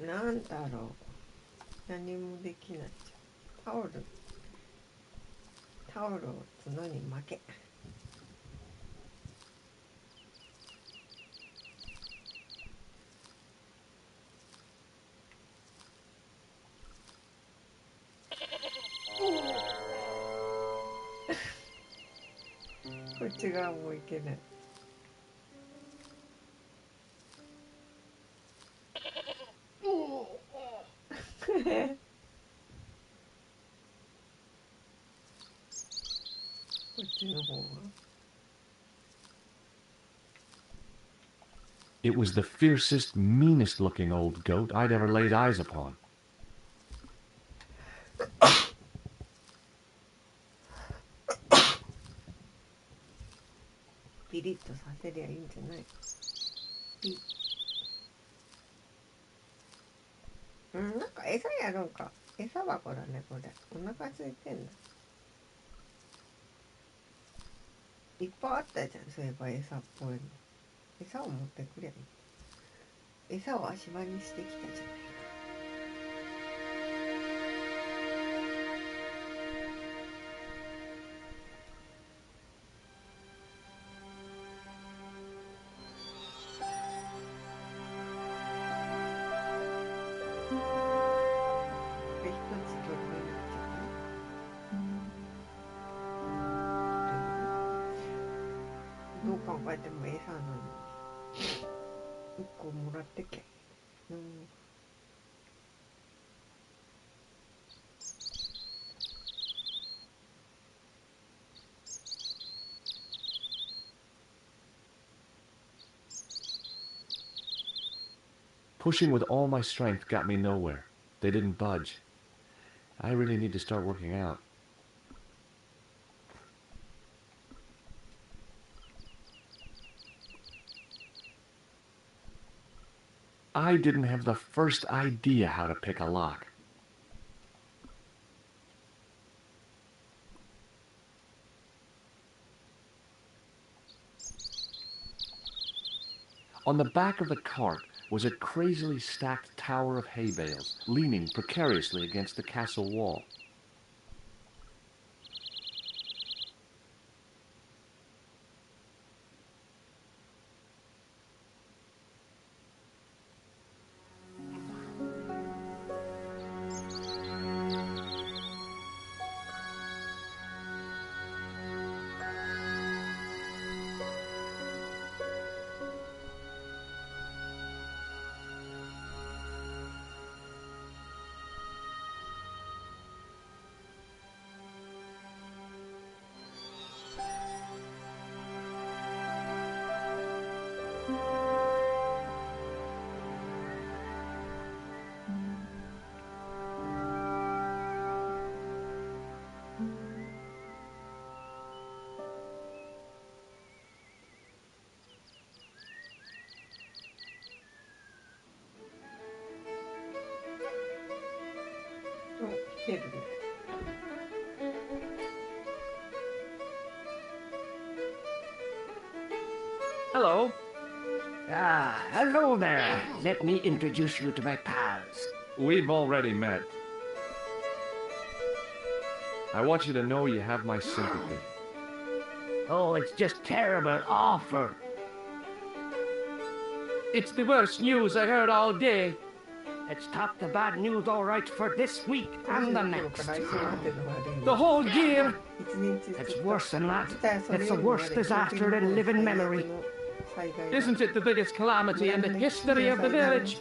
なんだろう。何もできないじゃん。タオルを角に巻け。こっち側もいけない。こっちの方は。It was the fiercest, meanest-looking old goat I'd ever laid eyes upon. ピリッとさせりゃいいんじゃない。ピッ。なんか餌やるんか。餌箱だねこれ。お腹空いてんだ。いっぱいあったじゃん。そういえば餌っぽいの。餌を持ってくりゃいい。餌を足場にしてきたじゃない。で一つ取りになっちゃうね。どう考えても餌なのに1個もらってけ。Pushing with all my strength got me nowhere. They didn't budge. I really need to start working out. I didn't have the first idea how to pick a lock. On the back of the cart was a crazily stacked tower of hay bales, leaning precariously against the castle wall. Hello. Hello there. Let me introduce you to my pals. We've already met. I want you to know you have my sympathy. Oh, it's just terrible, awful. It's the worst news I heard all day. Let's talk the bad news all right for this week and the next. The whole year. It's worse than that. It's the worst disaster in living memory. Isn't it the biggest calamity in the history of the village?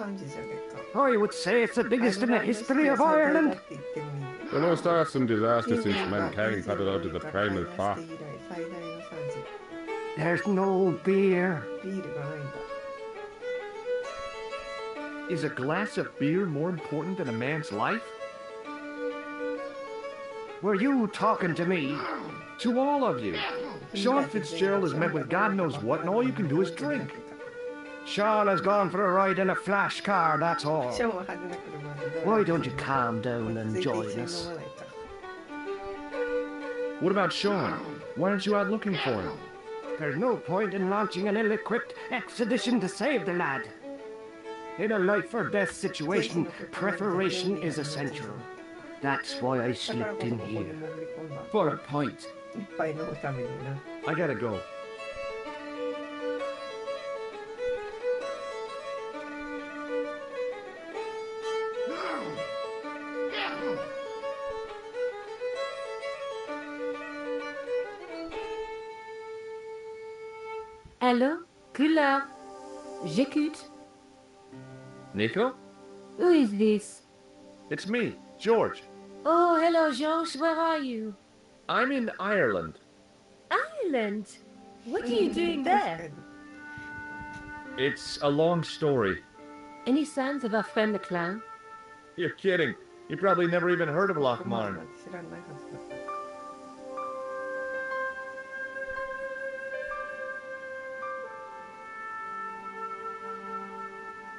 I would say it's the biggest in the history of Ireland. The most awesome disaster since mankind got it out of the primal pot. There's no beer. Is a glass of beer more important than a man's life? Were you talking to me? To all of you. Sean Fitzgerald has met with God knows what, and all you can do is drink. Sean has gone for a ride in a flash car, that's all. Why don't you calm down and join us? What about Sean? Why aren't you out looking for him? There's no point in launching an ill-equipped expedition to save the lad. In a life or death situation, preparation is essential. That's why I だから slipped こそ in ここに here. 潜り込んだ。 For a point. 一杯飲むためにな。 I gotta go. Allô? Kula? J'écoute. Nico? Who is this? It's me, George. Oh, hello, George. Where are you? I'm in Ireland. Ireland? What are you doing 確 there? かに It's a long story. Any signs of our friend the clown? You're kidding. You probably never even heard of まあ Lochmarn. 知らないはずだ。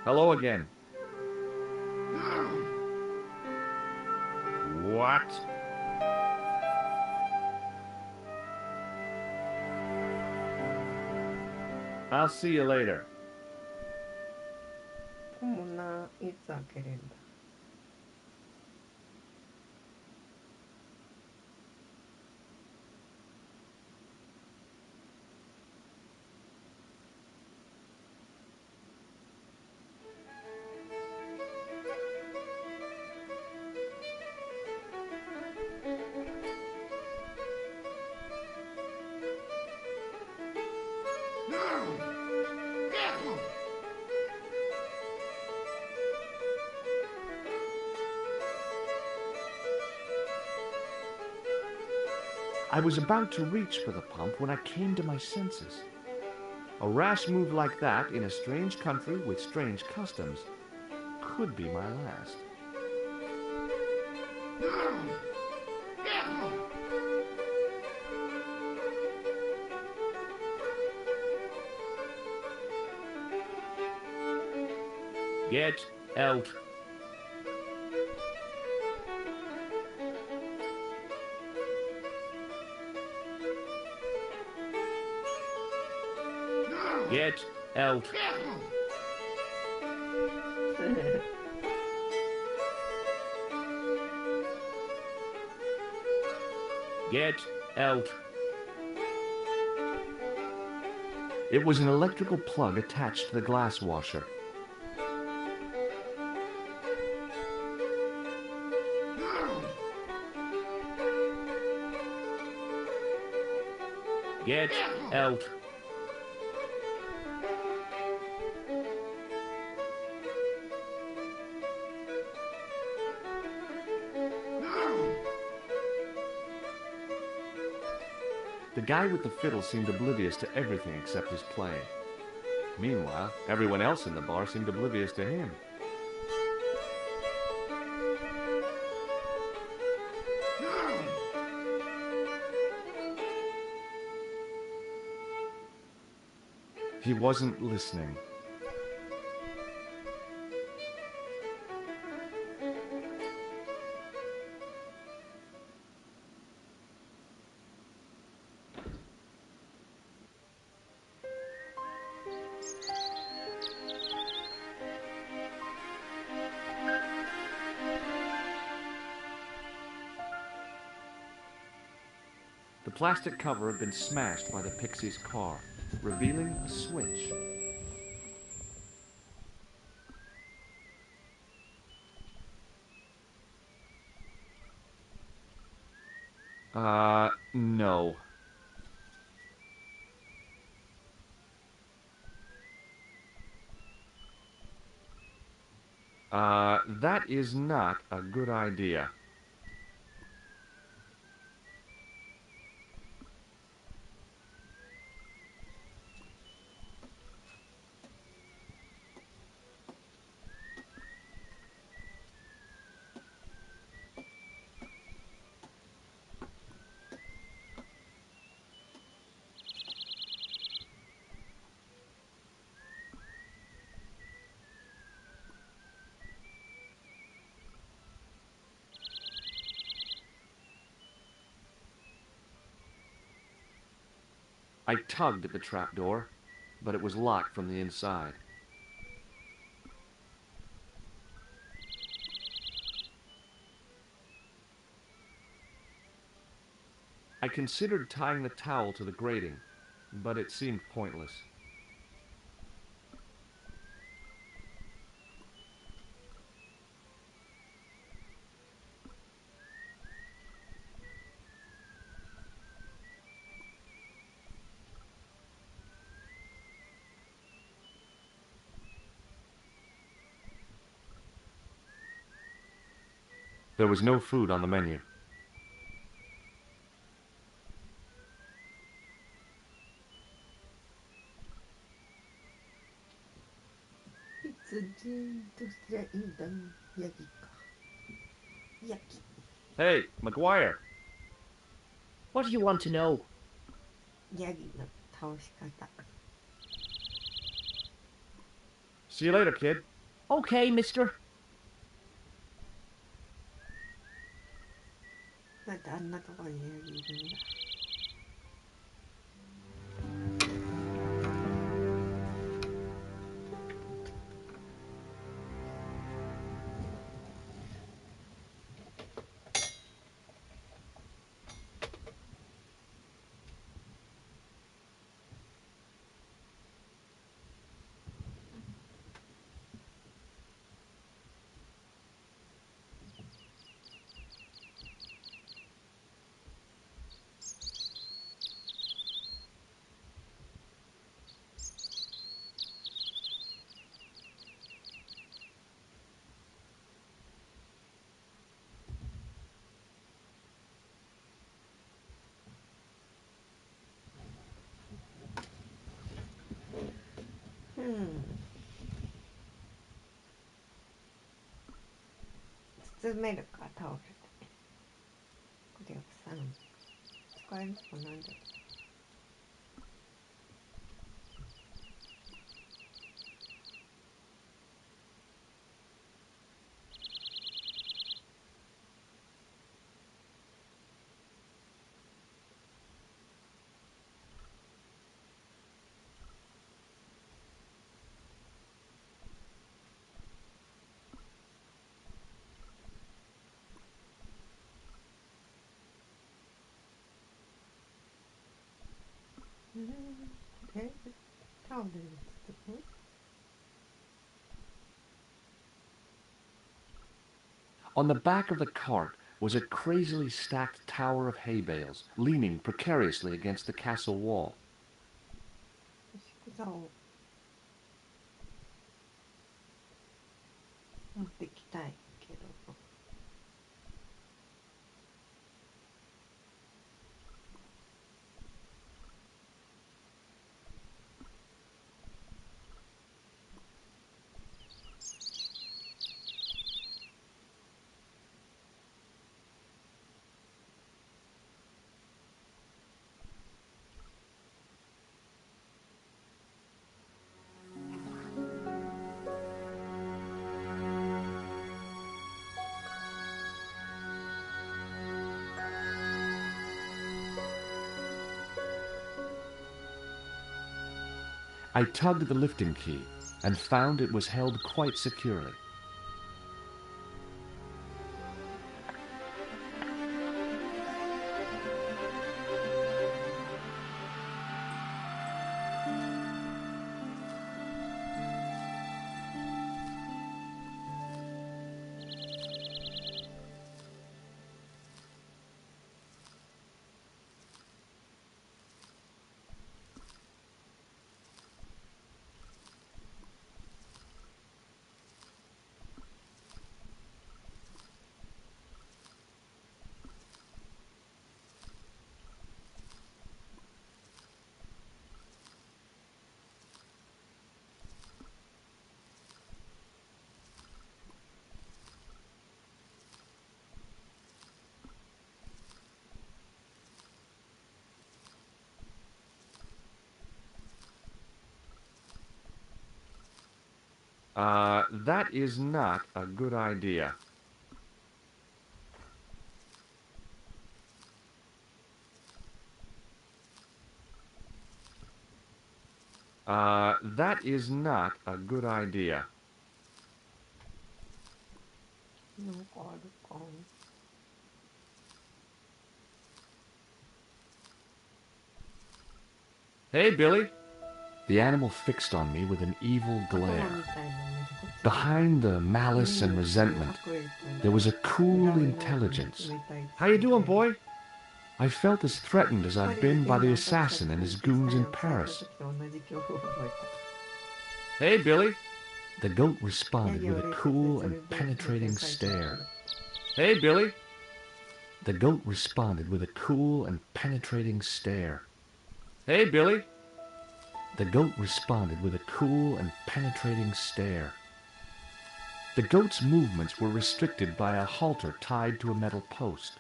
Hello again. What? I'll see you later. こんもな、いつ開けれんだ。I was about to reach for the pump when I came to my senses. A rash move like that in a strange country with strange customs could be my last. Get out. Get out. Get out. It was an electrical plug attached to the glass washer. Get out. The guy with the fiddle seemed oblivious to everything except his playing. Meanwhile, everyone else in the bar seemed oblivious to him. He wasn't listening. The plastic cover had been smashed by the Pixie's car, revealing a switch. No. That is not a good idea. I tugged at the trapdoor, but it was locked from the inside. I considered tying the towel to the grating, but it seemed pointless. There was no food on the menu. 羊とすりゃいいんだ。ヤギか。ヤギ。 Hey, McGuire! What do you want to know? ヤギの倒し方。 See you later, kid. Okay, mister. なんであんなところにヤギいるんだ。包めるかタオルで。これを使えるとこなんだろう。タオルで包む？ On the back of the cart was a crazily stacked tower of hay bales, leaning precariously against the castle wall. 宿座を持ってきたいけど。I tugged the lifting key and found it was held quite securely. That is not a good idea. That is not a good idea. なんかあるか。Hey, Billy. The animal fixed on me with an evil 頭 glare. みたいな目でこっち Behind the malice and resentment, there was a cool intelligence. How you doing, boy? I felt as threatened as I'd been by the assassin and his goons in Paris. Hey, Billy. The goat responded with a cool and penetrating stare. Hey, Billy. The goat responded with a cool and penetrating stare. Hey, Billy. The goat responded with a cool and penetrating stare. The goat's movements were restricted by a halter tied to a metal post.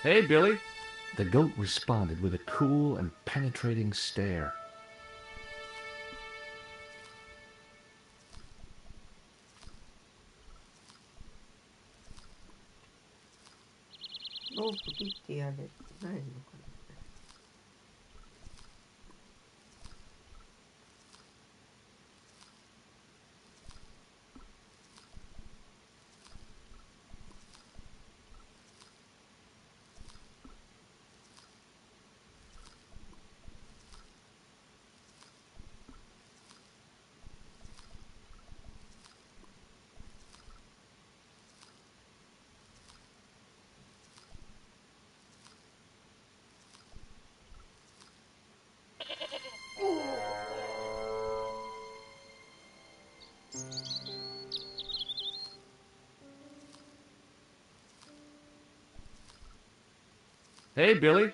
Hey, Billy. The goat responded with a cool and penetrating stare. Rope 切ってやれないのかな。Hey, Billy.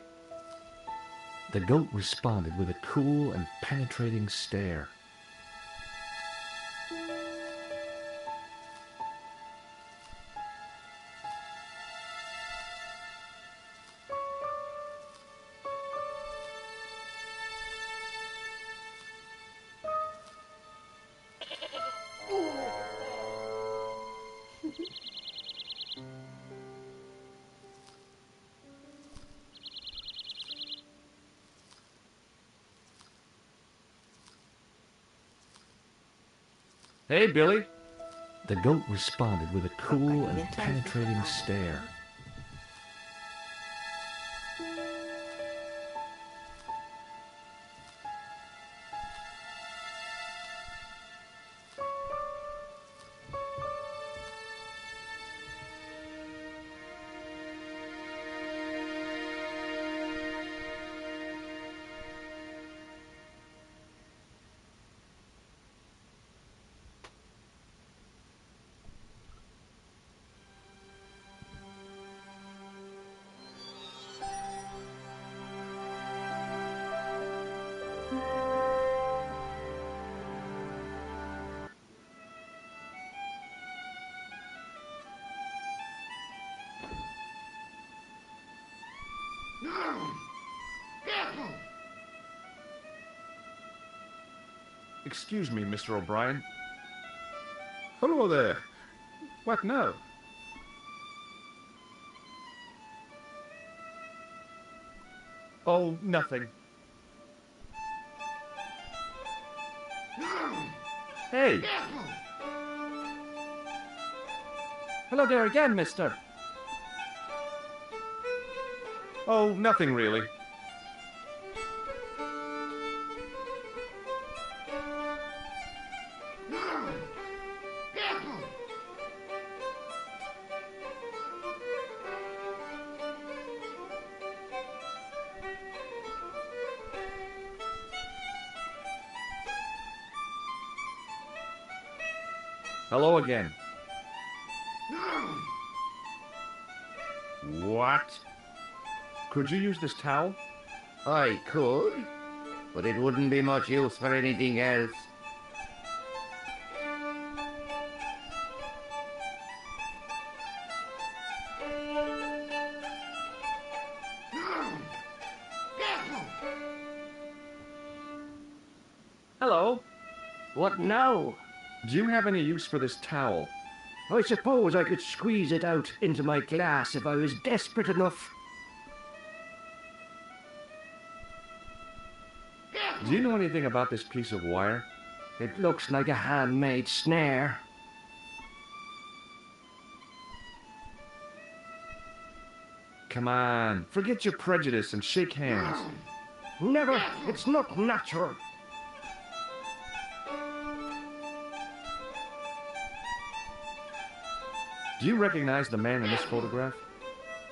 The goat responded with a cool and penetrating stare. Hey, Billy. The goat responded with a cool and penetrating stare. Excuse me, Mr. O'Brien. Hello there. What now? Oh, nothing. Hey! Hello there again, mister. Oh, nothing really. Hello again. What? Could you use this towel? I could, but it wouldn't be much use for anything else. Hello. What now? Do you have any use for this towel? I suppose I could squeeze it out into my glass if I was desperate enough. Do you know anything about this piece of wire? It looks like a handmade snare. come on. Forget your prejudice and shake hands. Never. It's not natural. Do you recognize the man in this photograph?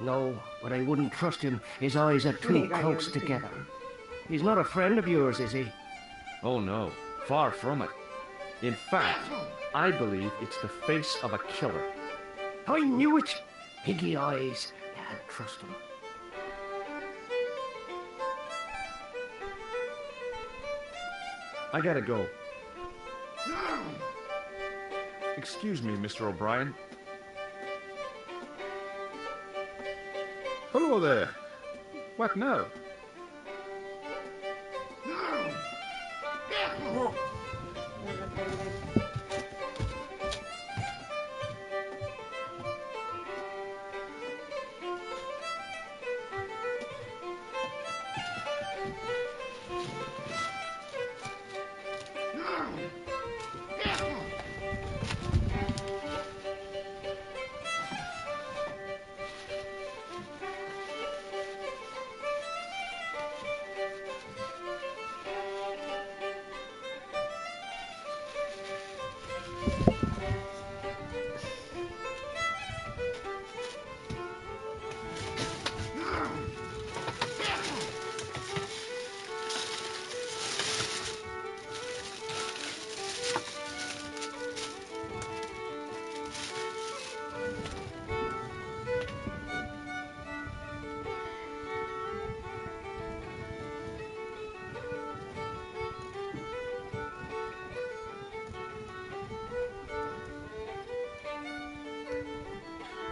No, but I wouldn't trust him. His eyes are too close together. He's not a friend of yours, is he? Oh no, far from it. In fact, I believe it's the face of a killer. I knew it. Piggy eyes. Can't trust him. I gotta go. Excuse me, Mr. O'Brien. Hello there. What now?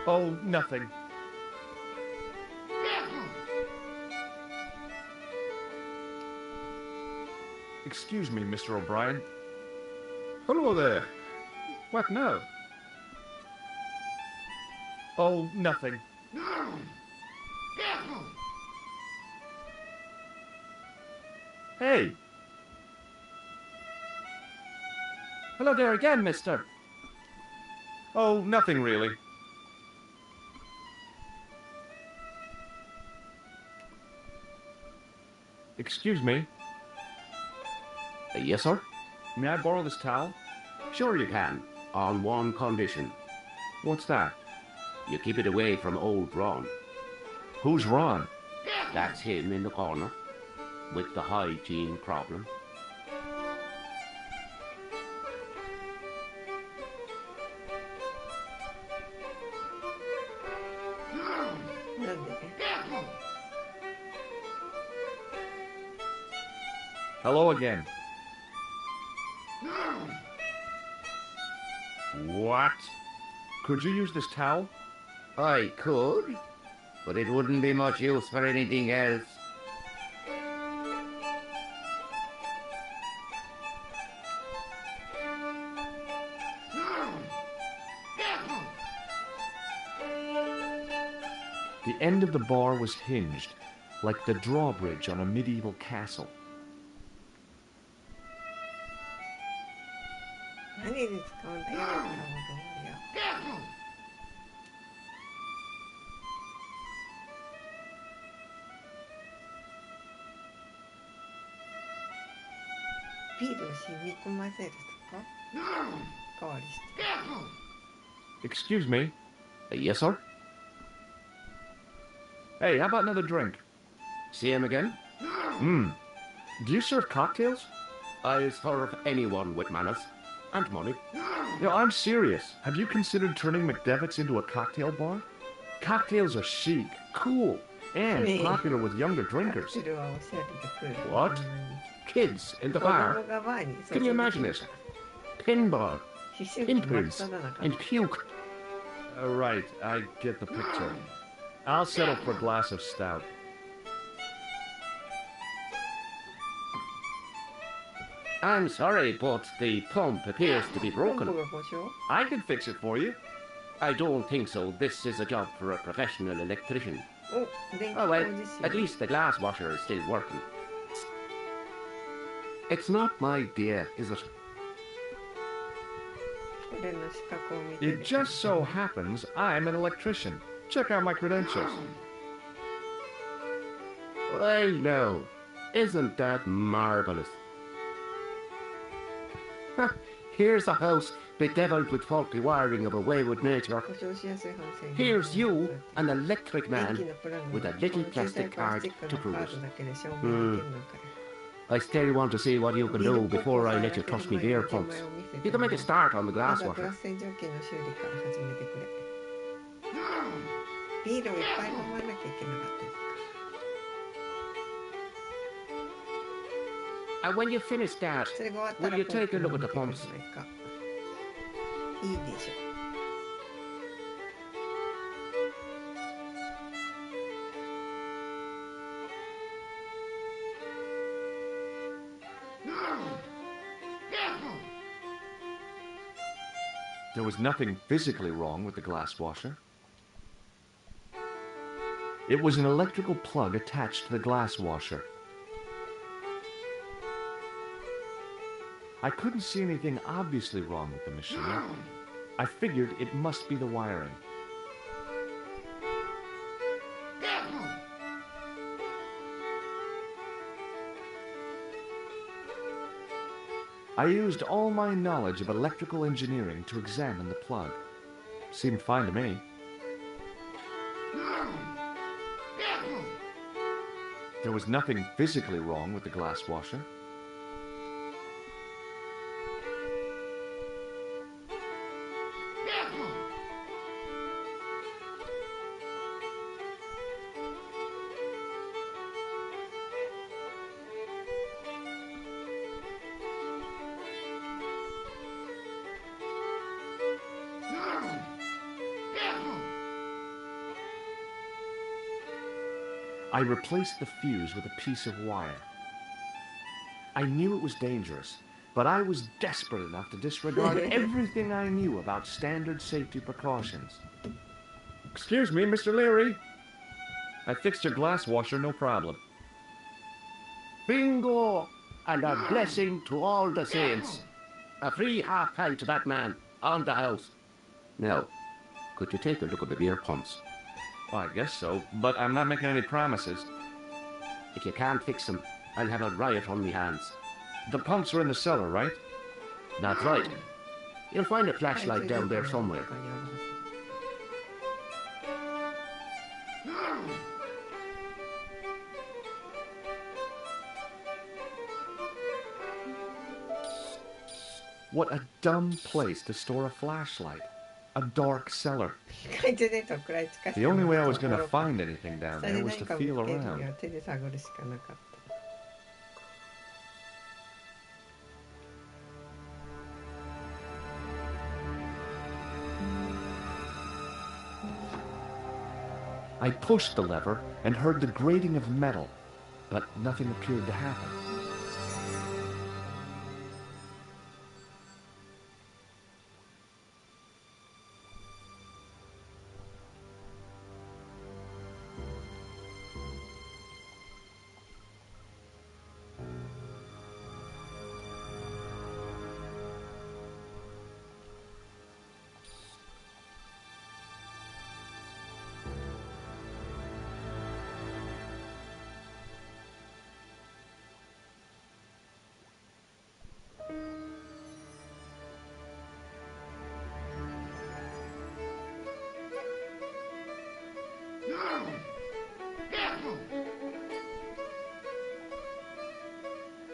Oh, nothing. Excuse me, Mr. O'Brien. Hello there. What now? Oh, nothing. Hey! Hello there again, mister. Oh, nothing really. Excuse me. Yes, sir? May I borrow this towel? Sure you can, on one condition. What's that? You keep it away from old Ron. Who's Ron? That's him in the corner, with the hygiene problem. Hello again. What? Could you use this towel? I could, but it wouldn't be much use for anything else. The end of the bar was hinged, like the drawbridge on a medieval castle. 何で使うんだよ、タオルよ。ビールを染み込ませるとか代わりして。Excuse me? Yes, sir? Hey, how about another drink? See him again? Do you serve cocktails? I serve anyone with manners and money. No, I'm serious. Have you considered turning McDevitt's into a cocktail bar? Cocktails are chic, cool, and popular with younger drinkers. それはおしゃれで来る。 What? Kids in the 子供 bar? がバーに Can you imagine it? Pinball, 思春期真っ pimples, 只中 and puke. Right, I get the picture. I'll settle for a glass of stout. I'm sorry, but the pump appears to be ポンプ broken. が故障 I can fix it for you. I don't think so. This is a job for a professional electrician. お、電気 Oh 工 well, 事士 at least the glass washer is still working. It's not my idea, is it? 俺の資格を見て It just so happens I'm an electrician. Check out my credentials. Well, now, isn't that marvellous? Ha, here's a house bedeviled with faulty wiring of a wayward nature. 故障しやすい反省 Here's you, an electric 電 man, 気のプラグ with a こ little の小さい plastic プラス card チック to の prove カー it. ドだけで証明できるのかよ I still want to see what you can ビール do ポップ before を I 触 let ら you touch せる me 前に beer 手前 pumps. を見せ You て can も make ら a う start on the ま glass ずはプ washer. ラス洗浄機の修理から始めてくれビールをいっぱい飲まなきゃいけなかったです And when you finish that, それが終わったら will you ポン take プ a を look 見 at て the くれ pumps? ないかいいでしょ There was nothing physically wrong with the glass washer. It was an electrical plug attached to the glass washer. I couldn't see anything obviously wrong with the machine. I figured it must be the wiring. I used all my knowledge of electrical engineering to examine the plug. Seemed fine to me. There was nothing physically wrong with the glass washer. I replaced the fuse with a piece of wire. I knew it was dangerous, but I was desperate enough to disregard everything I knew about standard safety precautions. Excuse me, Mr. Leary. I fixed your glass washer, no problem. Bingo! And a blessing to all the saints. A free half pint to that man, on the house. Now, could you take a look at the beer pumps? Well, I guess so, but I'm not making any promises. If you can't fix them, I'll have a riot on me hands. The pumps are in the cellar, right? That's right. You'll find a はい flashlight それ down で there この somewhere. 中にあるはず What a dumb place to store a flashlight. A dark cellar. 懐中電灯を食らいつかせて The only way I was と going こ to ろか find anything down それ there で was 何 to か見つけ feel るに around. は手で探るしかなかった I pushed the lever and heard the grating of metal, but nothing appeared to happen.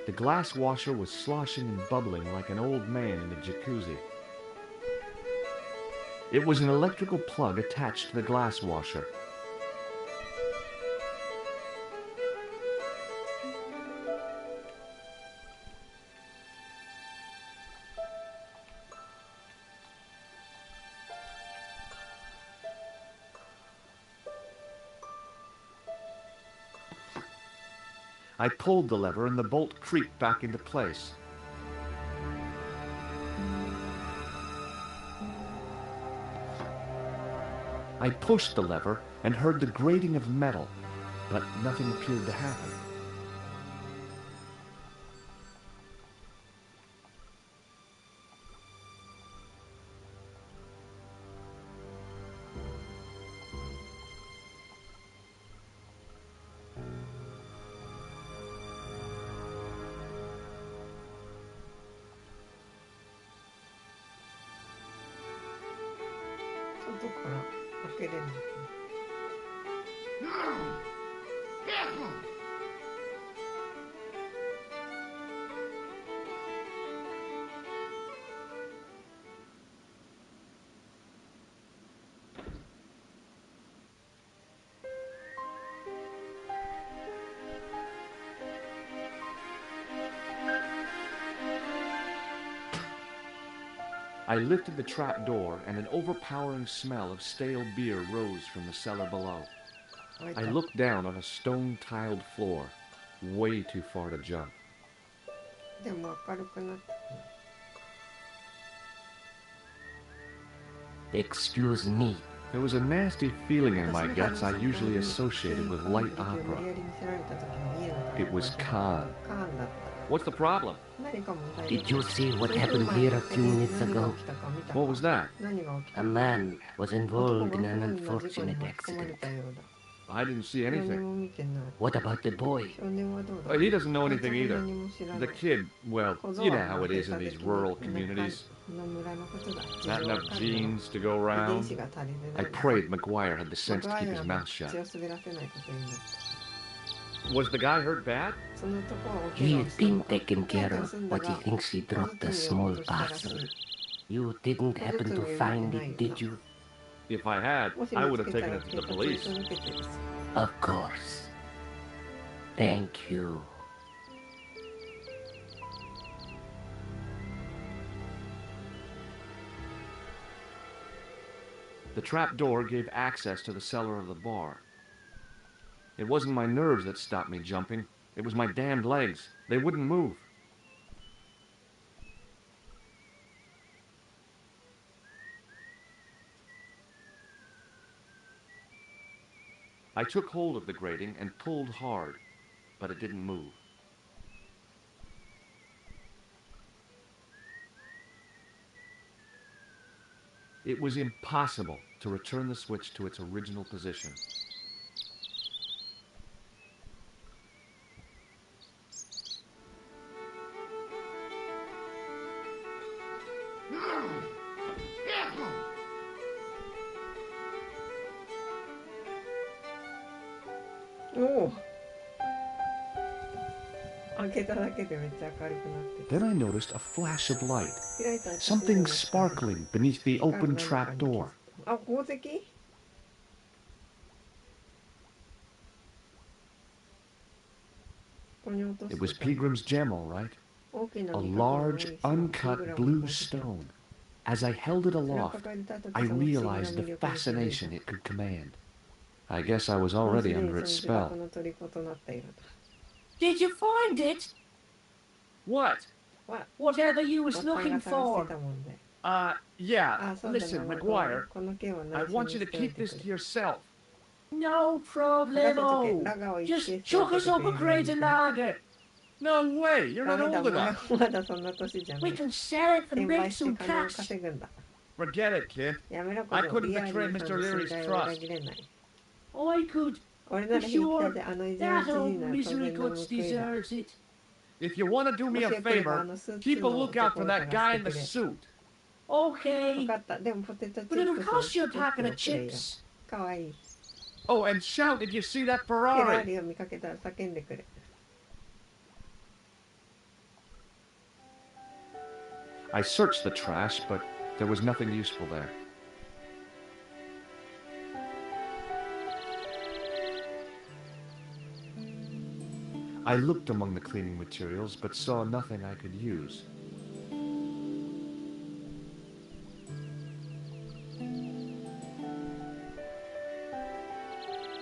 The glass washer was sloshing and bubbling like an old man in a jacuzzi. It was an electrical plug attached to the glass washer. I pulled the lever and the bolt creaked back into place. I pushed the lever and heard the grating of metal, but nothing appeared to happen. けれるのかな。 I lifted the trap door, and an overpowering smell of stale beer rose from the cellar below. I looked down on a stone-tiled floor, way too far to jump. でも明るくなった。 Excuse me. There was a nasty feeling in my guts I usually associated with light opera. It was Khan. What's the problem? Did you see what happened here a few minutes ago? What was that? A man was involved in an unfortunate accident. I didn't see anything. What about the boy? He doesn't know anything either. The kid, well, you know how it is in these rural communities. Not enough genes to go around. I prayed McGuire had the sense to keep his mouth shut. Was the guy hurt bad? He's been taken care of, but he thinks he dropped a small parcel. You didn't happen to find it, did you? If I had, I would have taken it to the police. Of course. Thank you. The trap door gave access to the cellar of the bar. It wasn't my nerves that stopped me jumping. It was my damned legs. They wouldn't move. I took hold of the grating and pulled hard, but it didn't move. It was impossible to return the switch to its original position. Then I noticed a flash of light, something sparkling beneath the open trap door. It was Pilgrim's gem, all right. A large, uncut blue stone. As I held it aloft, I realized the fascination it could command. I guess I was already under its spell. Did you find it? What? Whatever you was looking for. Yeah. Listen, McGuire, I want you to keep this to yourself. No problemo. Just chuck us up a crate of lager. No way, you're not old enough. We can sell it and make some cash. Forget it, kid. I couldn't betray Mr. Leary's trust. I could. For sure, that old misery guts deserves it. If you want to do me a favor, keep a lookout for that guy in the suit. Okay. But it'll cost you a packet of chips. Oh, and shout if you see that Ferrari. I searched the trash, but there was nothing useful there. I looked among the cleaning materials, but saw nothing I could use.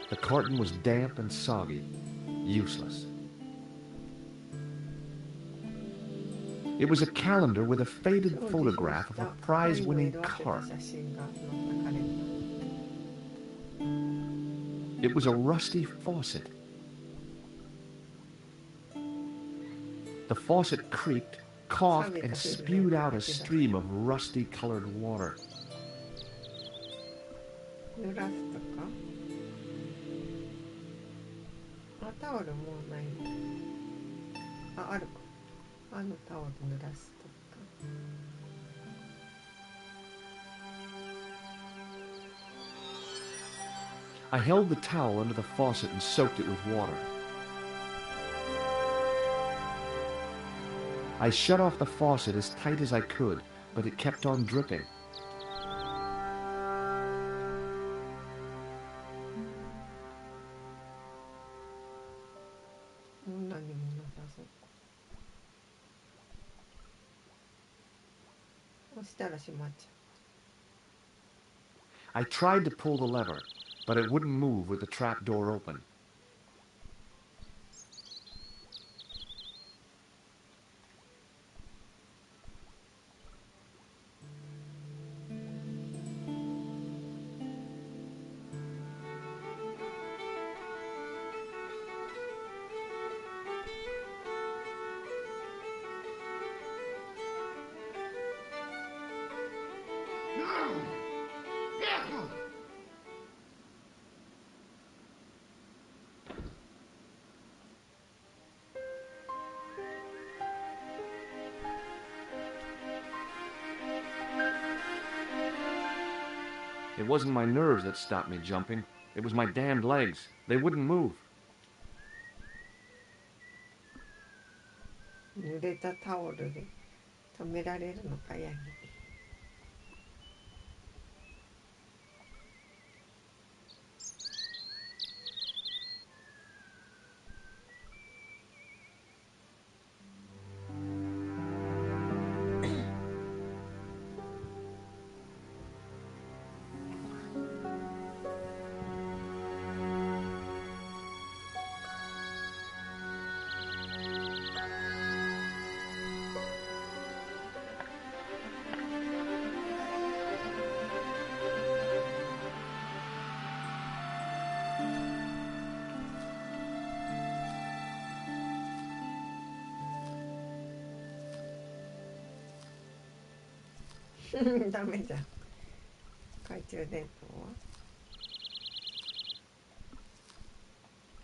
The carton was damp and soggy, useless. It was a calendar with a faded photograph of a prize-winning carp. It was a rusty faucet. The faucet creaked, coughed, and spewed out a stream of rusty-colored water. I held the towel under the faucet and soaked it with water. I shut off the faucet as tight as I could, but it kept on dripping. I tried to pull the lever, but it wouldn't move with the trap door open. It wasn't my nerves that stopped me jumping. It was my damned legs. They wouldn't move. 濡れたタオルで止められるのかヤギ。ダメじゃん。懐中電灯は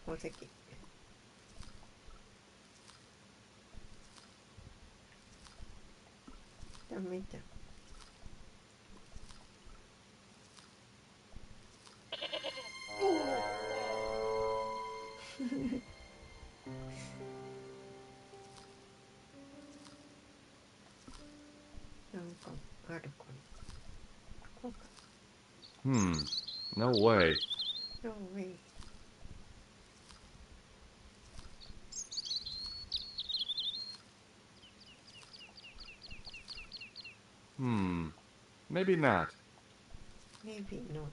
宝石。ダメじゃん。なんかあるかな。こうか。No way. No way. Maybe not. Maybe not.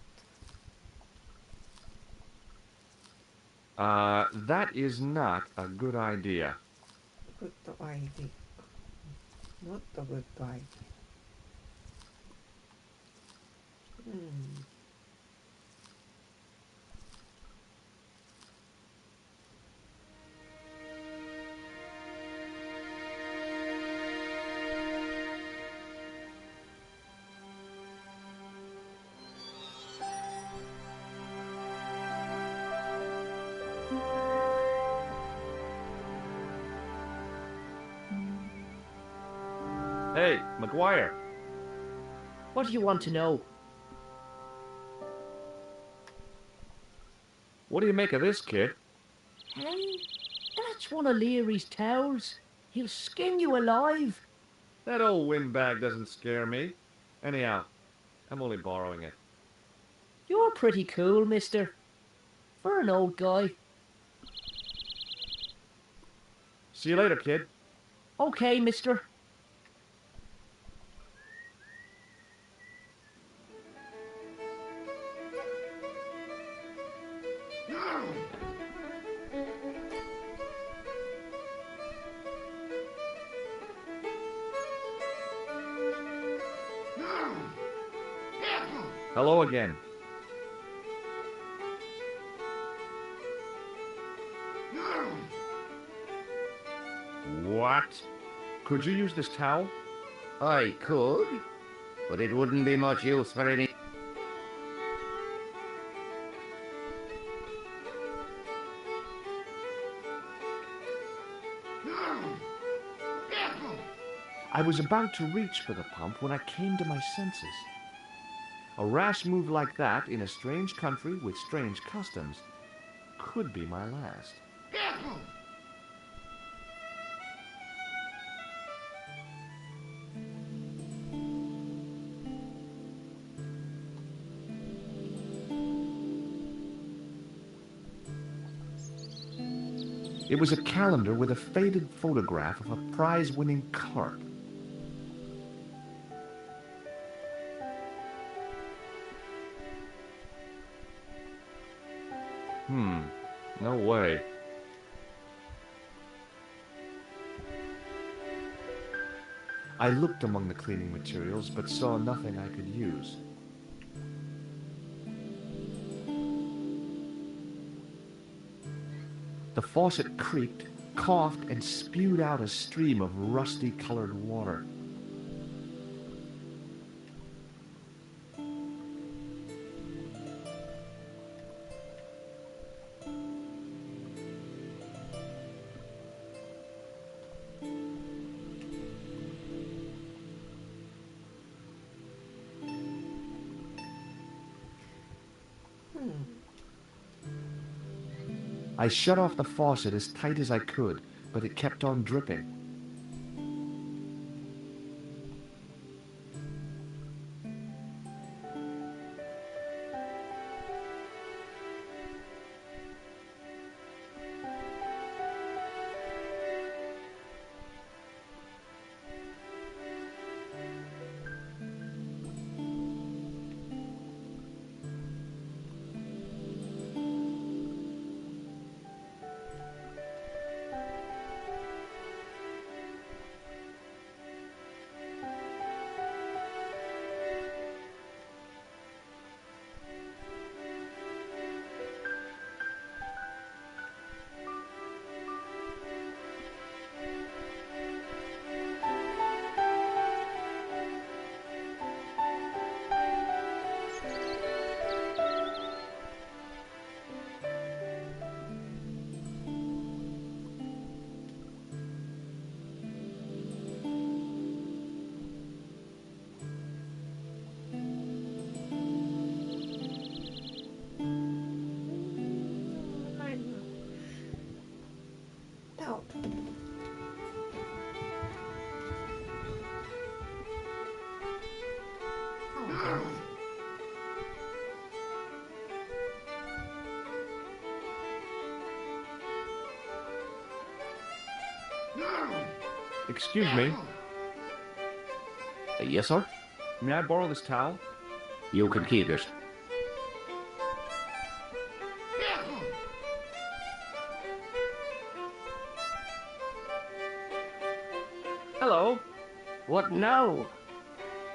That is not a good idea. Good idea. Not a good idea. Hey, McGuire. What do you want to know? What do you make of this, kid? Hey, that's one of Leary's towels. He'll skin you alive. That old windbag doesn't scare me. Anyhow, I'm only borrowing it. You're pretty cool, mister. For an old guy. See you later, kid. Okay, mister. Hello again. What? Could you use this towel? I could, but it wouldn't be much use for any... I was about to reach for the pump when I came to my senses. A rash move like that in a strange country with strange customs could be my last. It was a calendar with a faded photograph of a prize-winning clerk. No way. I looked among the cleaning materials, but saw nothing I could use. The faucet creaked, coughed, and spewed out a stream of rusty-colored water. I shut off the faucet as tight as I could, but it kept on dripping. Excuse me. Yes, sir? May I borrow this towel? You can keep it. Hello. What now?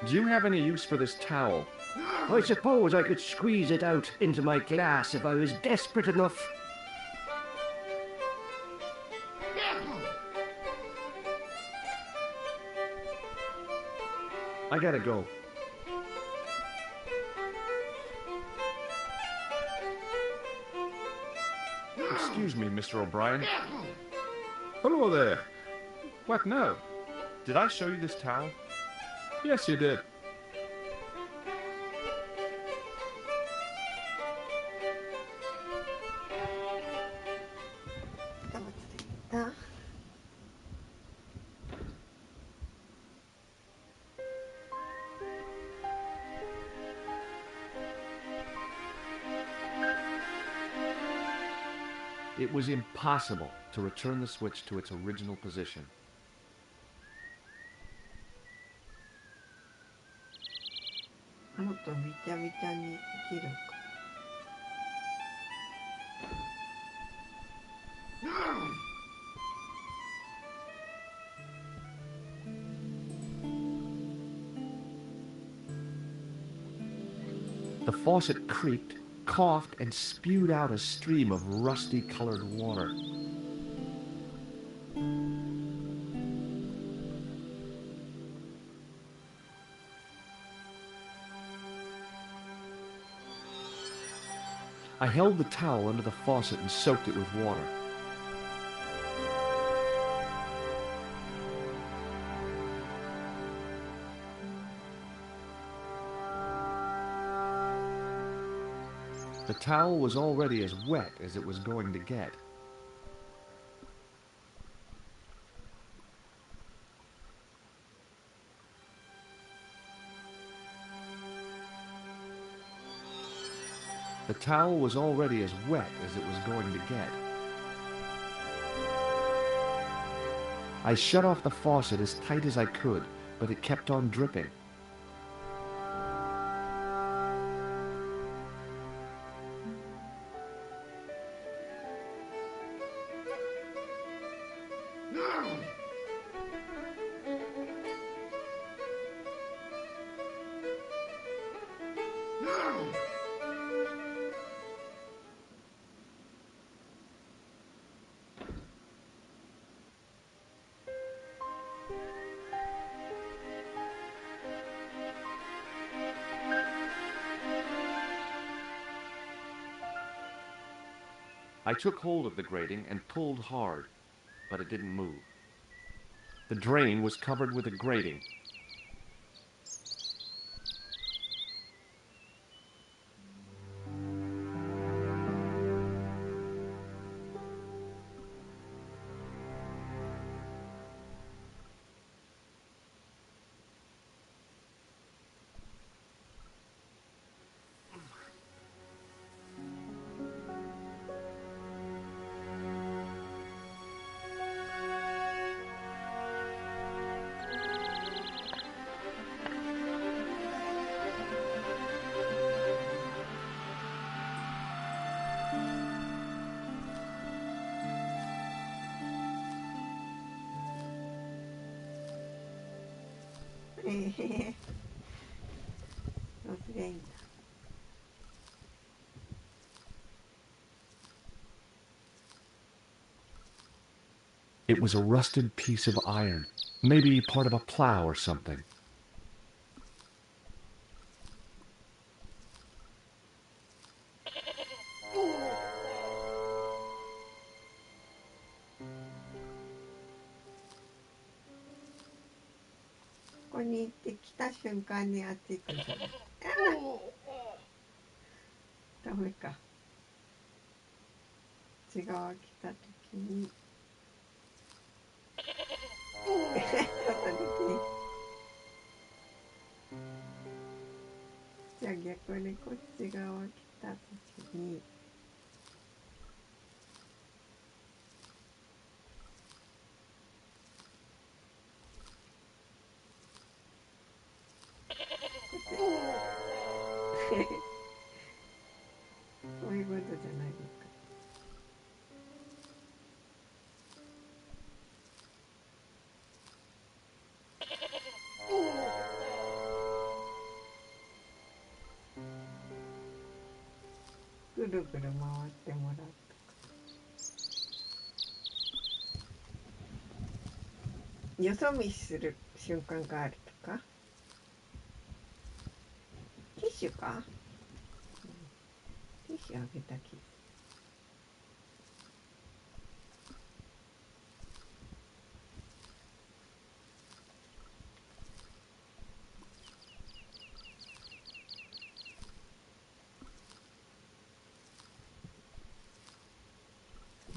Do you have any use for this towel? I suppose I could squeeze it out into my glass if I was desperate enough. I gotta go. Excuse me, Mr. O'Brien. Hello there. What now? Did I show you this towel? Yes, you did. It was impossible to return the switch to its original position. The faucet creaked, coughed, and spewed out a stream of rusty-colored water. I held the towel under the faucet and soaked it with water. The towel was already as wet as it was going to get. The towel was already as wet as it was going to get. I shut off the faucet as tight as I could, but it kept on dripping. I took hold of the grating and pulled hard, but it didn't move. The drain was covered with a grating. It was a rusted piece of iron, maybe part of a plow or something.よそ見する瞬間があるとか、ティッシュか、ティッシュあげたき。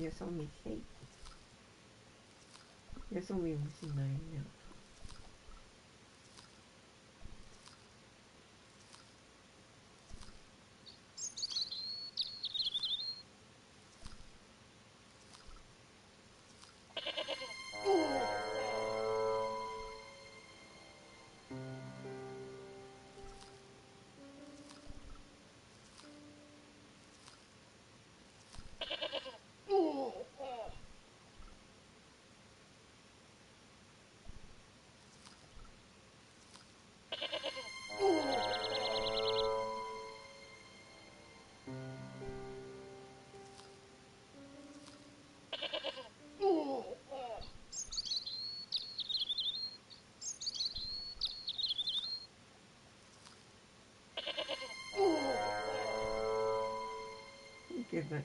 よそ見せい。よそ見もしないな。いけない。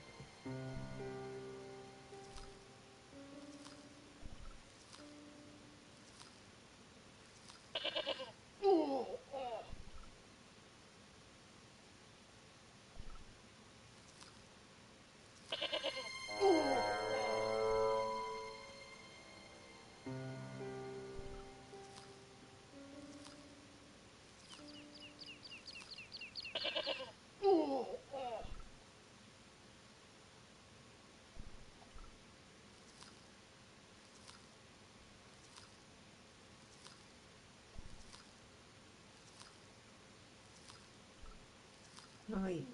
ないよな。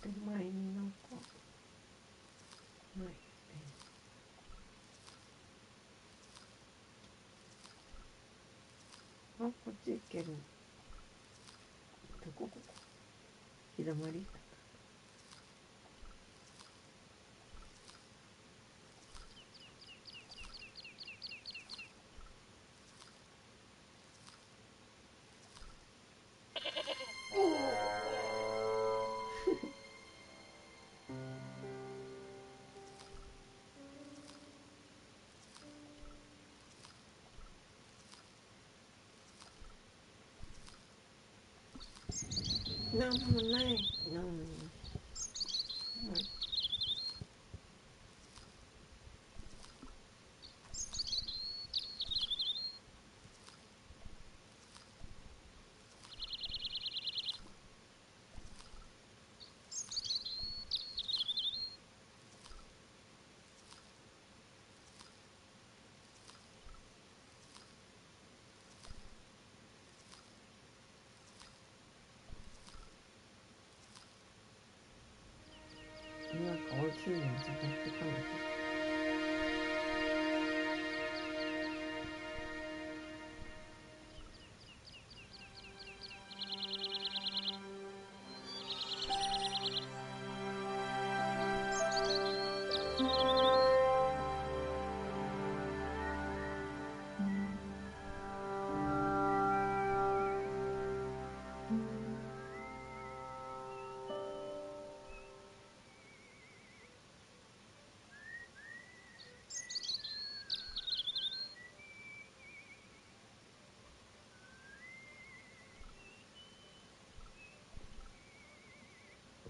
手前になんかないね。あ、こっち行ける。どこここ。日だまり。なんもない。なんもない。なんか美味しいの探してこないと。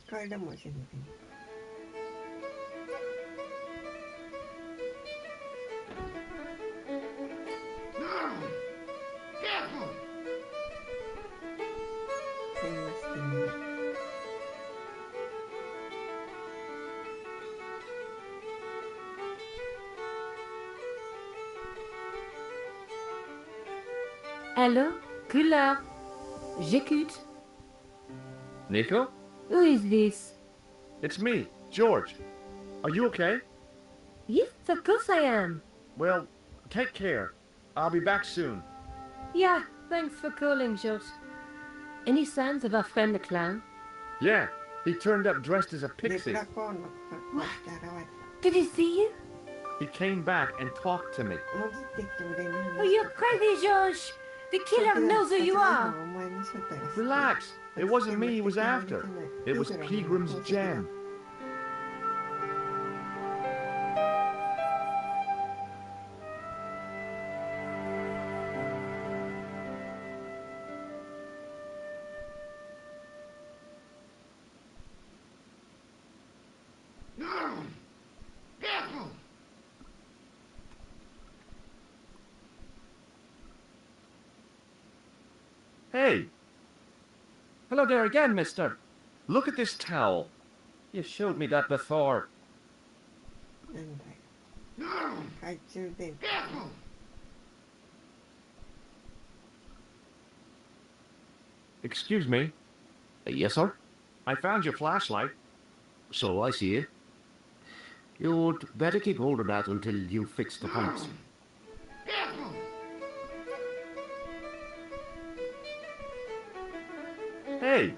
帰れもしれない。電話してみよう。Allô? Couleur. J'écoute. Nico? Who is this? It's me, George. Are you okay? Yes, of course I am. Well, take care. I'll be back soon. Yeah, thanks for calling, George. Any signs of our friend the clown? Yeah, he turned up dressed as a レ pixie. プラコーンの格好して現れ Did he see you? He came back and talked to me. た。戻ってきて俺に話 Oh, you're crazy, George! The killer knows who you are! お前の正体が知ってる。 Relax. It wasn't me he was after. It was Peagram's gem. Hey, Hello there again, mister. look at this towel. You showed me that before. なんだよ。懐中電灯。 Excuse me. Yes, sir? I found your flashlight. So I see. You'd better keep hold of that until you fix the pumps. Hey,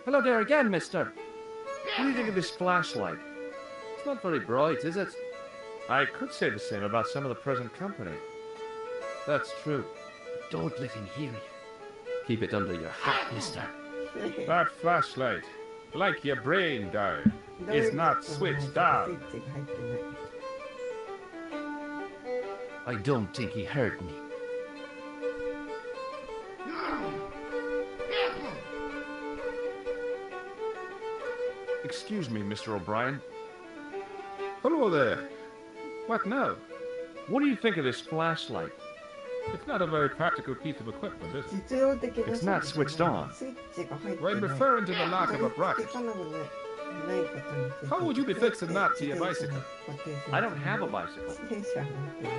Hello there again, mister. what do you think of this flashlight? It's not very bright, is it? I could say the same about some of the present company. That's true. Don't let him hear you. Keep it under your hat, mister. That flashlight, like your brain, darling, is not switched on. スイッチが入ってない。 I don't think he heard me. Excuse me, Mr. O'Brien. Hello there. What now? What do you think of this flashlight? It's not a very practical piece of equipment, is it? 実用的な It's not switched on. スイッチが入って When ない。 referring to the lack of a 貼り bracket, 付けかなくないことについて how would you be fixing that to your bicycle? I don't have a bicycle. 自転車なんてない。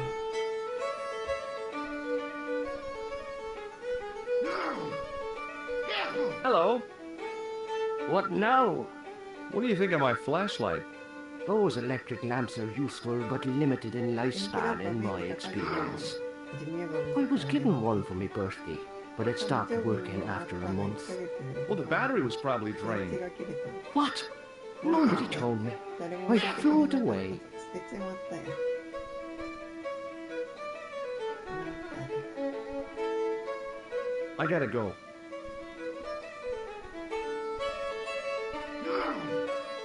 Hey, Hello. What now? What do you think of my flashlight? Those electric lamps are useful but limited in lifespan in my experience. I was given one for my birthday, but it stopped working after a month. Well, the battery was probably drained. What? Nobody told me. I threw it away. I gotta go.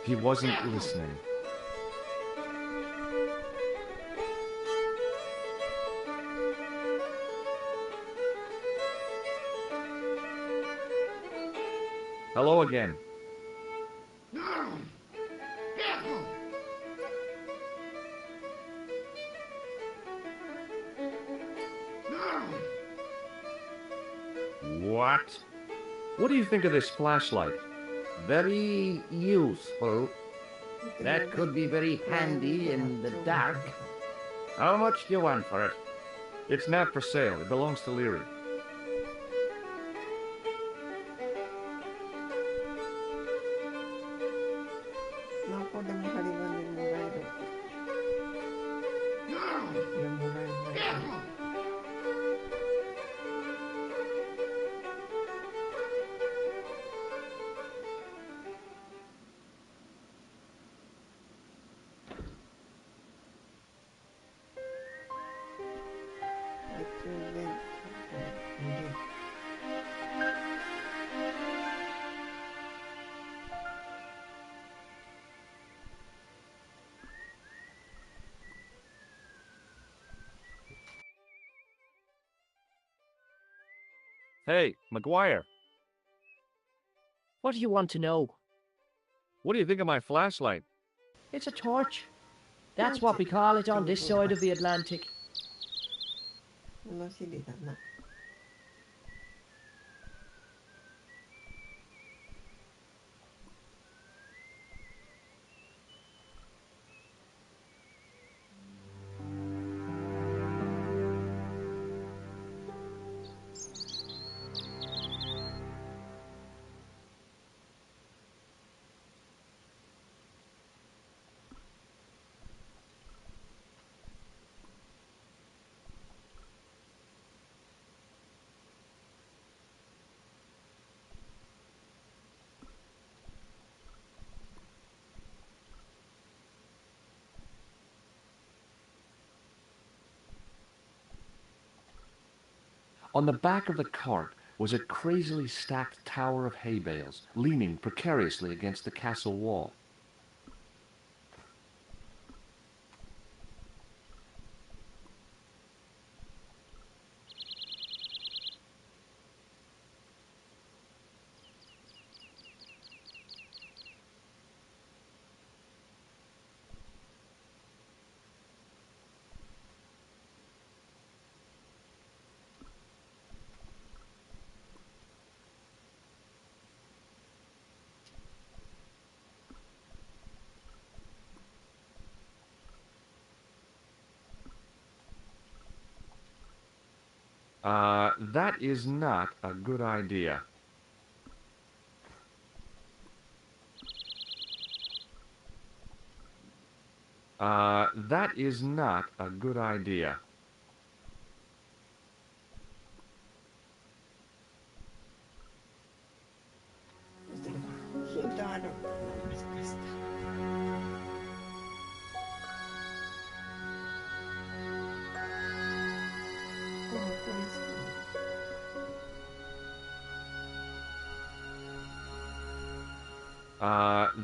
He wasn't listening. Hello again. What? What do you think of this flashlight? Very useful. That could be very handy in the dark. How much do you want for it? It's not for sale. It belongs to Leary. Hey, McGuire. What do you want to know? What do you think of my flashlight? It's a torch. That's what we call it on this side of the Atlantic. On the back of the cart was a crazily stacked tower of hay bales, leaning precariously against the castle wall. That is not a good idea. That is not a good idea.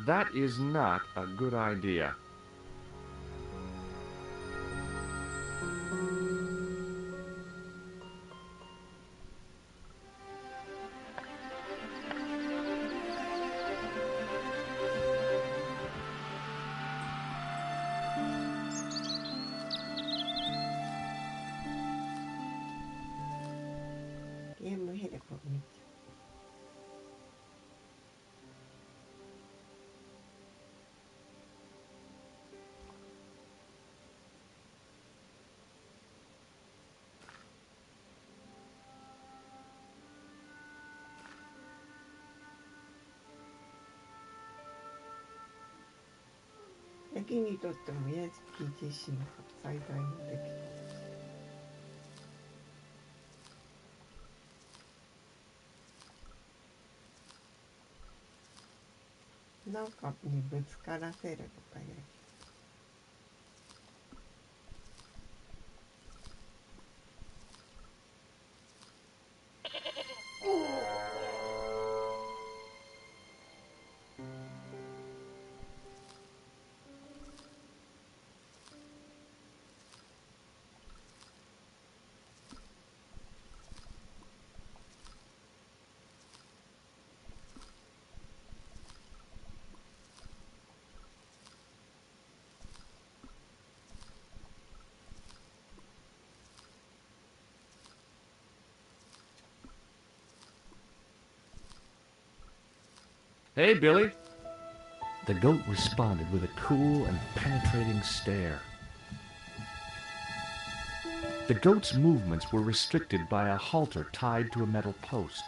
That is not a good idea. ヤギにとってもヤギ自身が最大の出来事。なんかにぶつからせるのかヤギ。Hey, Billy. The goat responded with a cool and penetrating stare. The goat's movements were restricted by a halter tied to a metal post.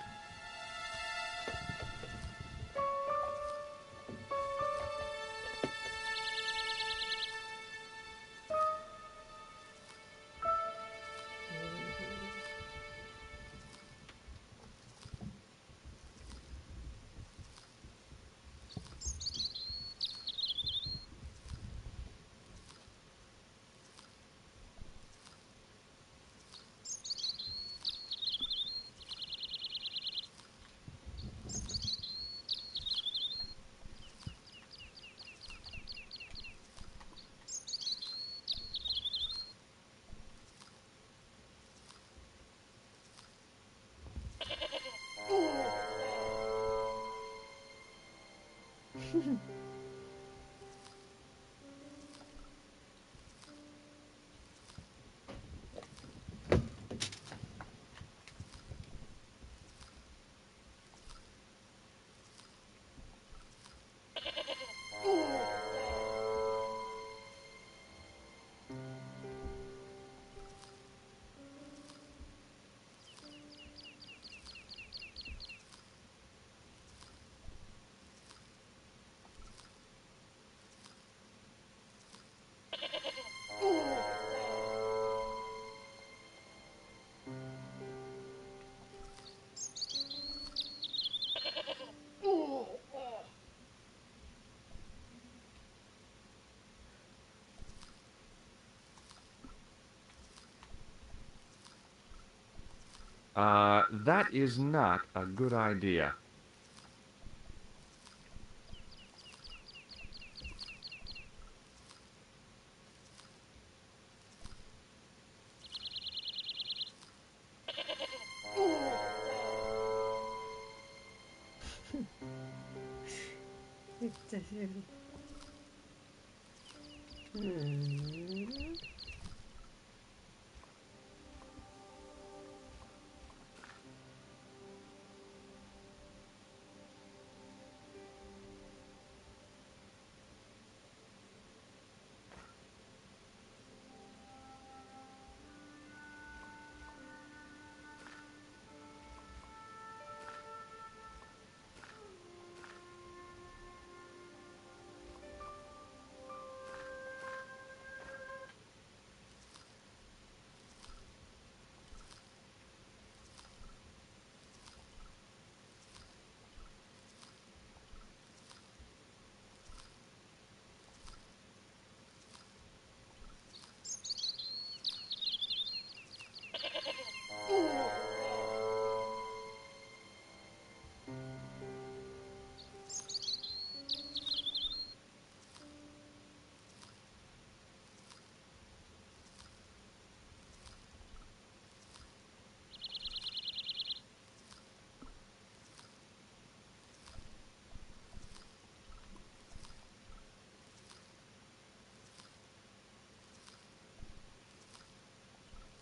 That is not a good idea.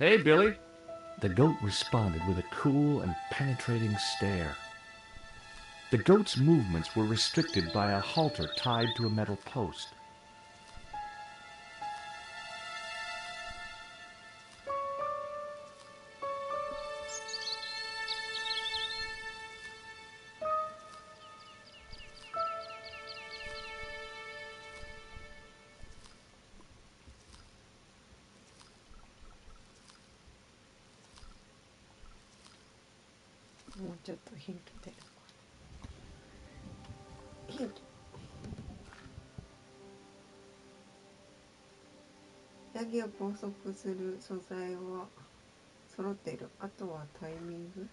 Hey, Billy. The goat responded with a cool and penetrating stare. The goat's movements were restricted by a halter tied to a metal post. もうちょっとヒント出るかな。ヒント。ヤギを拘束する素材は揃っている。あとはタイミング。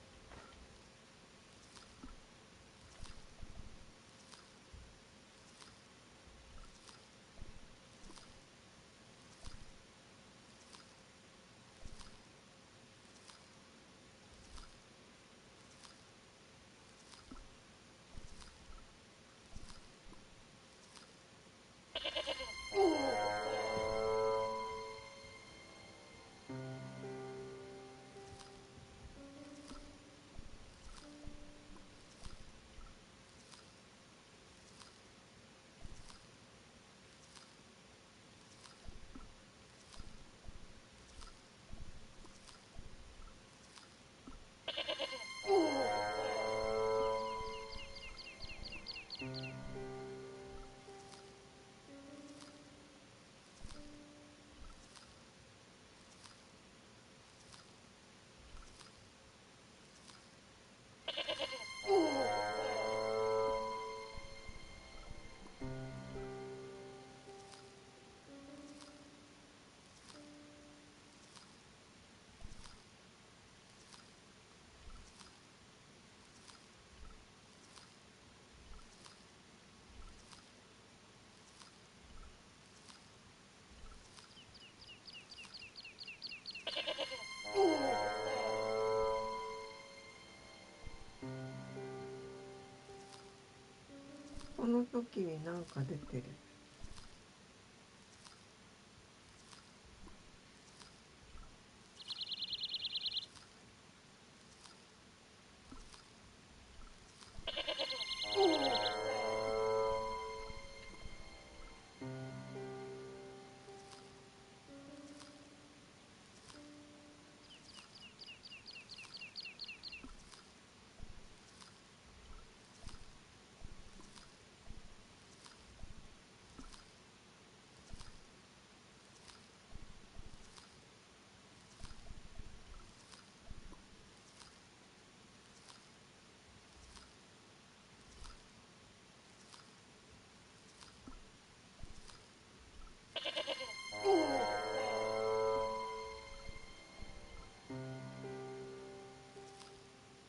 この時に何か出てる。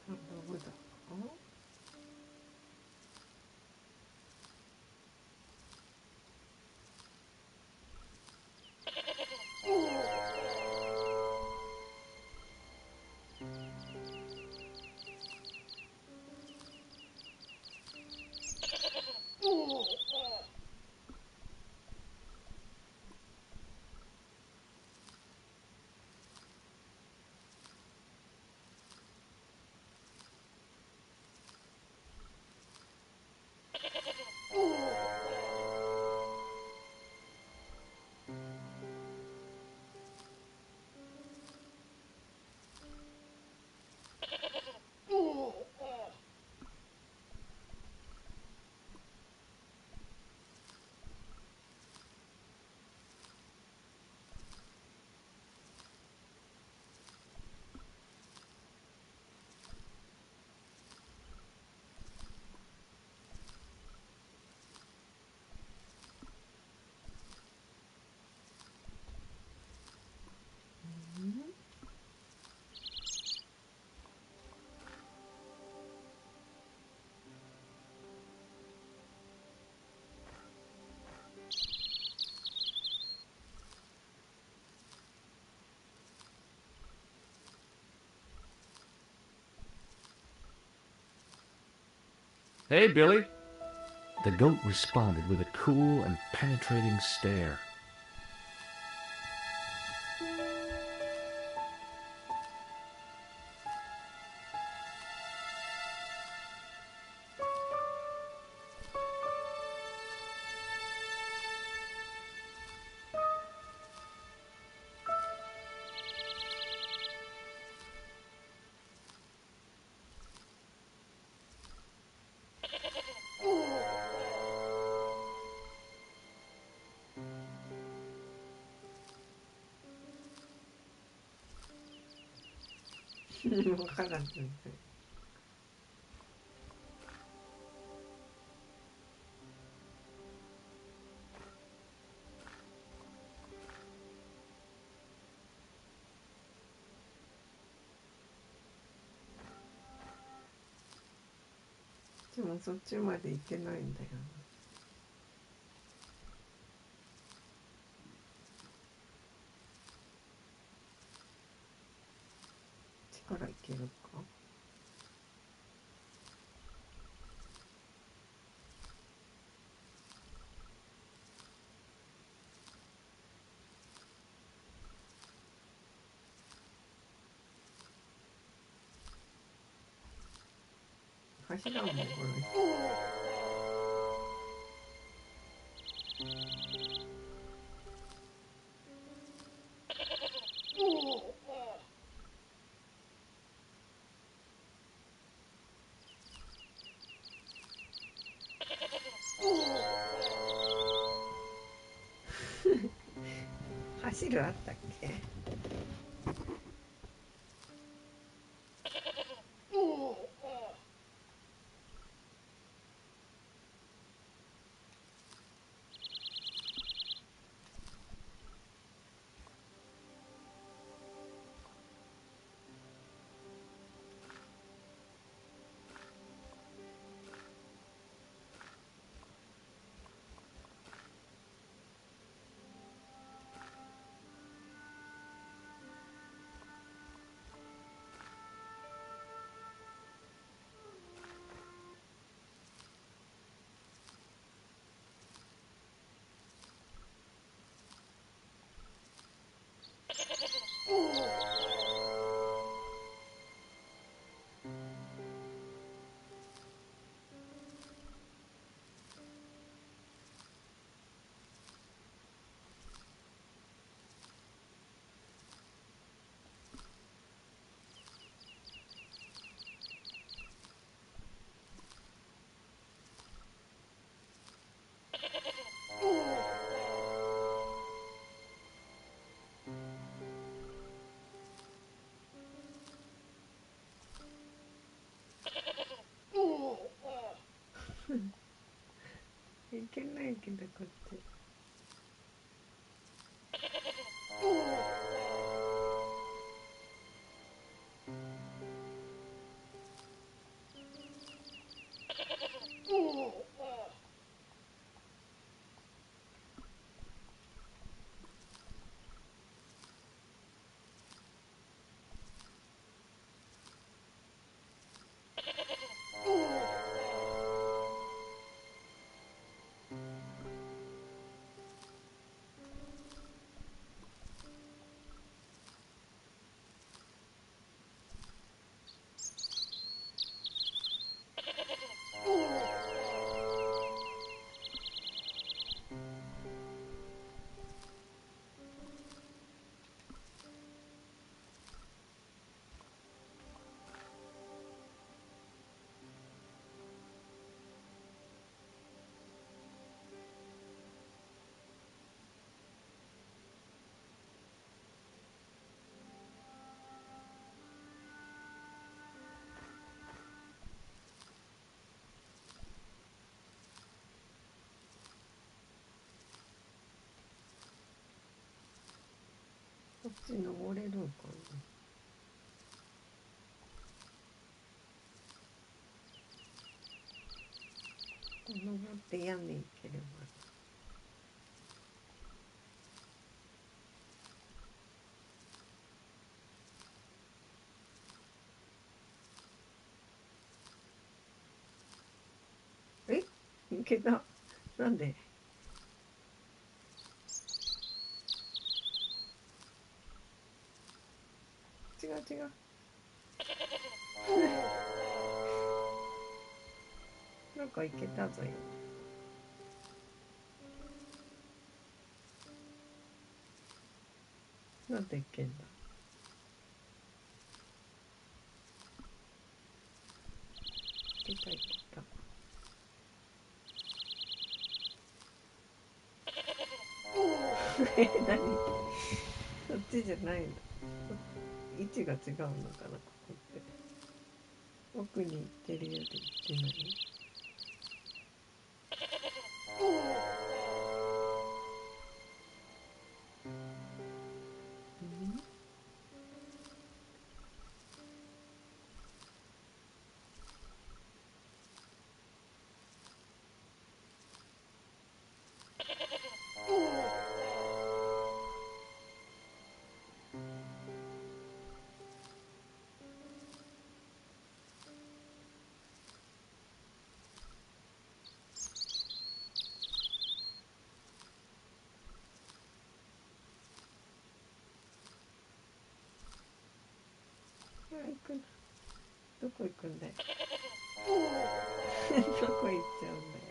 どこだ。Hey, Billy. The goat responded with a cool and penetrating stare. 私もそっちまで行ってないんだよな。力いけるか。柱もこれ。走るあったっけ？いけないけどこっち。こっち登れるんかな。登って屋根行ければ。え、いけた。なんで？違う違う。なんかいけたぞよ。なんでいけんだ。いけたいけた。何？そっちじゃないの。位置が違うのかな、ここって。奥に行ってるようで行ってない。行くな。どこ行くんだよ。どこ行っちゃうんだよ。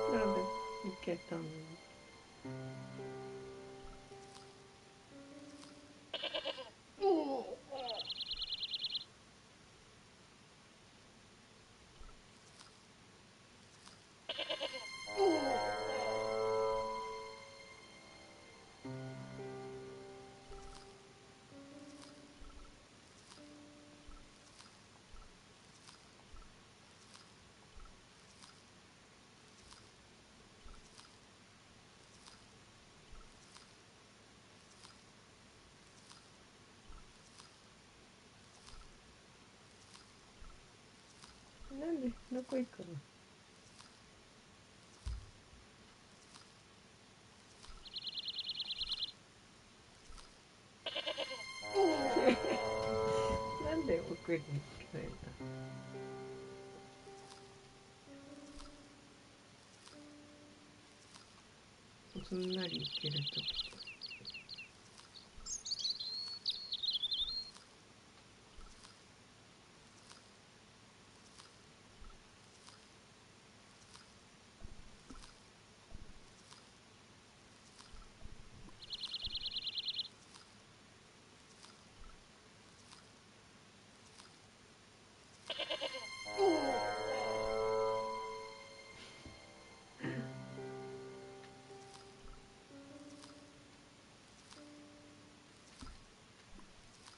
なんで行けたの？なんでどこ行くの？なんで奥に行かれた？すんなり行けるとこ。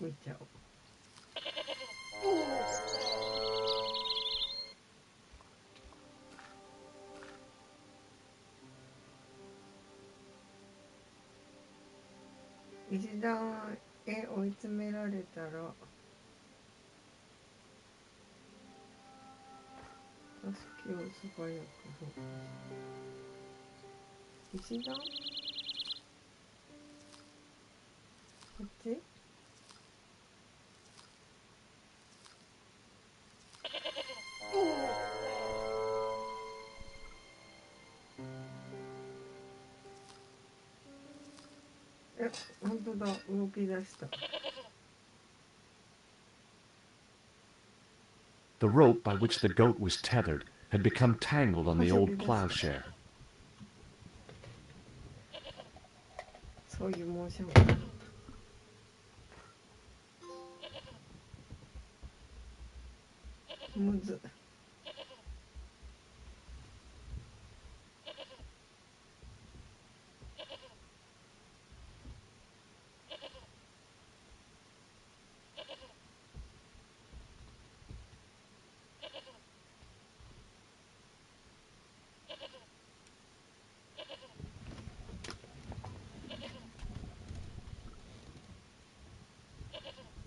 見ちゃおう。石段へ追い詰められたら助けを素早く石段？こっち？本当だ、動き出した。The rope by which the goat was tethered had become tangled on the old plowshare. そういうモーション。むず。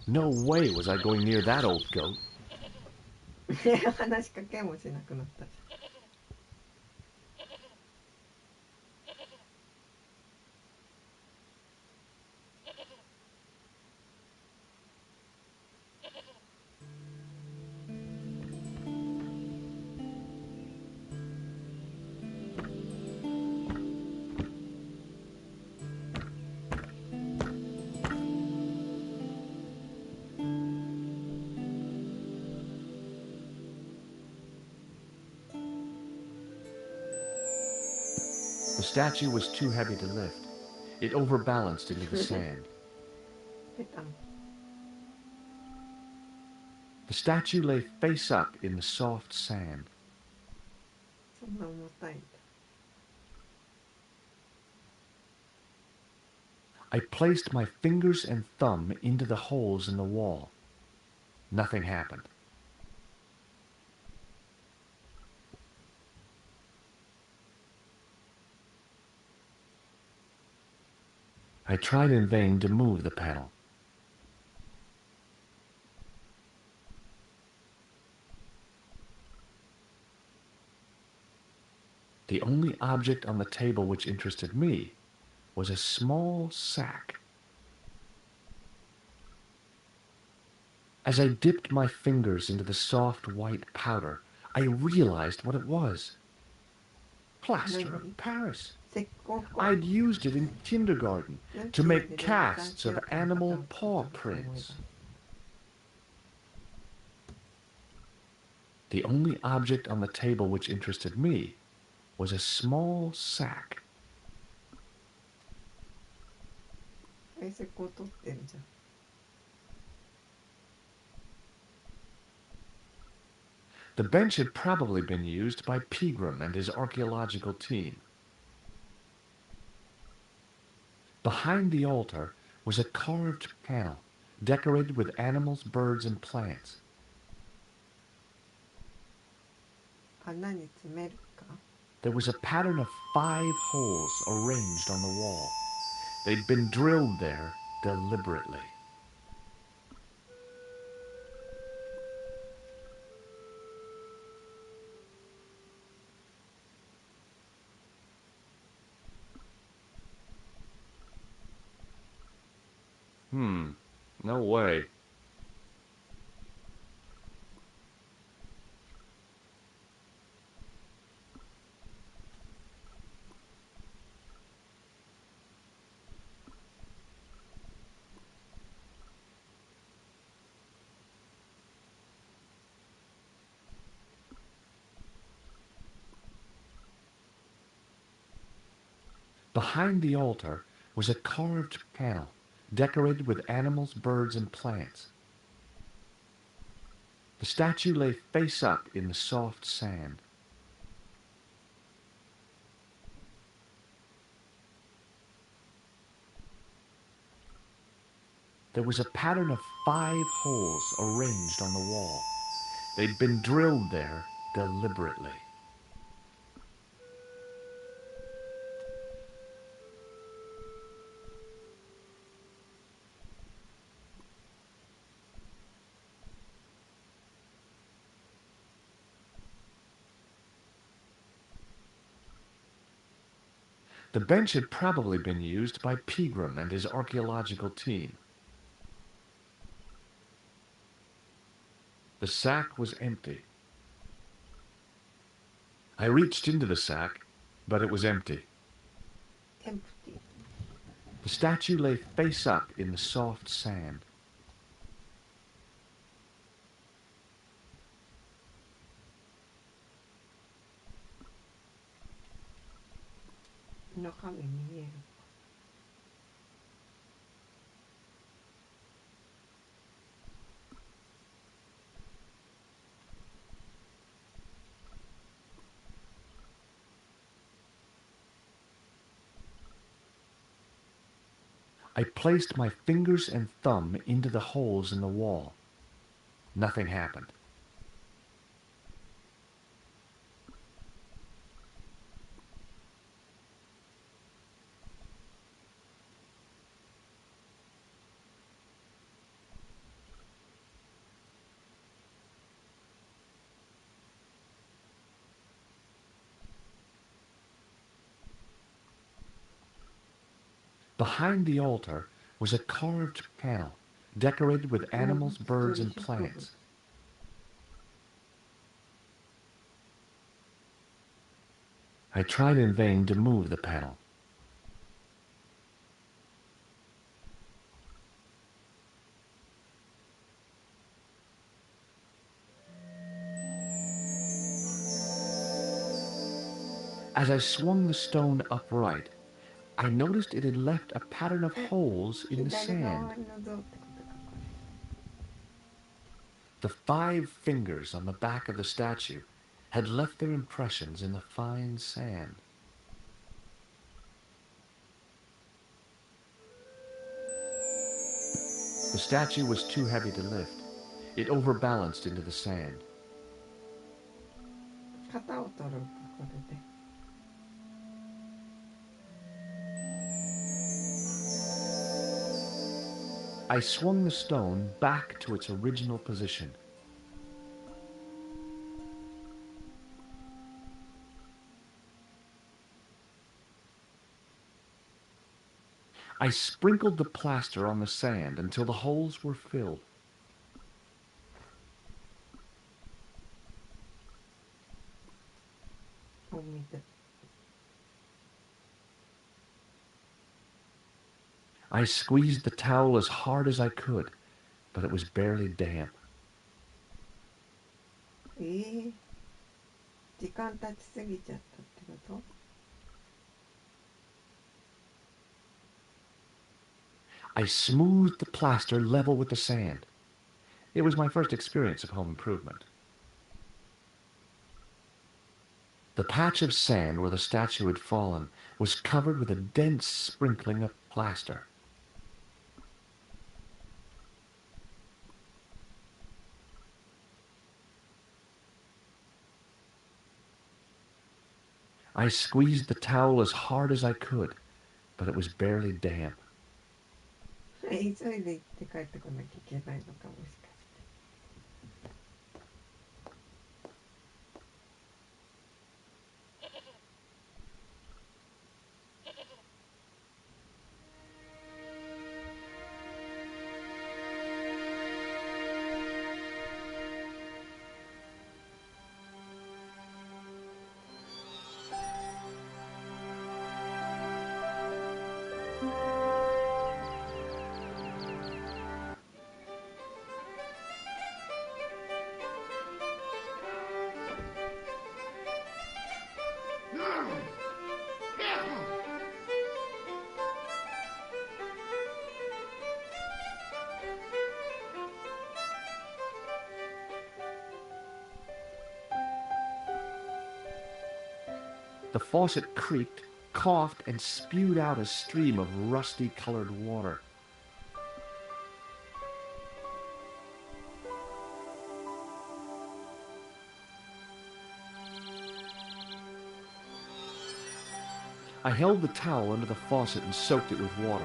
No way was I going near that old goat. 話しかけもしなくなったじゃん。The statue was too heavy to lift. It overbalanced into the sand. ペタン The statue lay face up in the soft sand. そんな重たいんだ I placed my fingers and thumb into the holes in the wall. Nothing happened. I tried in vain to move the panel. The only object on the table which interested me was a small sack. As I dipped my fingers into the soft white powder, I realized what it was. Plaster of Paris. 石膏か I'd used it in kindergarten なん to て make 言われる casts of 男性 animal の paw 方々の思い prints. が The only object on the table which interested me was a small sack. 石膏取ってるじゃん The bench had probably been used by Pegram and his archaeological team. Behind the altar was a carved panel decorated with animals, birds, and plants. 穴に詰めるか There was a pattern of 5 holes arranged on the wall. They'd been drilled there deliberately. No way. Behind the altar was a carved panel decorated with animals, birds, and plants. The statue lay face up in the soft sand. There was a pattern of 5 holes arranged on the wall. They'd been drilled there deliberately. The bench had probably been used by Pegram and his archaeological team. The sack was empty. I reached into the sack, but it was empty. テンプティ The statue lay face up in the soft sand. 中身見える I placed my fingers and thumb into the holes in the wall. Nothing happened. Behind the altar was a carved panel decorated with animals, birds, and plants. I tried in vain to move the panel. As I swung the stone upright, I noticed it had left a pattern of holes in the 左側 sand. の像ってことか、こ The 5 fingers on the back of the statue had left their impressions in the fine sand. The statue was too heavy to lift. It overbalanced into the sand. れ。型を取るか、これで。I swung the stone back to its original position. I sprinkled the plaster on the sand until the holes were filled. I squeezed the towel as hard as I could, but it was barely damp. 時間経ちすぎちゃったってこと？ I smoothed the plaster level with the sand. It was my first experience of home improvement. The patch of sand where the statue had fallen was covered with a dense sprinkling of plaster. I squeezed the towel as hard as I could, but it was barely damp. 急いで行って帰ってこなきゃいけないのかもしれない。The faucet creaked, coughed, and spewed out a stream of rusty-colored water. I held the towel under the faucet and soaked it with water.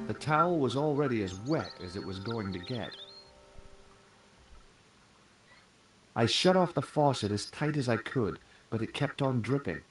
The towel was already as wet as it was going to get. I shut off the faucet as tight as I could, but it kept on dripping.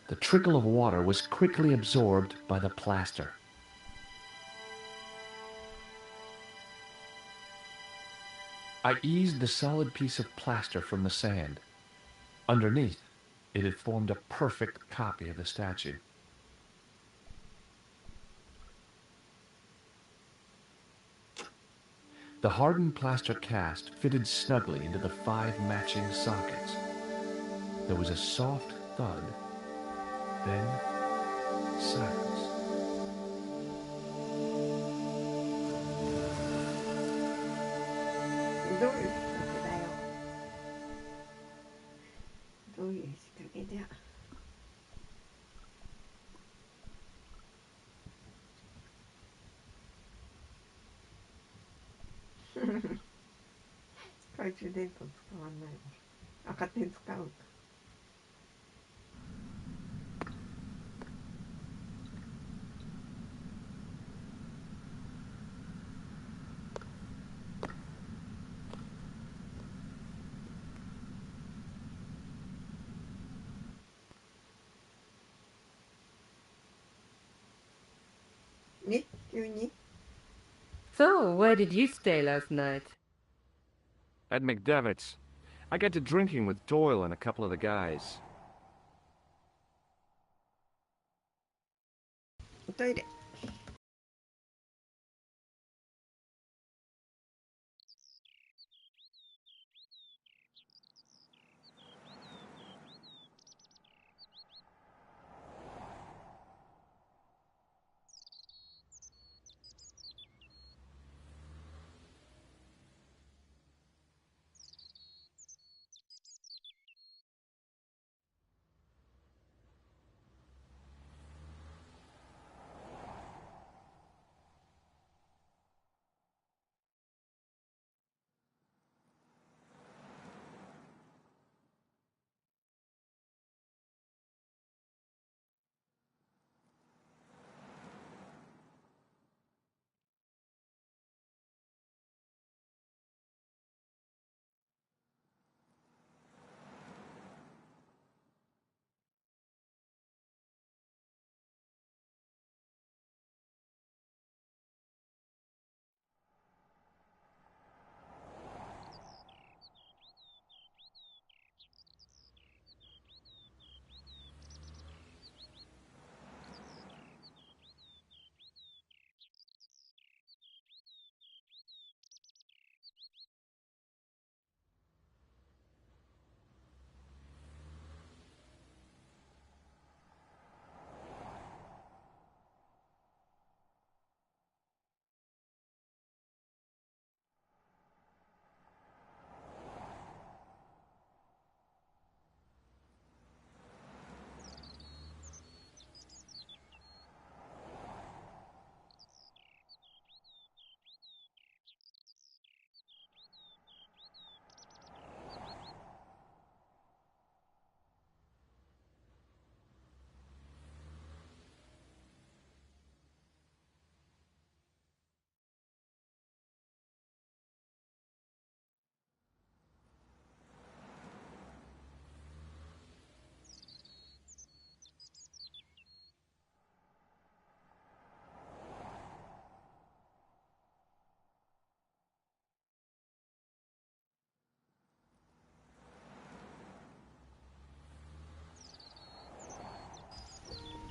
The trickle of water was quickly absorbed by the plaster. I eased the solid piece of plaster from the sand. Underneath, it had formed a perfect copy of the statue. The hardened plaster cast fitted snugly into the 5 matching sockets. There was a soft thud, then silence. どういう仕掛けだよ。どういう仕掛けじゃ。懐中電灯使わない。赤点使うか。ね、急に So, where did you stay last night? At McDevitt's. I got to drinking with Doyle and a couple of the guys. トイレ。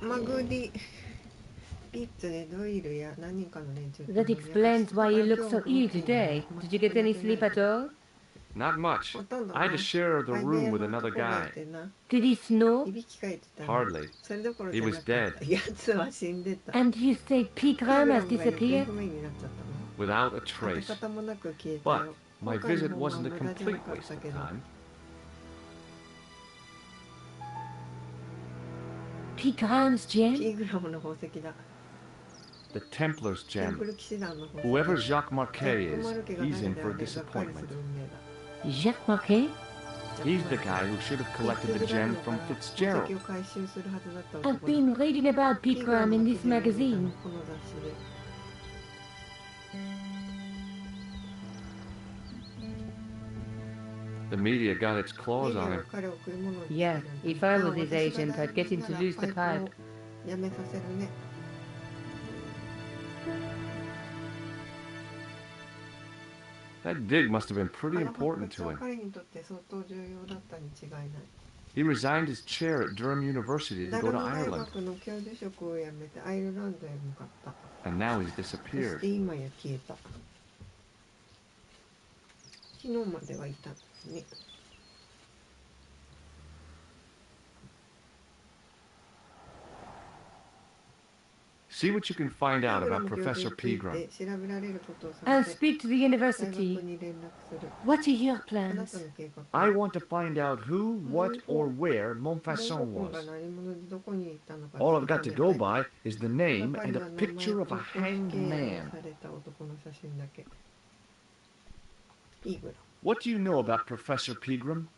マグディピッツでドイルや何人かの連中と That explains why you look so ill today. Did you get any sleep at all? Not much. I had to share the room with another guy. Did he snore? いびきかいてたの Hardly. それどころ He じゃな was かった dead. やつは死んでた And you say Pegram has ピグラムが行方 disappeared? 不明になっちゃったの Without a 跡 trace. 形もなく消えた But よ my 今回 visit の方は wasn't a 無駄じゃな complete かっ waste た of けど time. Pegram's gem? ピグラムの宝石だ The Templar's テンプ gem. ル騎士団の宝石 Whoever Jacques ジャ Marquet ック・ is, マルケが he's 誰 in であ for れ a がっかり disappointment. する運命だ Jacques Marquet? He's the guy who should have collected the gem from 宝 Fitzgerald. 石を回収するはずだった I've 男だ been reading about ピグラ Pegram ム in の this 記事を読ん magazine. だこの雑誌で The media got its メ claws ディア on が him. 彼を食い物にして Yeah, るんだ if I was あ his 私が agent, I'd get him to なら lose the パイプ pipe. をやめさせるね That dig must have been あ pretty の発 important 掘 to は him. 彼にとって相当重要だったに違いない He resigned his chair at Durham University to ダ go ル to ム大 Ireland, 学の教授職を辞めてアイルランドへ向かった and now he's そして disappeared. 今や消えた昨日まではいたんですね。See what you can find out about Professor Pegram. I'll speak to the university. What are your plans? I want to find out who, what, or where Montfaucon was. All I've got to go by is the name and a picture of a hanged man. What do you know about Professor Pegram?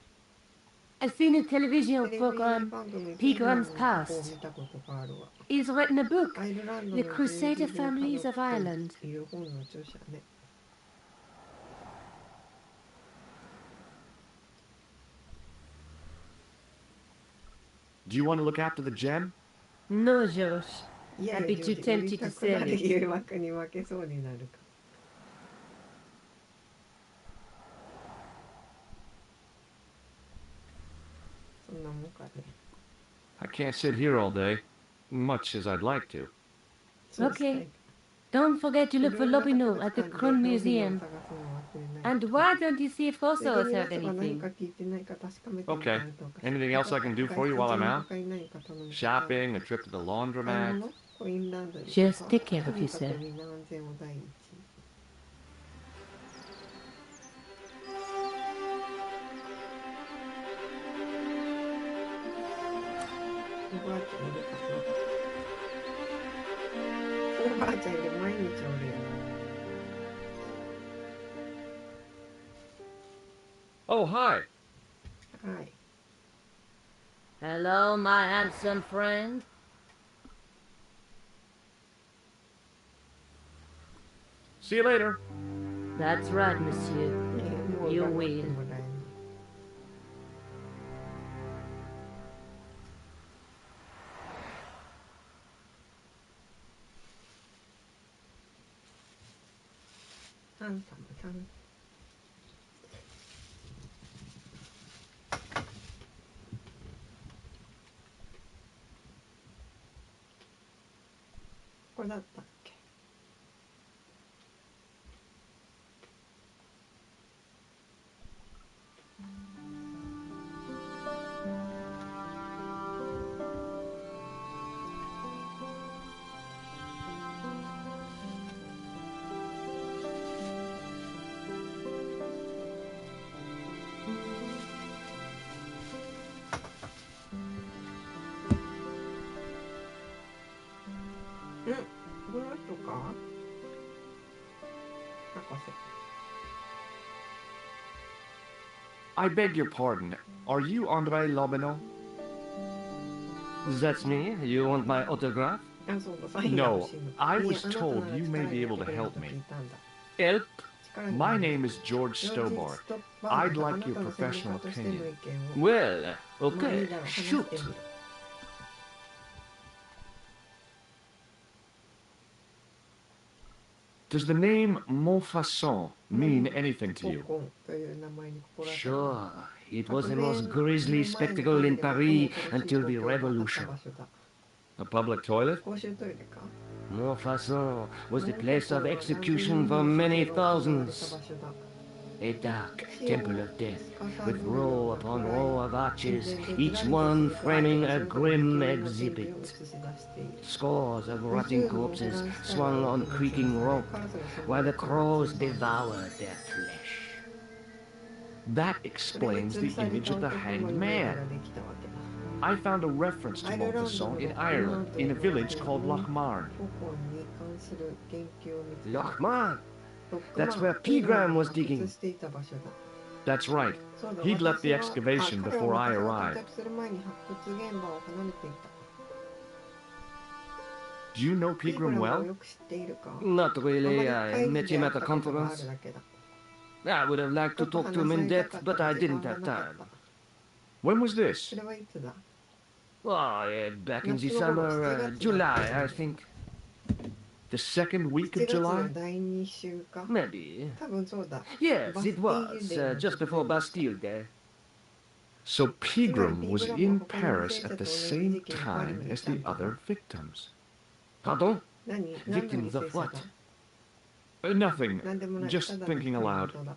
I've seen a television program, Pegram's Past. He's written a book, The Crusader Families of Ireland. Do you want to look after the gem? No, George. I'd be too tempted to sell it. I can't sit here all day, much as I'd like to. Okay. Don't forget to look for Lobino at the Krone Museum. And why don't you see if Rosso has heard anything? Okay. Anything else I can do for you while I'm out? Shopping, a trip to the laundromat? Just take care of yourself. Oh, hi. Hi. Hello, my handsome friend. See you later. That's right, monsieur. You will. Handsome. これだったっけ。この人か博士。 I beg your pardon. Are you André Lobino? That's me. You want my autograph? あ、そうだ、サインが No, 欲しいの。 I いえ、 was あなた told なら you 力 may に be なっ able て to くれる help と me. 聞いたんだ。 Help? 力にな My る name is George ジョージ Stobart. ストッバー I'd ド like あ your なたの専門 professional 家としての opinion. 意見を Well, まあいい okay. だろう、話 Shoot. してみる。 Does the name Montfaucon mean anything to you? ポコンという名前に心当たり Sure. It was the most grisly spectacle in Paris until the Revolution. A public toilet? 公衆トイレか。 Montfaucon was the place of execution for many thousands. 場所だ。 A dark temple of death, with row upon row of arches, each one framing a grim exhibit. Scores of rotting corpses swung on creaking rope, while the crows devoured their flesh. That explains the image of the hanged man. I found a reference to Montfaucon in Ireland, in a village called Lochmarn. Lochmarn! That's where Pegram was digging. That's right. He'd left the excavation before I arrived. Do you know Pegram well? Not really. I met him at a conference. I would have liked to talk to him in depth, but I didn't have time. When was this? Oh, back in the summer, July, I think. The second week of July? Maybe. 多分そうだ。 Yes, it was, just before Bastille Day. So Pegram was in Paris at the same time as the other victims. Pardon? 何 Victims of what? Nothing. 何でもない。 Just ただの thinking 人の aloud. ことだ。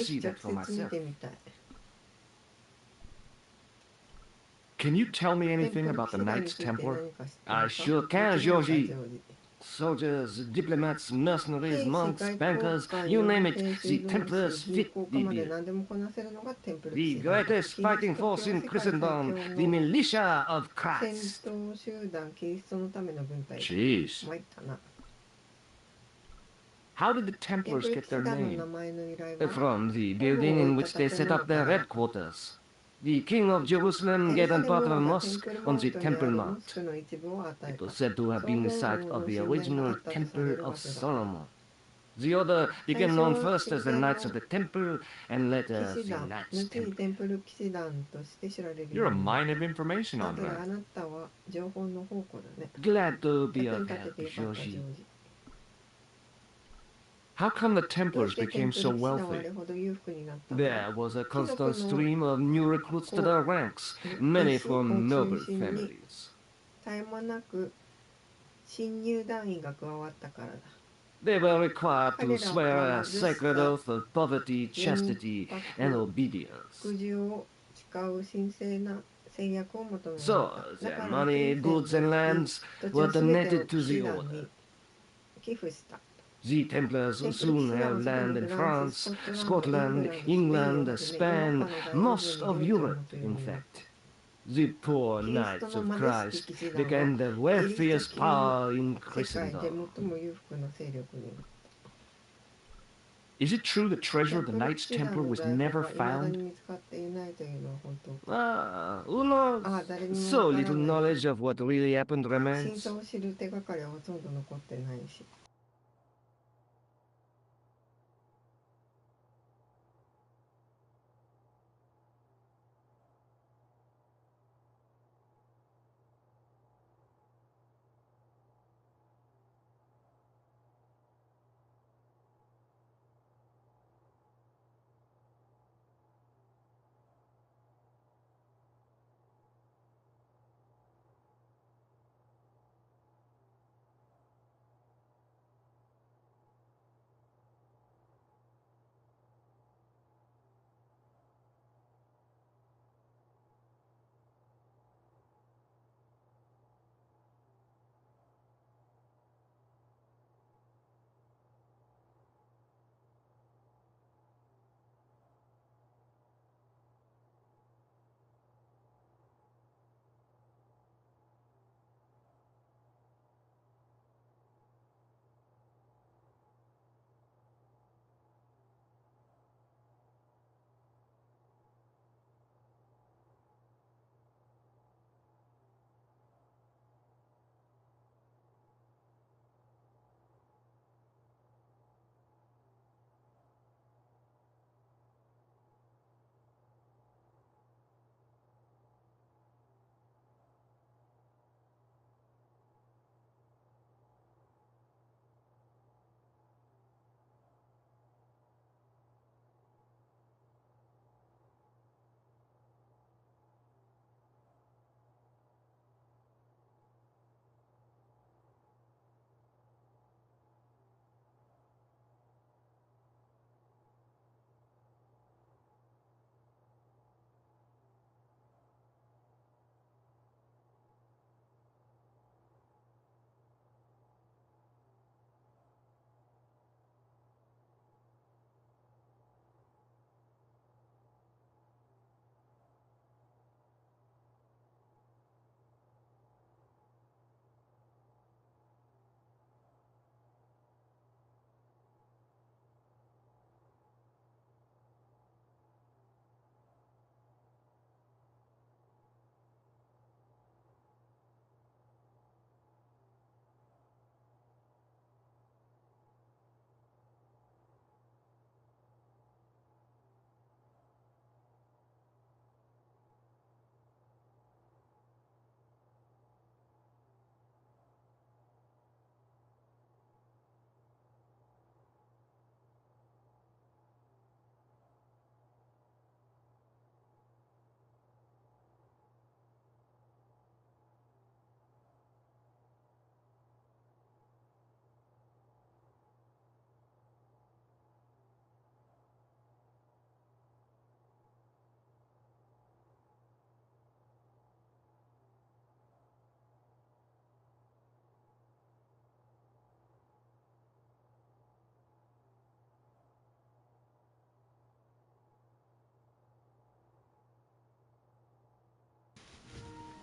ぜひ see 直 that for 接見 myself. てみたい。Can you tell me anything about the Knights Templar? I sure can, Georgie. Soldiers, diplomats, mercenaries, monks, bankers, you name it, the Templars fit the bill. The greatest fighting force in Christendom, the militia of Christ. Jeez. How did the Templars get their name? From the building in which they set up their headquarters. The king of Jerusalem gave them part of a mosque on the Temple Mount. It was said to have been the site of the original Temple of Solomon. The order became known first as the Knights of the Temple and later as the Knights Templar. You're a mine of information on that. Glad to be of help, Georgie. How come the Templars became so wealthy? There was a constant stream of new recruits to their ranks, many from noble families. They were required to swear a sacred oath of poverty, chastity, and obedience. So, their money, goods, and lands were donated to the order. The Templars soon held land in France, Scotland, England, Spain, most of Europe, in fact. The poor Knights of Christ became the wealthiest power in Christendom. Is it true the treasure of the Knights Templar was never found? Who knows? So little knowledge of what really happened remains.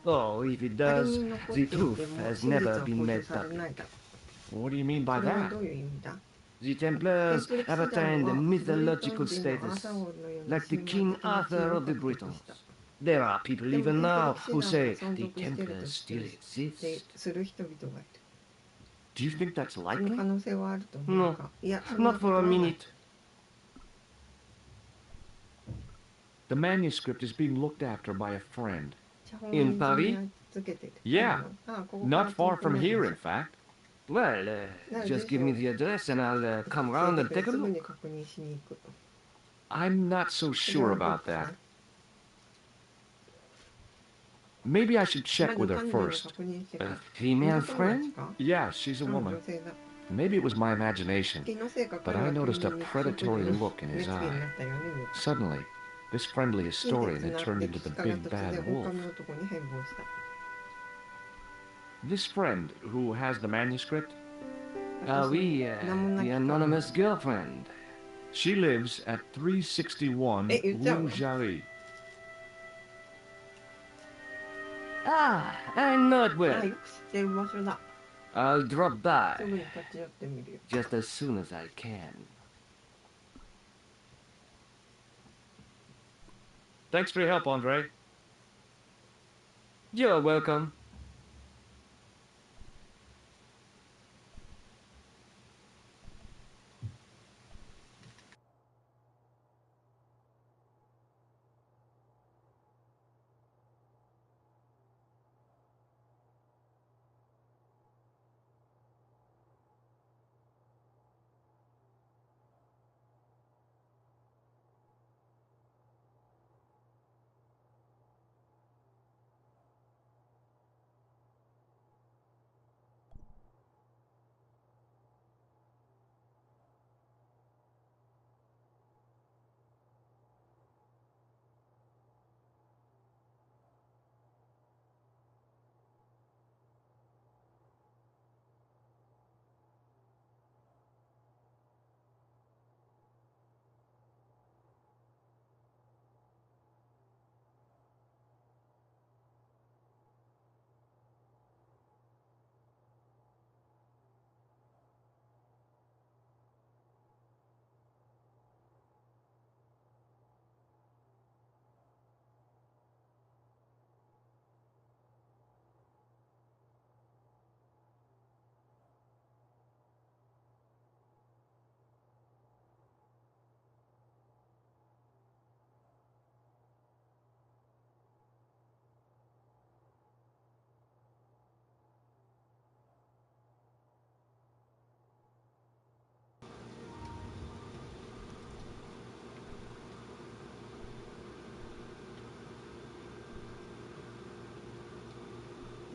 Oh, if it 仮 does, に残って the いて truth も has 真実 never は been 公 made 表され public. ないだろ What do you mean う。 by それは that? どういう意味だ？ The Templars テンプル騎士団 attained は a ブリトン mythological 人のアーサ status, ー王のような like the 神 King 話的な地位 Arthur を of the 獲得 Britons. した。 There are people でも even テンプル now 騎士 who 団が say 存 the 続していると Templars して still exist. する人々がいる。 Do you think that's その likely? 可能性はあると思う No, か？いや、そんな not こと for は a ない。 minute. The manuscript is being looked after by a friend. 写本 In に Paris? つけてて。 Yeah. ああ、ここから Not far 遠くな from い here, で in す。 fact. Well, No, just this give me is- the address and I'll come 教 round え and てくれ、 take a すぐに look. 確認しに行く。 I'm not so それは sure どう about かな that. Maybe I should ま check ず with her 彼女に first. 確認してか A ら。 female 女友達 friend? か？ Yeah, she's a うん、 woman. 女性だ。 Maybe it was my imagination. 気のせいか But 彼 I は noticed a 急に predatory look in 目 his つけに eye. なったように見えた。 Suddenly, this friendly 近 historian 鉄 had なっ turned て into the 騎士が big 突 bad 然 wolf. 狼男に変貌した。 This friend, who has the manuscript, Ah, oui, 名もな the き彼女 anonymous girlfriend. she lives at 361 Hey, you tell Rue me. Jarry. Ah, I know it ああ、 well. よく知ってる場所だ。 I'll drop す by ぐに立ち寄ってみるよ。 just as soon as I can. Thanks for your help, Andre. You're welcome. Nico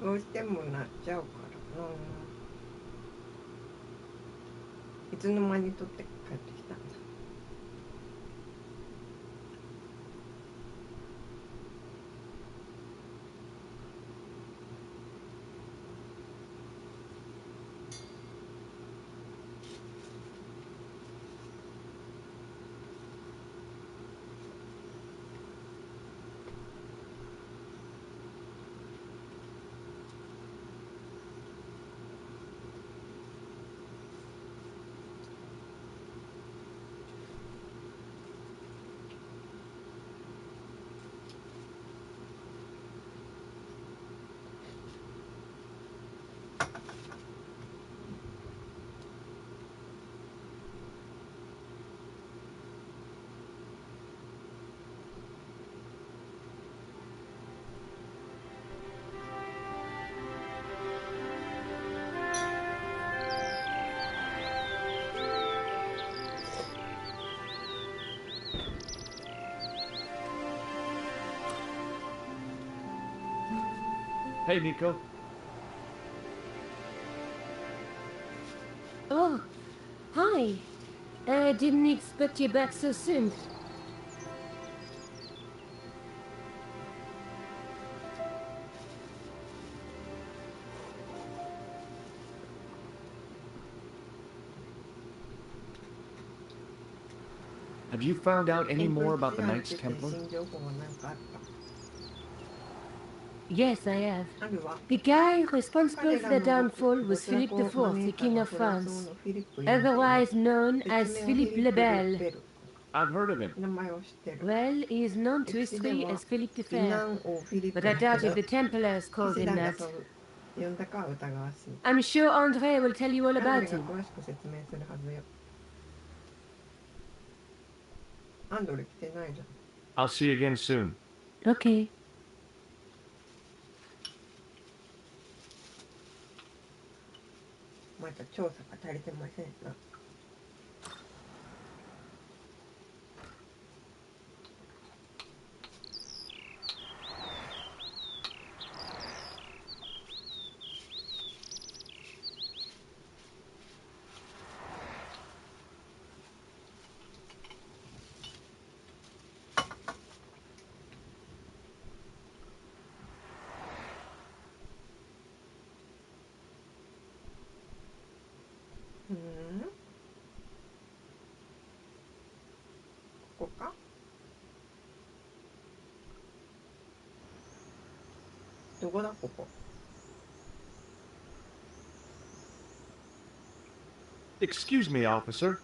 どうしてもなっちゃうからな。いつの間に取って帰ってきたんだ。Hey, Nico. Oh, hi. I didn't expect you back so soon. Have you found out any テンプル more 騎 about 士 the 団 Knights って Templar? 新情報は何かあった？ Yes, I have. あるわ。 The guy responsible 彼 for ら the の downfall 没 was Philip 落を IV, 招 the いた King のは of フランス王 France, のフィリップ4世。 otherwise known 別 as 名は Philippe フィリ le ップ・ル Bel. ベル。 I've heard of him. 名前を知ってる。 Well, he is known to 歴史で history は as Philippe the 美 Fair, 男王フィリップ but I だ doubt け if ど the Templars 騎 called 士 him 団が that. そう呼んだかは疑わしい。 I'm sure André will tell you all アンド about レが him. 詳しく説明するはずよ。アンドレ来てないじゃん。 I'll see you again soon. Okay. また調査が足りてませんな。ここか。どこだここ。 Excuse me, officer.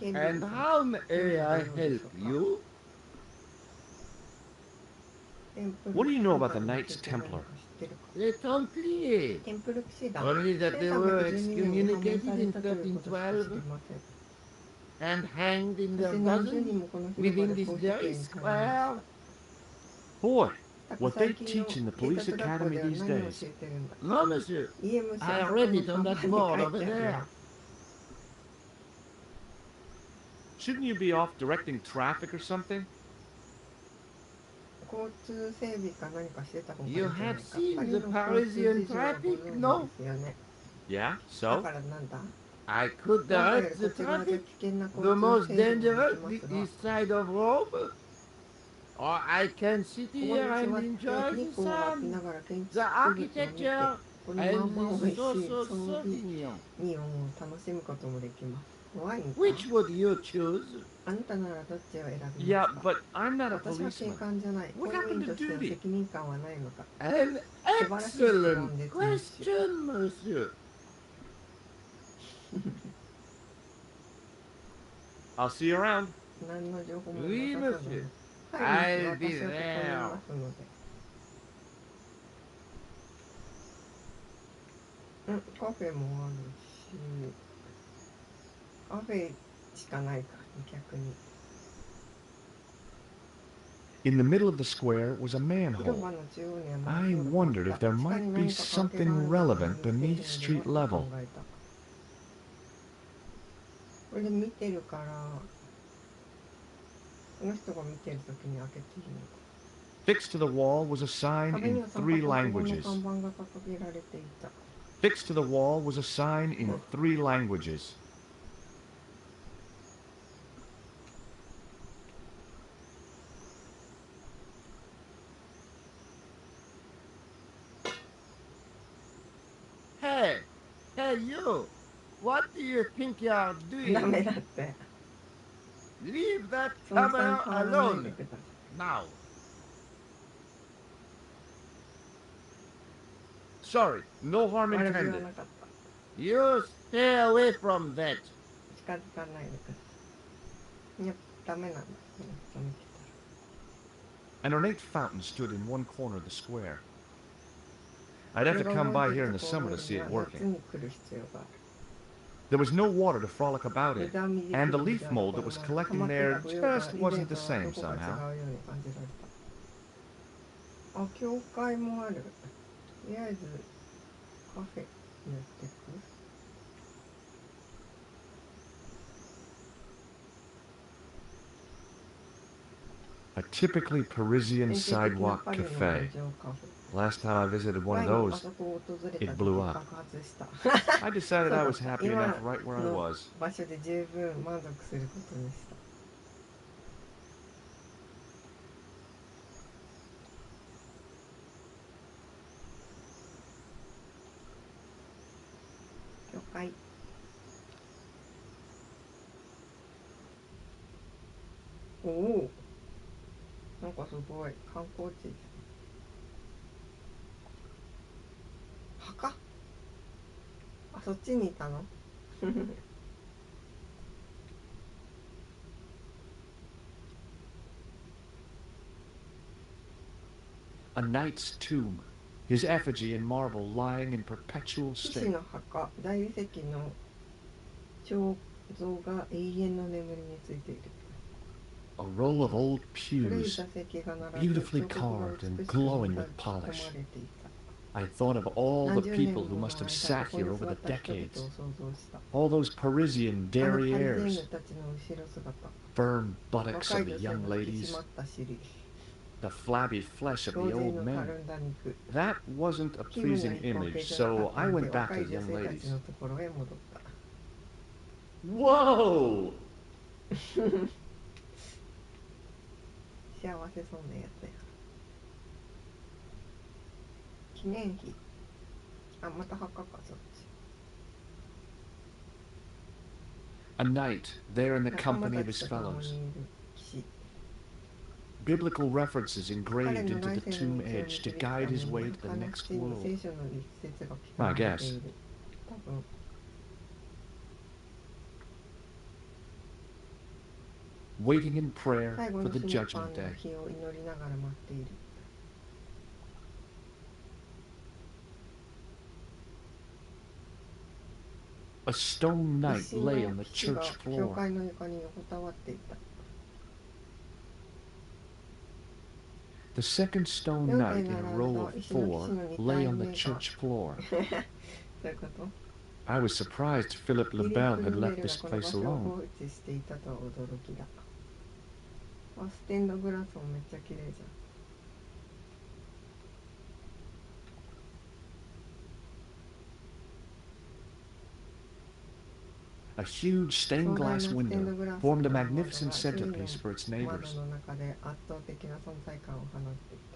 And how may I help you? What do you know about the Knights Templar? The Templiers. テンプル騎士団 Only that they were 1312年に破滅 excommunicated され in たということしか知り 1312ません。 and hanged in そし their て何十 dozens 人もこの広場 within で this 公式 very 刑にされ square. まし Boy, た。 what 最 they 近の teach in the 警 police 察学校 academy では these 何を days. 教えてるんだ。 No, monsieur. EMC I あそこ read の it 看 on 板 that に書い board てあ over るよ。 there. Shouldn't you be off directing traffic or something? 交通整備か何かしてた方がいいん You じゃない have か。 seen パリ the の交通 Parisian 事情はご traffic, 存 no? 知ですよね。 Yeah, だ so? からなんだ。 I could 今回 direct こ the ちらで traffic 危険な交 the 通 most 整備をで dangerous きま the すが。 east side of Rome. Or I can sit ここ here に and 座って enjoy 日 the 光を浴びな sun, がら建 the 築物を見て architecture, このまん and ま美味 the しい social 装備 souvenir. ニオンを楽しむこともできます。ワインか。 Which would you choose? あなたならどっちを選び Yeah, ますか。 but I'm not a 私は警 policeman. 官じゃない。公 What 務員 happened と to しての duty? 責任感はないのか。 An excellent question, monsieur. I'll see you around. 何の情報も Oui, なさそうだ monsieur. な。はい、 I'll be 私はここにい there. ますので。カフェもあるし、カフェしかないか、逆に。 In the middle of the square was a 広 manhole. 場の中央には I マンホールがあった。 wondered if there 地下 might に be 何か関係がある something のか relevant という beneath の street ではと level. 考えた。これで見てるから、この人が見てるときに開けていいのか。 Fixed to the wall was a sign 壁に in は三 three 角語の languages. 看板が掲げられていた。 Fixed to the wall was a sign in 3 languages. Hey, hey you. What do you think you're ダメ doing? だって。 Leave that そのさん camera 触らないで alone ください。 now. Sorry, no harm 悪気は intended. なかった。 You stay away from that. 近づかないでください。いや、ダメなんだ。この人見てたら。 An ornate fountain stood in one corner of the square. I'd こ have れ to が come 動 by いて here る in と the ころ summer to に see は it 夏 working. に来る必要がある。 There was no water to frolic about it, 枝見で and the きる leaf mold that was 枝 collecting まって there た舞踊が just 以前 wasn't と the は same どこか違 somehow. うように感じられた。あ、教会もある。とりあえずカフェに寄ってく。 A typically Parisian 典型的な sidewalk パリの路 cafe. 上カフェ。 Last time I visited one 前 of にあ those, そこを訪れた it 時 blew 爆 up. 発した。 I decided I was そうだった。 happy 今 enough right where I の was. 場所で十分満足することにした。教会。おお。なんかすごい観光地。墓、あ、そっちにいたのA knight's tomb, his effigy in marble lying in perpetual 騎士 state. の墓、大理石の彫像が永遠の眠りについている。 A row of old 古い pews, 座席が並び、 beautifully 彫刻が carved and 美しく glowing 刻 with ま polish. れていた。 I thought of all 何 the 十年 people も who の must have 間、 sat ここに here over 座 the った人 decades. 々を想像した。 All those Parisian あのパリジェンヌ derrieres, たちの後ろ姿、 firm buttocks 若 of い the 女性 young の引き締 ladies, まった尻、 the flabby flesh of 老 the 人 old のた men. るんだ肉。 That wasn't a 気分が pleasing いい光景 image, じゃなか so った I ので、 went back 若 to い the 女 young 性たち ladies. のところへ戻った。 Whoa! 幸せそうなやつや。記念碑、あ、また墓か、そっち。 A knight there in the 仲間 company た of ち his と共 fellows. にいる騎士。 Biblical references 彼 engraved の into 来 the 世の tomb 道を edge 導 to くた guide め his に、 way to the 墓の next 縁に world. 聖書の一節が刻 I まれて guess. いる。多分。 Waiting in prayer 最後 for の the 審 judgment 判の day. 日を祈りながら待っている。 A stone 一 knight 心 lay の on the 騎士が church 教 floor. 会の床に横たわっていた。 The second stone 4 knight 体 in a 並ん row だ of 石の騎 four 士の2 lay 体 on 目 the が church floor. そういうこと。 I was surprised Philip フィリッ Lebel プ・ had ルベ left ルが this この場 place 所を alone. 放置していたとは驚きだ。あ、ステンドグラスもめっちゃ綺麗じゃん。 A huge 壮 stained 大な glass ステンド window グラス formed の a 窓が magnificent 周囲 centerpiece for its の窓 neighbors. の中で圧倒的な存在感を放っていた。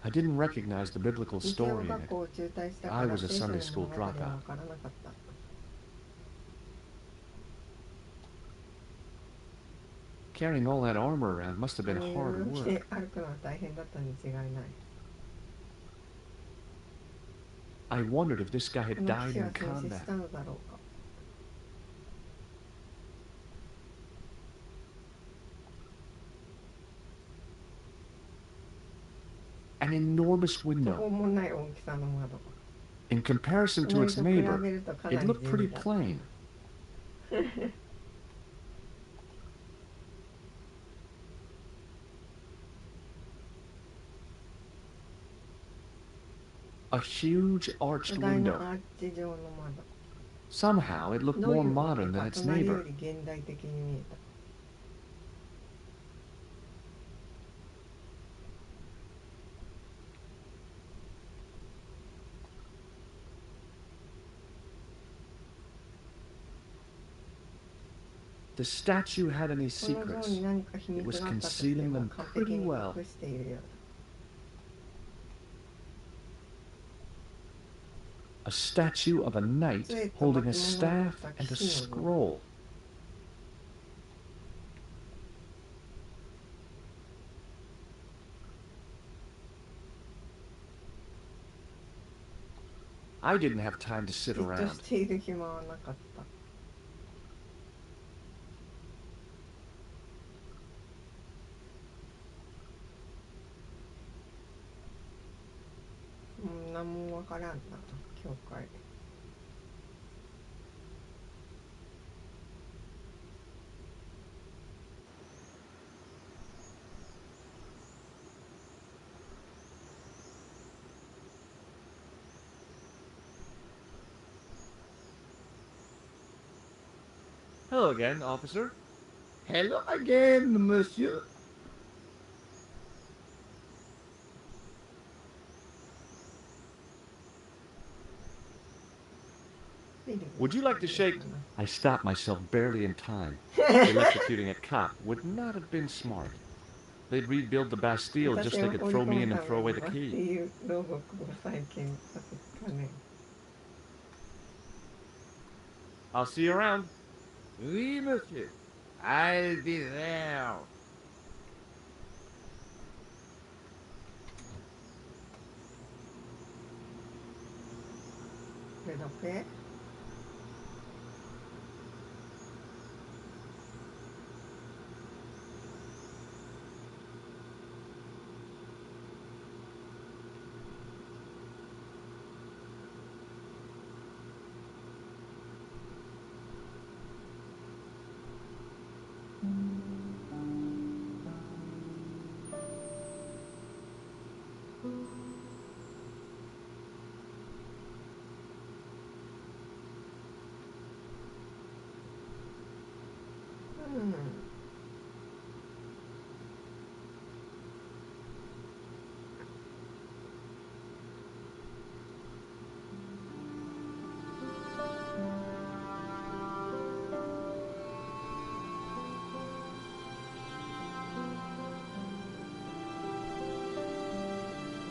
I didn't recognize the biblical 日曜 story in 学 it. 校を中退したか I ら was a 聖書の Sunday school 物語は dropout. わからなかった。 Carrying all that armor around must have あ been の hard 鎧を着 work. て歩くのは大変だったに違いない。 I wondered if this guy こ had の騎 died 士は in 戦死し combat. たのだろうか。 An enormous 途 window. 方もない大きさの窓。 In comparison to 隣 its と比 neighbor, べるとかな it り looked 地 pretty 味だ。 plain. A huge 巨 arched 大な window. アーチ状の窓。 Somehow it looked どうい more うわ modern け than か its 隣よ neighbor. り現代的に見えた。 The statue had any この像 secrets. に何か秘 It 密 was があったとして concealing も them 完璧 pretty に well. 隠しているようだ。 A statue of a knight 杖と holding 巻 a 物を持っ staff た and a 騎士の像。 scroll. I didn't have time to sit じっと around. している暇はなかった。 何もわからんな、教会。 Hello again, officer. Hello again, monsieur. Would you like to shake? I stopped myself barely in time. Electrocuting a cop would not have been smart. They'd rebuild the Bastille just so they could throw me in and throw away the って key. いう牢獄を再建させかね。 I'll see you around. Oui, monsieur. I'll be there. だけ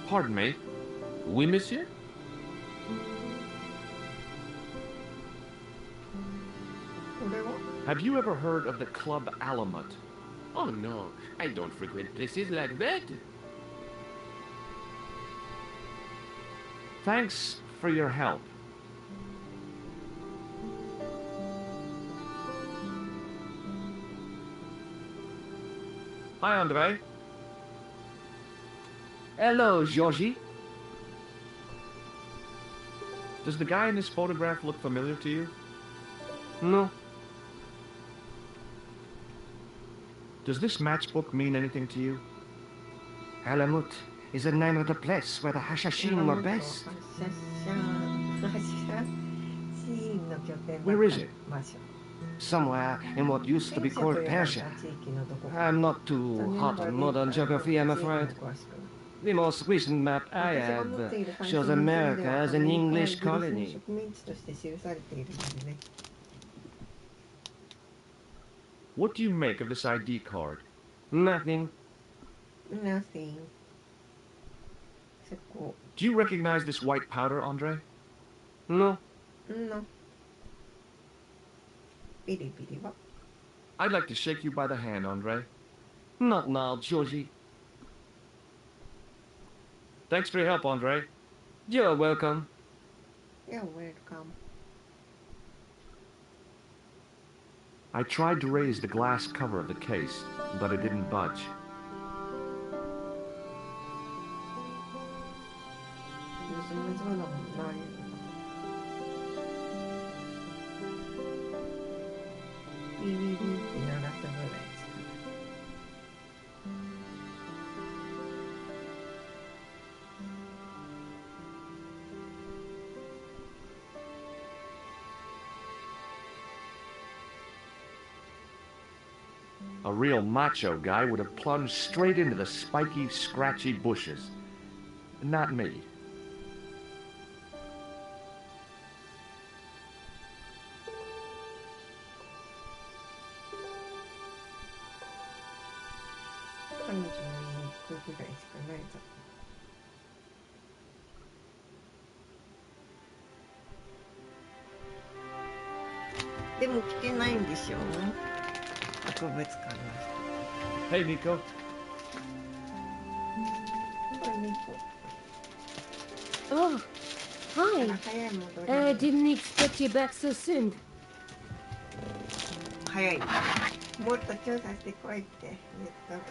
？Pardon me. Oui, monsieur? Have you ever heard of the Club Alamut? Oh no, I don't frequent places like that. Thanks for your help. Hi, Andre. Hello, Georgie. Does the guy in this photograph look familiar to you? No. Does this matchbook mean anything to you? Alamut is the name of the place where the Hashashin were based. Where is it? Somewhere in what used to be called Persia. I'm not too hot on modern geography, I'm afraid. The most recent map I have shows America as an English colony. What do you make of this ID card? Nothing. Nothing. Do you recognize this white powder, Andre? No. No. Bidi bidi wa? I'd like to shake you by the hand, Andre. Not now, Georgie. Thanks for your help, Andre. You're welcome. You're welcome. I tried to raise the glass cover of the case, but it didn't budge. A real macho guy would have plunged straight into the spiky, scratchy bushes. Not me. Hey, Nico. Oh, hi. Didn't expect you back so soon. 早い。もっと調査してこいって言ったの。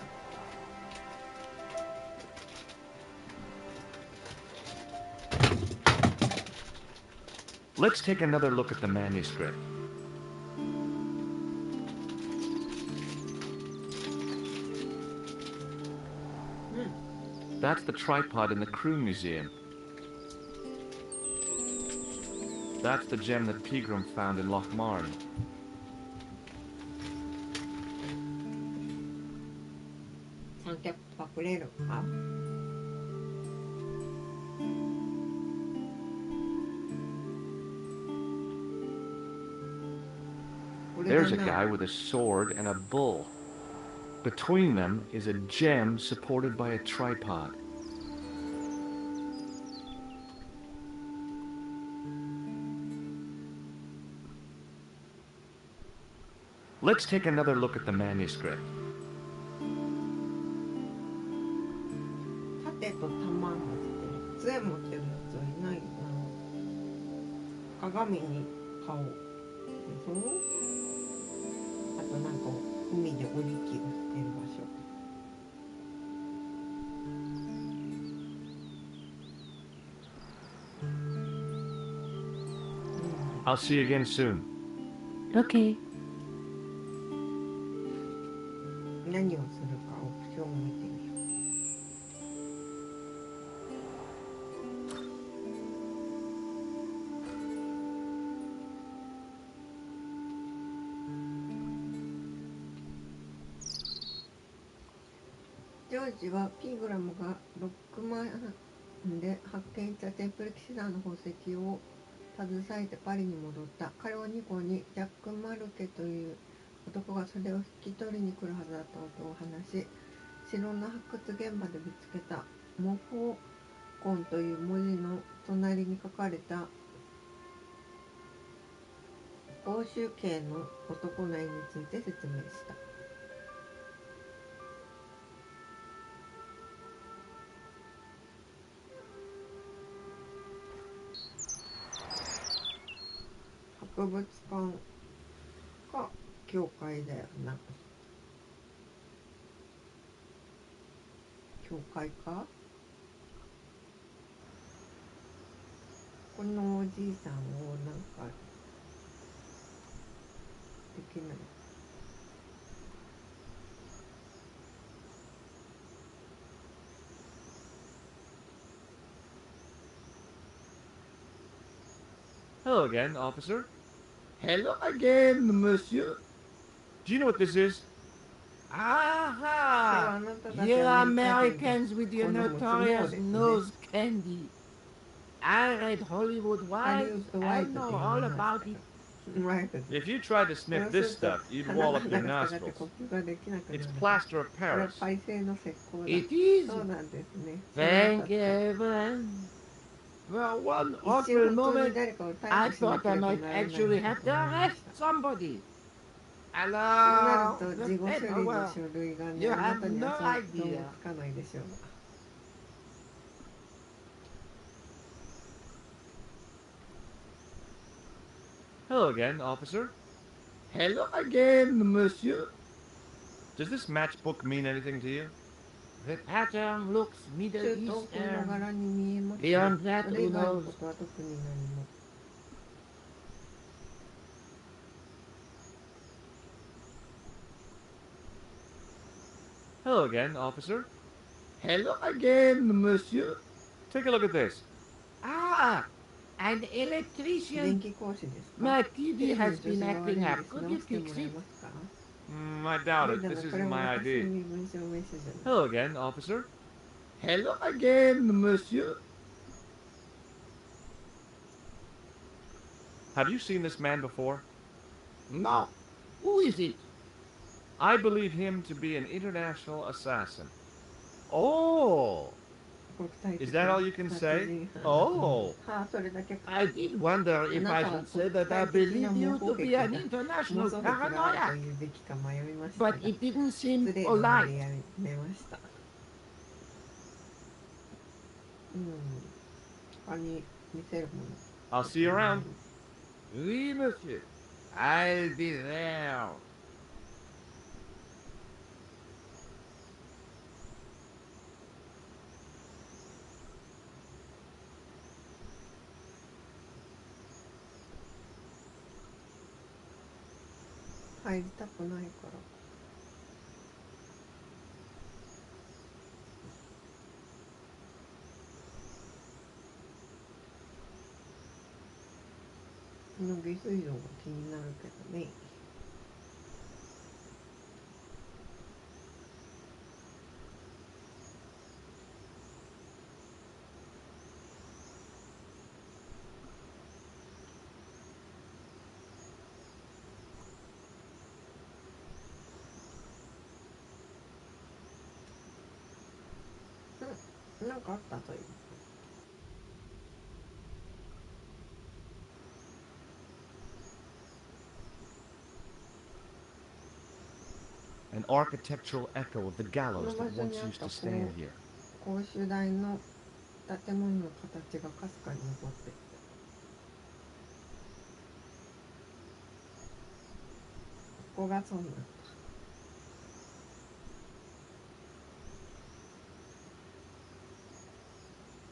Let's take another look at the manuscript. That's the tripod in the Crew Museum. That's the gem that Pegram found in Lochmarn. There's a guy with a sword and a bull. Between them is a gem supported by a tripod. Let's take another look at the manuscript. 鏡に顔でしょ。あとなんか海で織り機をしてる場所。I'll see you again soon. Okay. 何をするかオプションを見てみよう。ジョージはピーグラムがロックマンで発見したテンプル騎士団の宝石を携えてパリに戻った。彼はニコにジャック・マルケという男がそれを引き取りに来るはずだったことを話し、城の発掘現場で見つけたモフォコンという文字の隣に書かれた欧州系の男の絵について説明した。博物館か教会だよな。教会か。このおじいさんをなんかできない。Hello again, officer. Hello again, monsieur. Do you know what this is? Aha! You Americans with your notorious nose candy. I read Hollywood Wives. I know all about it. If you tried to sniff this stuff, you'd wall up your nostrils. It's plaster of Paris. It is. Thank heaven. For one awful moment, I thought I might actually have to arrest somebody. Hello, the paperwork. You have no idea. Hello again, officer. Hello again, monsieur. Does this matchbook mean anything to you? The pattern looks Middle Eastern. Beyond that, who knows? Hello again, officer. Hello again, monsieur. Take a look at this. Ah, an electrician. My TV has been acting up. Could you fix it? I doubt it. This isn't my ID. Hello again, officer. Hello again, monsieur. Have you seen this man before? No. Who is it? I believe him to be an international assassin. Oh. Is that all you can say? Oh. I did wonder if I should say that I believe you to be an international paranoia. But it didn't seem polite. I'll see you around. Oui, monsieur. I'll be there. Mm. なんかあったという。An architectural echo of the gallows that once used to stand here. 公衆台の建物の形がかすかに残ってる。こがそうな。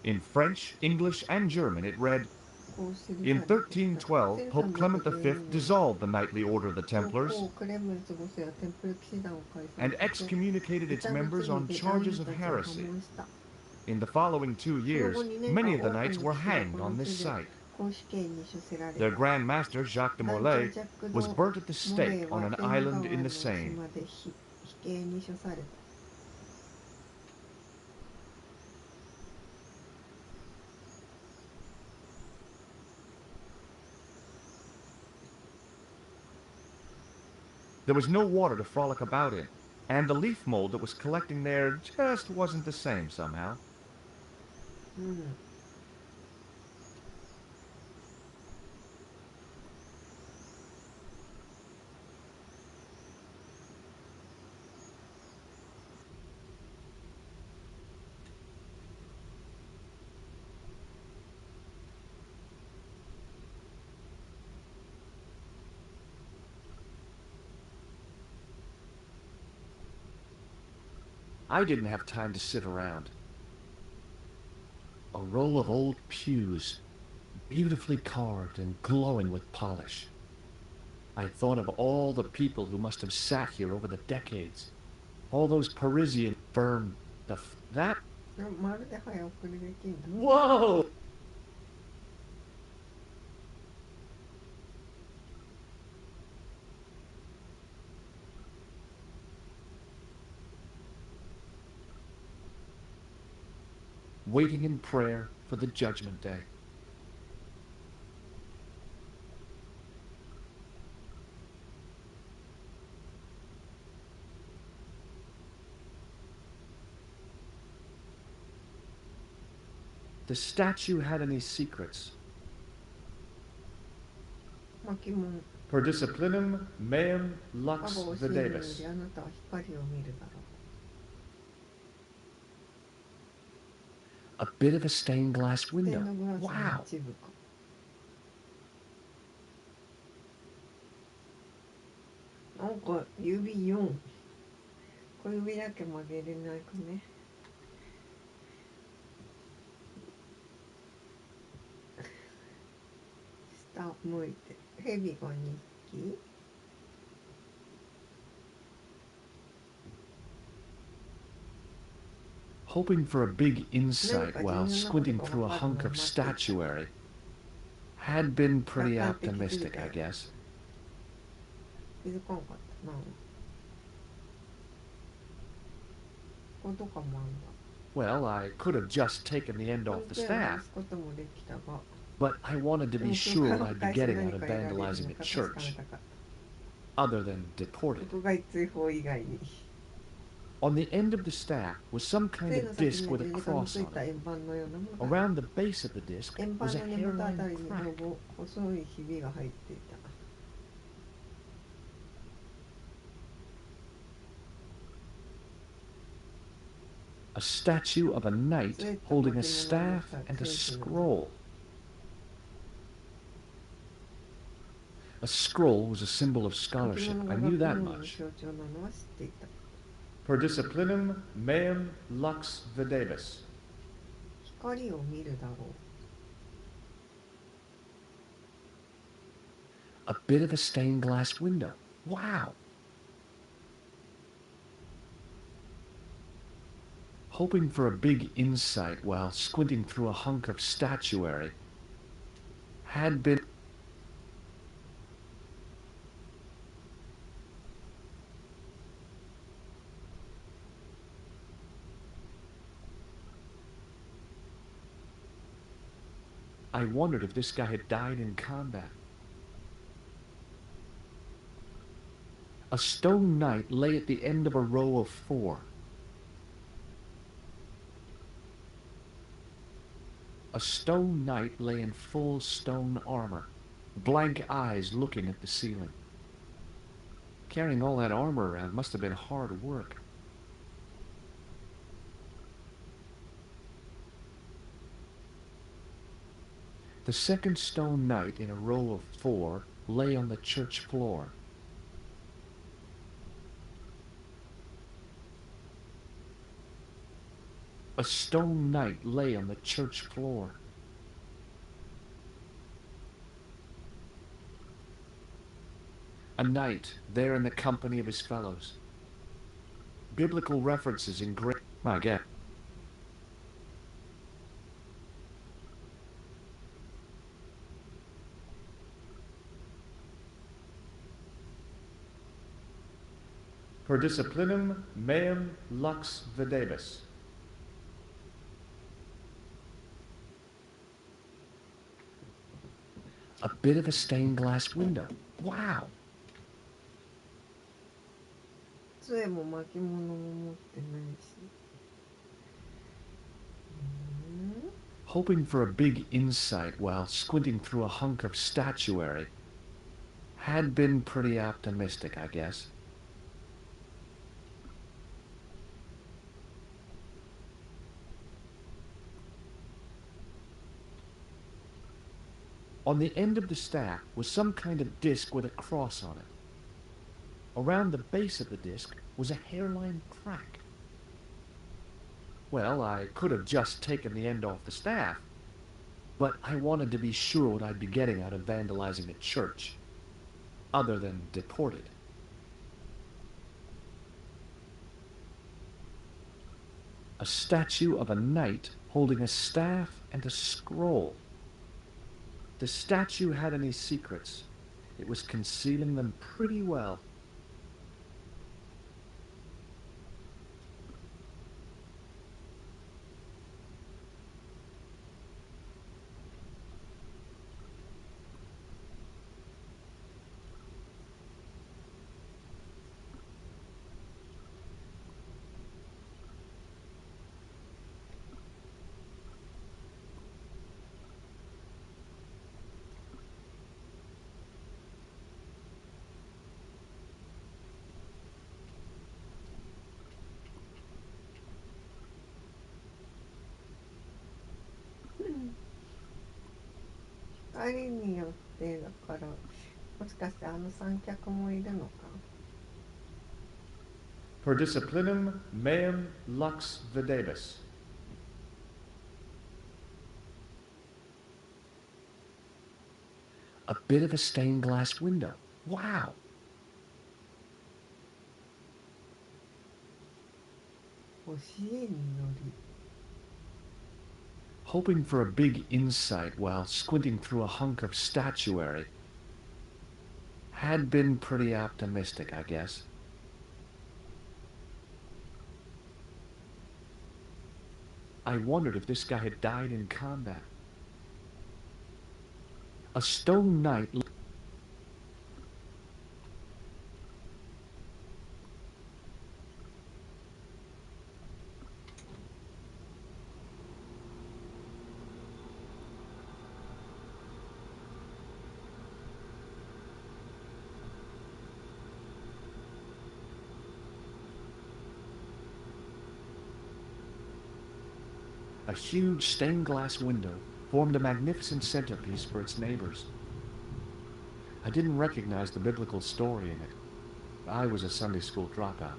In French, English, and German it read, In 1312, Pope Clement V dissolved the knightly order of the Templars and excommunicated its members on charges of heresy. In the following 2 years, many of the knights were hanged on this site. Their Grand Master, Jacques de Molay, was burnt at the stake on an island in the Seine. There was no water to frolic about in, and the leaf mold that was collecting there just wasn't the same somehow. I didn't have time to sit around. A row of old pews, beautifully carved and glowing with polish. I thought of all the people who must have sat here over the decades. All those Parisian firm... that... Whoa! Waiting in prayer for the Judgment Day. The statue had any secrets. Per disciplinum meum lux videbis. A bit of a stained glass window. Wow. Hoping for a big insight while squinting through a hunk of statuary. Had been pretty optimistic, I guess. Well, I could have just taken the end off the staff, but I wanted to be sure I'd be getting out of vandalizing a church, other than deported. On the end of the staff was some kind of disc with a cross on it. Around the base of the disc was a hairline crack. A statue of a knight holding a staff and a scroll. A scroll was a symbol of scholarship. I knew that much. Per disciplinum meum lux videbis. A bit of a stained glass window. Wow. Hoping for a big insight while squinting through a hunk of statuary. Had been... I wondered if this guy had died in combat. A stone knight lay at the end of a row of 4. A stone knight lay in full stone armor, blank eyes looking at the ceiling. Carrying all that armor around must have been hard work. The second stone knight in a row of 4 lay on the church floor. A stone knight lay on the church floor. A knight there in the company of his fellows. Biblical references in great... I get. Per disciplinum meum lux videbis. A bit of a stained glass window. Wow. 杖も巻物も持ってないし。Hoping for a big insight while squinting through a hunk of statuary. Had been pretty optimistic, I guess. On the end of the staff was some kind of disc with a cross on it. Around the base of the disc was a hairline crack. Well, I could have just taken the end off the staff, but I wanted to be sure what I'd be getting out of vandalizing a church, other than deported. A statue of a knight holding a staff and a scroll. The statue had any secrets. It was concealing them pretty well.光によってだから、もしかしてあの三脚もいるのか。Per disciplinum meum lux videbis. A bit of a stained glass window. Wow. Hoping for a big insight while squinting through a hunk of statuary. Had been pretty optimistic, I guess. I wondered if this guy had died in combat. A stone knight... A huge stained glass window formed a magnificent centerpiece for its neighbors. I didn't recognize the biblical story in it. I was a Sunday school dropout.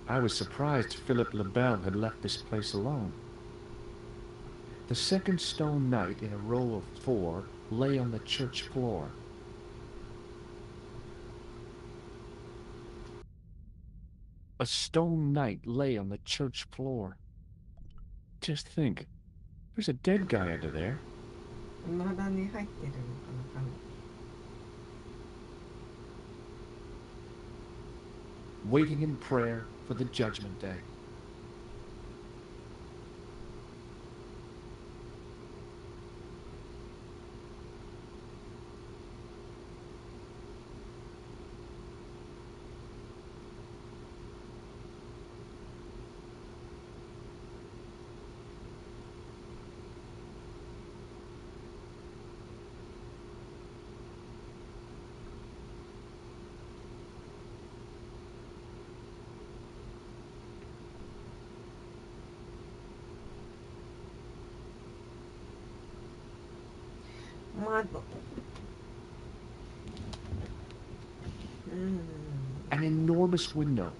I was surprised Philip Lebel had left this place alone. The second stone knight in a row of 4 lay on the church floor. A stone knight lay on the church floor. Just think, there's a dead guy under there. Waiting in prayer for the judgment day. enormous window.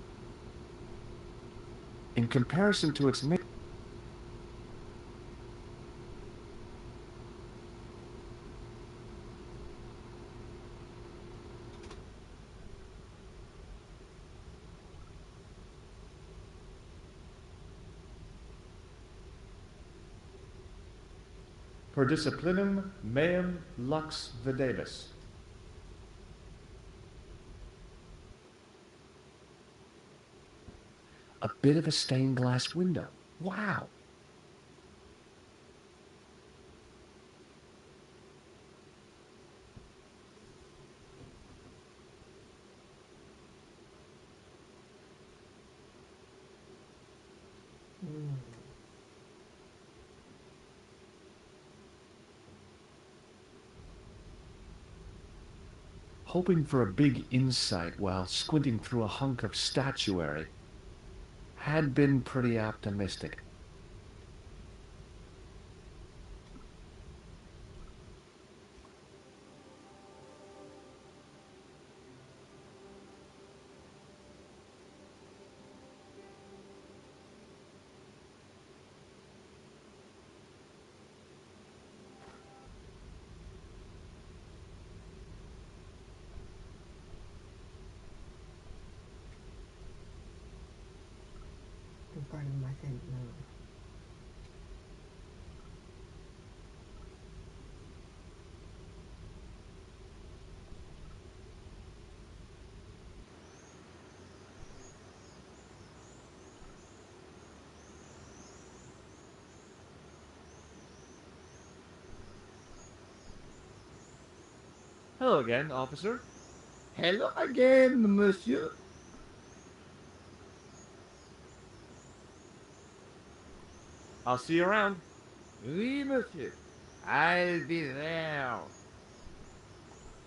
In comparison to its main... Per disciplinum meum lux videbis. A bit of a stained glass window. Wow! Hoping for a big insight while squinting through a hunk of statuary had been pretty optimistic. Hello again, officer. Hello again, monsieur. I'll see you around. Oui, monsieur. I'll be there.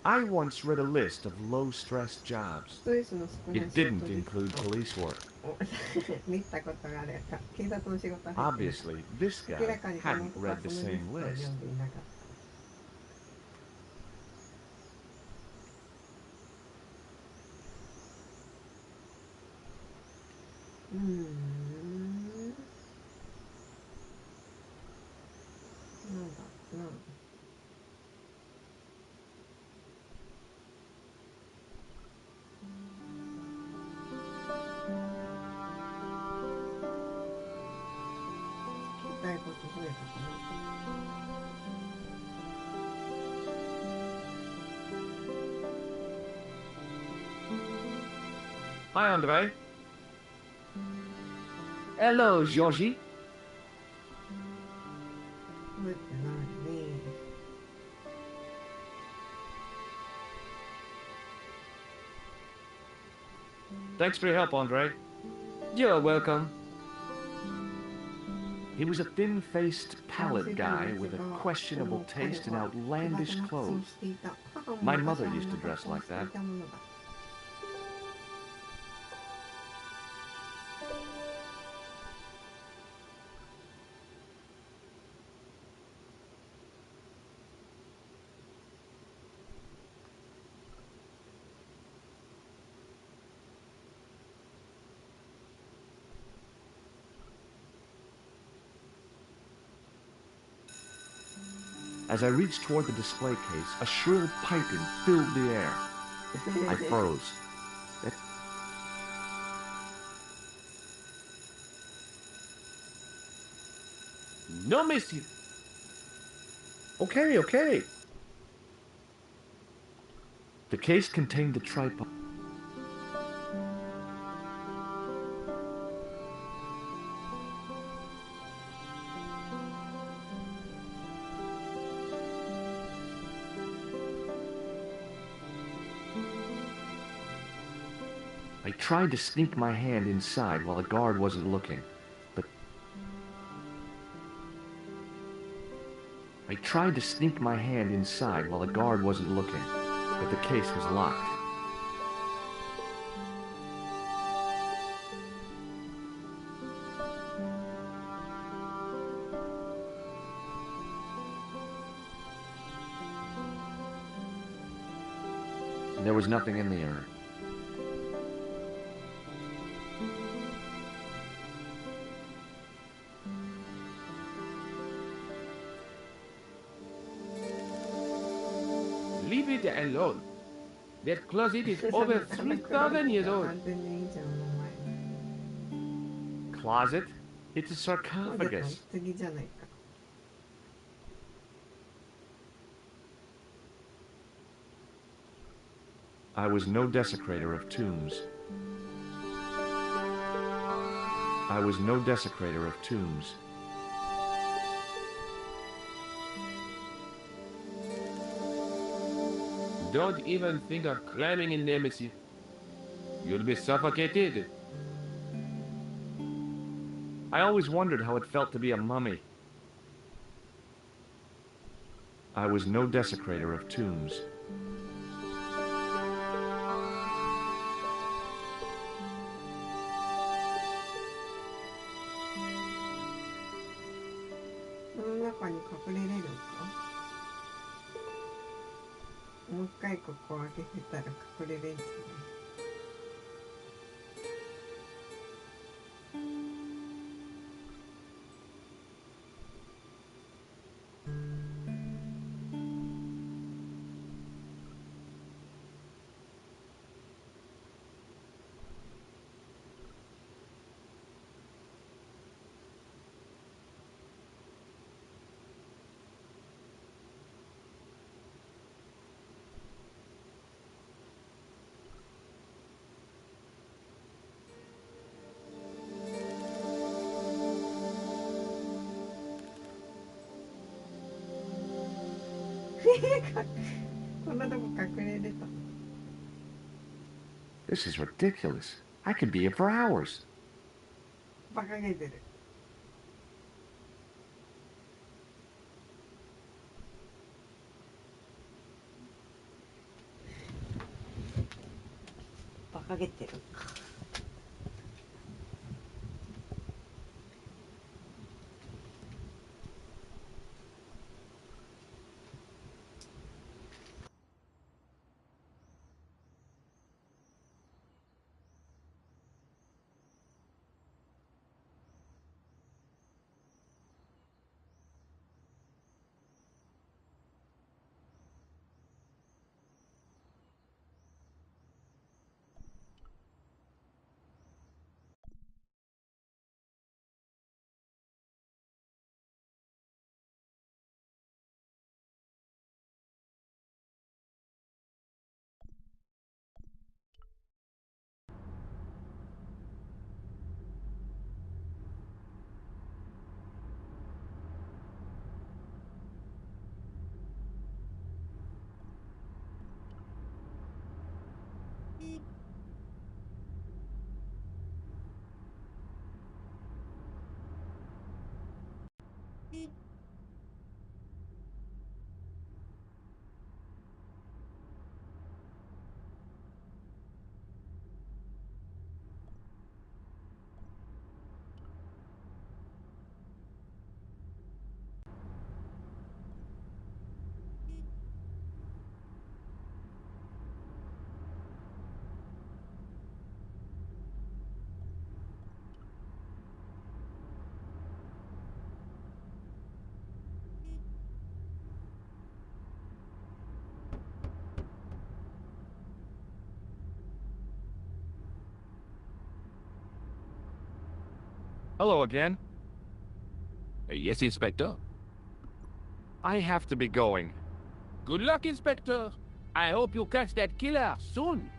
I once read a list of low-stress jobs. ストレスの少ない It 仕事 didn't です include police work. 見たことがあるやつ警察の仕事は入ってない Obviously, this 明 guy らかにこの hadn't 男は read そ the のリ same ストを list. 読んでいなかったなんだな聞きたいこと増えたかな Hi, Andre. Hello, Georgie. 増えてないね Thanks for your help, Andre. You're welcome. He was a thin-faced, pallid guy with a questionable taste in outlandish clothes. My mother used to dress like that. As I reached toward the display case, a shrill piping filled the air. I froze. No, monsieur. Okay, okay. The case contained the tripod. I tried to sneak my hand inside while the guard wasn't looking, but the case was locked. There was nothing in the urn. it alone. That closet is over 3,000 years old. 全然いいじゃん、お前。 Closet? It's a そうですか、 sarcophagus. 棺じゃないか。 I was no desecrator of tombs. I was no desecrator of tombs. Don't even think of climbing in there, monsieur. You'll be suffocated. I always wondered how it felt to be a mummy. I was no desecrator of tombs. So の中に隠れれるのか。もう一回ここ開けてたら隠れれるんじゃない。こんなとこ隠れれた。 This is ridiculous. I could be here for hours. 馬鹿げてる。馬鹿げてる。 Hello again. Yes, Inspector. I have to be going. Good luck, Inspector. I hope you catch that killer soon.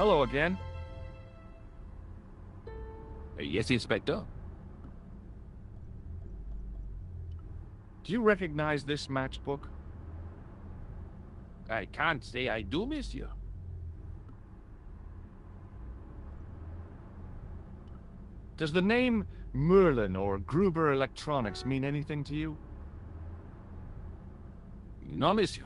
Hello again. Yes, Inspector. Do you recognize this matchbook? I can't say I do, monsieur. Does the name Merlin or Gruber Electronics mean anything to you? No, monsieur.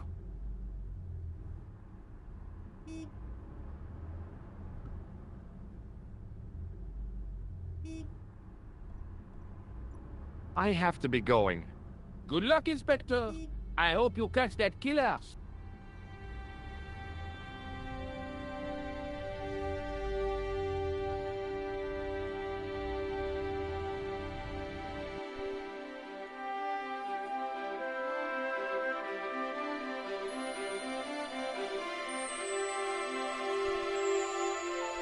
I have to be going. Good luck, Inspector. I hope you catch that killer.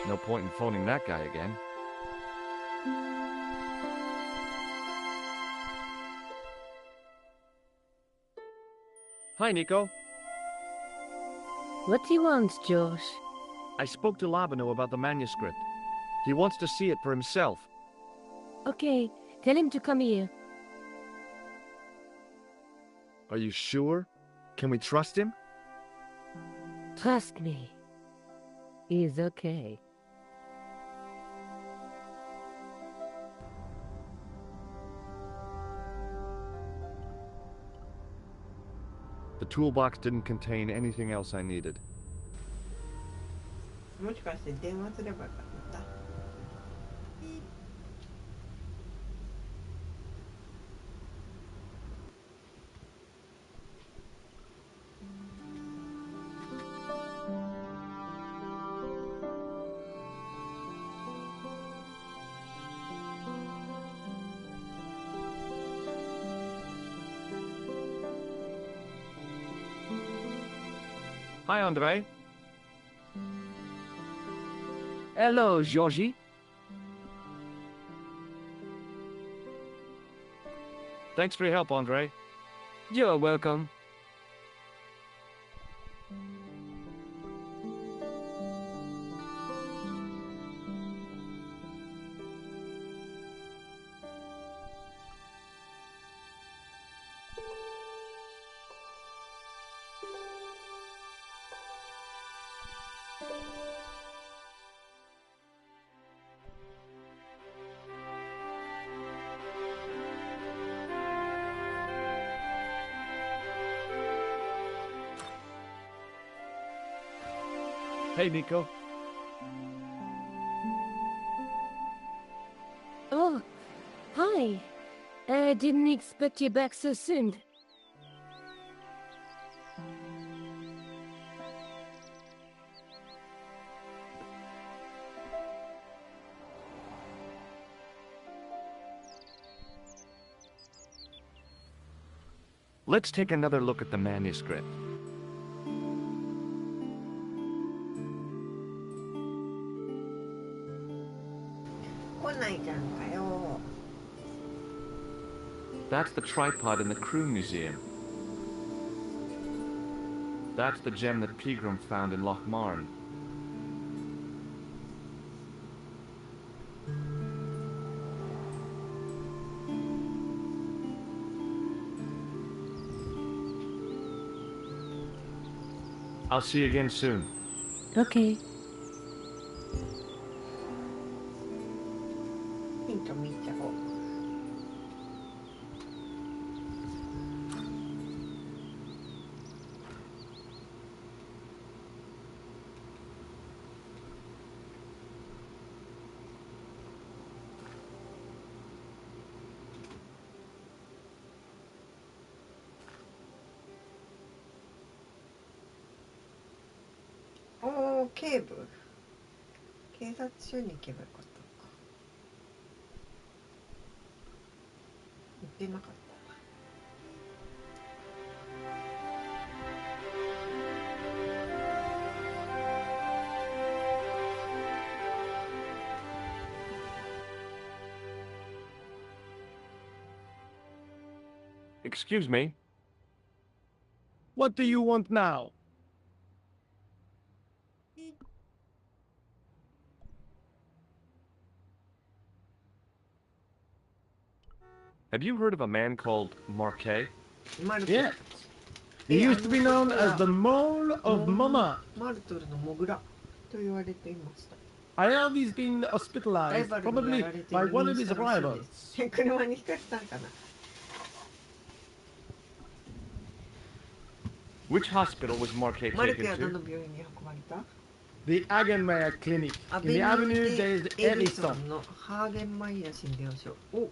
No point in phoning that guy again. Hi, Nico. What do you want, Josh? I spoke to Labano about the manuscript. He wants to see it for himself. Okay, tell him to come here. Are you sure? Can we trust him? Trust me. He's okay. The toolbox didn't contain anything else I needed. もしかして電話すればよかった。Hi, Andre. Hello, Georgie. Thanks for your help, Andre. You're welcome. Hey, Nico. Oh, hi. I didn't expect you back so soon. Let's take another look at the manuscript. That's the tripod in the crew museum. That's the gem that Pegram found in Loch Marne. I'll see you again soon. Okay. ヒント見ちゃおう。おー、警部。警察署に行けばよかったのか。行ってなかった。Excuse me. What do you want now? Have you heard of a man called Marquet? Yes. He used to be known as the Mole of Mama. マルトルのモグラと言われていました。 I heard he's been hospitalized, probably by one of his rivals. 車にひかれたんかな。 Which hospital was Marquet マルケ taken はど to? の病院に運ばれた？ The Agenmeyer Clinic ア in ベ the ニュ Avenue ー des デ・エリソ Edison. ンのハーゲンマイヤ診療所。お、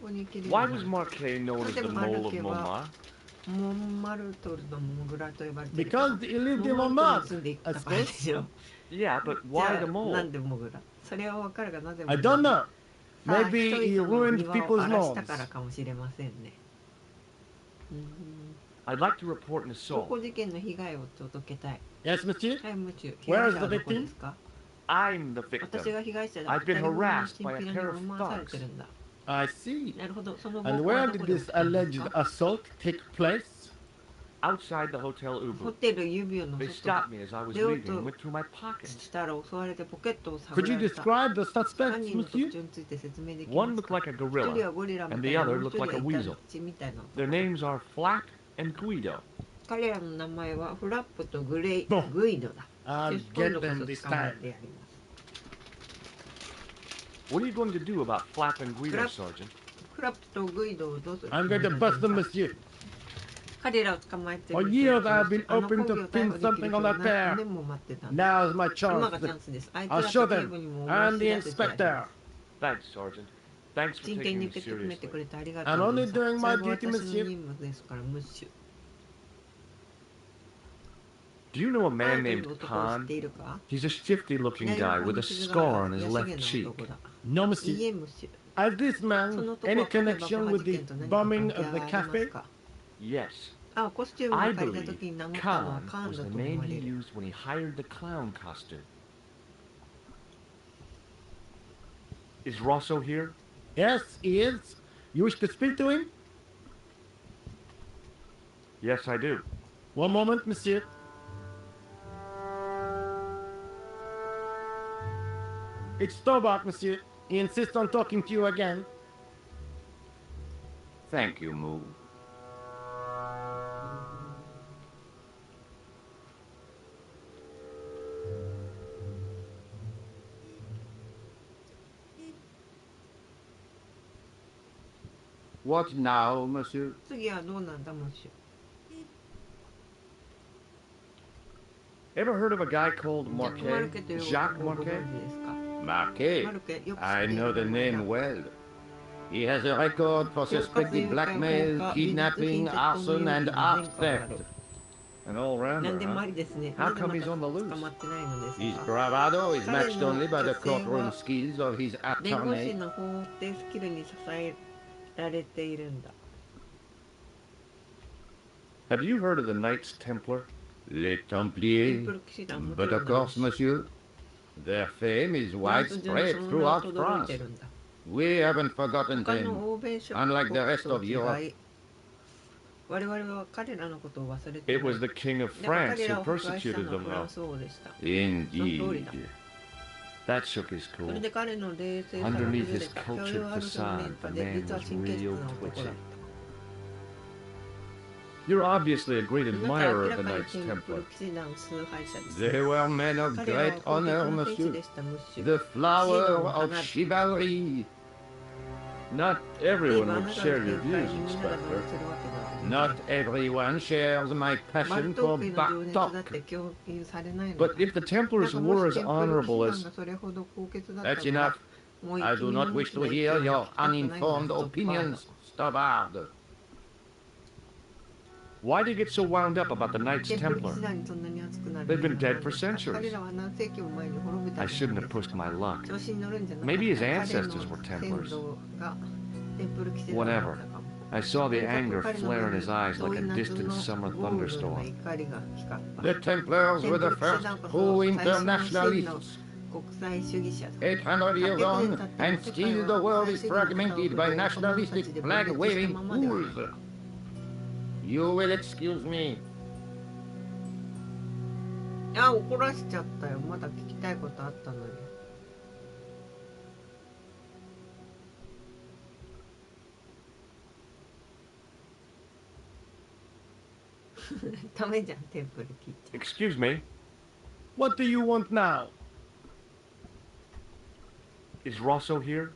こに切り Why was Marquet known as the mole of Montmartre? モンマルトルのモグラと呼ばれてる。Because he lived in モンマルトル Montmartre, に住んでい I たからで suppose. しょ。 Yeah, but じ why ゃ the あな mole? んでモグラ？それはわかるがなぜモグ I ラ？ don't know. さあ Maybe 人 he 々の ruined 庭を people's 荒らした lawns. からかもしれませんね。I'd like to report an 暴 assault. 行事件の被害を届けたい。 Yes, monsieur? はい、ムチュ。 Where is 被害者は the どこですか？ I'm the 私 victim. が被害者だ。 I've been 二人組の harassed チン by ピ a ラに pair of 思わされて thugs. るんだ。I see. なるほど。その暴 And 行は where ど did こで起 this きたんです alleged か？ assault take place? Outside the hotel ホ Ubu. テルユビオの They 外 stopped me as I was Leo leaving to- and went through my pockets. したら襲われてポケットを探 Could ら you れた。 describe the 犯 suspects, 人の特 monsieur? 徴について説明でき One ます looked か？ like a 一人 gorilla. はゴリラみ and たい the な、 other もう一 looked 人 like a はイタ weasel. チみたいな。 Their names are Flack and Guido. 彼らの名前はフラップとグレイ、 No. グイドだ。 I'll よし今 get 度こ them そ this 捕まえ time. てやります。 What are you going to do about Flap and Guido, Flap. Sergeant? フラップとグイドをどうする？ I'm going to bust them, monsieur. 彼らを捕まえて For る years I've been あの hoping コンビ to を逮 pin 捕できる something 人 on が that 何 pair. 年も待ってたんだ。 Now's my 今 chance. がチャンスです。あいつ I'll ら show と警 them. 部にも I'm 思 the い知らせてやり inspector. ます。 Thanks, Sergeant. Thanks for 真剣 taking に me 受け止めてく seriously. れてありがと I'm う only です。 doing そ my れは duty, 私の monsieur. 任務ですから、ムッシュ。 Do you know a パ man ンという named 男を知っ Khan? ているか？ He's a shifty-looking guy with a scar on his left cheek. No, いい monsieur. え、ムッシュ。 Has this その man 男 any は彼が connection 爆破 with 事 the 件と何か bombing 関係 of が the あります cafe? か？ Yes. あ、コスチューム I を借りた believe 時に名乗ったのは Khan カーン was だ the と思 name われ he る。 used when he hired the clown costume. Is Rosso here? Yes, he is. You wish to speak to him? Yes, I do. One moment, monsieur. It's Stobart, monsieur. He insists on talking to you again. Thank you, Moo. What now, monsieur? 次はどうなんだ、ムッシュ。 Ever heard of a guy called ジャック・マル Marquet? ケという Jacques 男をご Marquet? 存知ですか？ Marquet. マルケ、よく知って I いる know the 名前だ。 name well. He has a record for suspected blackmail, kidnapping, arson, and art theft. An 何 all-rounder, でもあ huh? りですね。 How なぜ come ま he's on the た loose? 捕まってないのです His か？ bravado is matched only by the courtroom skills of his 弁護士 attorney. の法廷スキルに支えられているんだ。 Have you heard of the Knights Templar? Les テン Templiers. プル騎士団も But of course, monsieur, their fame is フランス中に widespread その名を throughout 轟い France. てるんだ。 We haven't forgotten 他 them. の欧米諸 Unlike the 国 rest と of 違 Europe. い、我々は彼らのことを忘れてい It ない。 was the King of だから France 彼ら who を迫害した persecuted のは them, フラン though. ス王でした。 Indeed. That shook his それ cool. で彼の冷静さが Underneath 崩れ his た。 cultured 教養ある少年 facade, 家 the で man 実は was 神経質 real な男だ twitchy. っ You're obviously a great た。あなたは admirer 明 of ら the かに Knights テンプル Templar. 騎士団崇拝者です。 They were men of 彼らは great 高 honor, 潔な天使 monsieur. でした、ムッシュ。 The flower of chivalry. Not リー everyone ブあ would なたの share 見 your 解 views, にみんなが同意 Inspector. するわけではありません。 Not everyone shares my バル passion トー for クへの情熱だっ Bartok. て共有されないのだ。 But if the なん Templars かも were し as テンプル騎士 honorable 団 as... がそれほど高潔だった That's なら enough. もう I do 君 not の wish 持 to ち hear の意見を your 聞きたくないのだ uninformed ストッパーだ。 opinions, Stobbard. Why do you get so wound up about the Knights テンプル騎 Templar? 士団にそんなに熱くなる They've 理由 been は dead 何 for ですか？ centuries. 彼らは何世紀も前に滅びた I じゃな shouldn't い have ですか。 pushed my luck. 調子に乗るんじゃなかった。 Maybe his 彼の ancestors were 先 Templars. 祖がテンプル騎士団だった Whatever. かも。 I saw the とにかく anger 彼の flare in 目 his eyes に like a 遠い夏 distant の summer 豪雨のような thunderstorm. 怒りが光った。 The Templars テン were プ the ル騎士 first 最 団こ true そ最初の真の internationalists. 国際主義者だ。 800 years on, and still the world is fragmented by nationalistic flag-waving fools. You will excuse me. あ、怒らしちゃったよ。まだ聞きたいことあったのに。ダメじゃん、テンプル聞いて。 Excuse me, What do you want now? is Rosso here?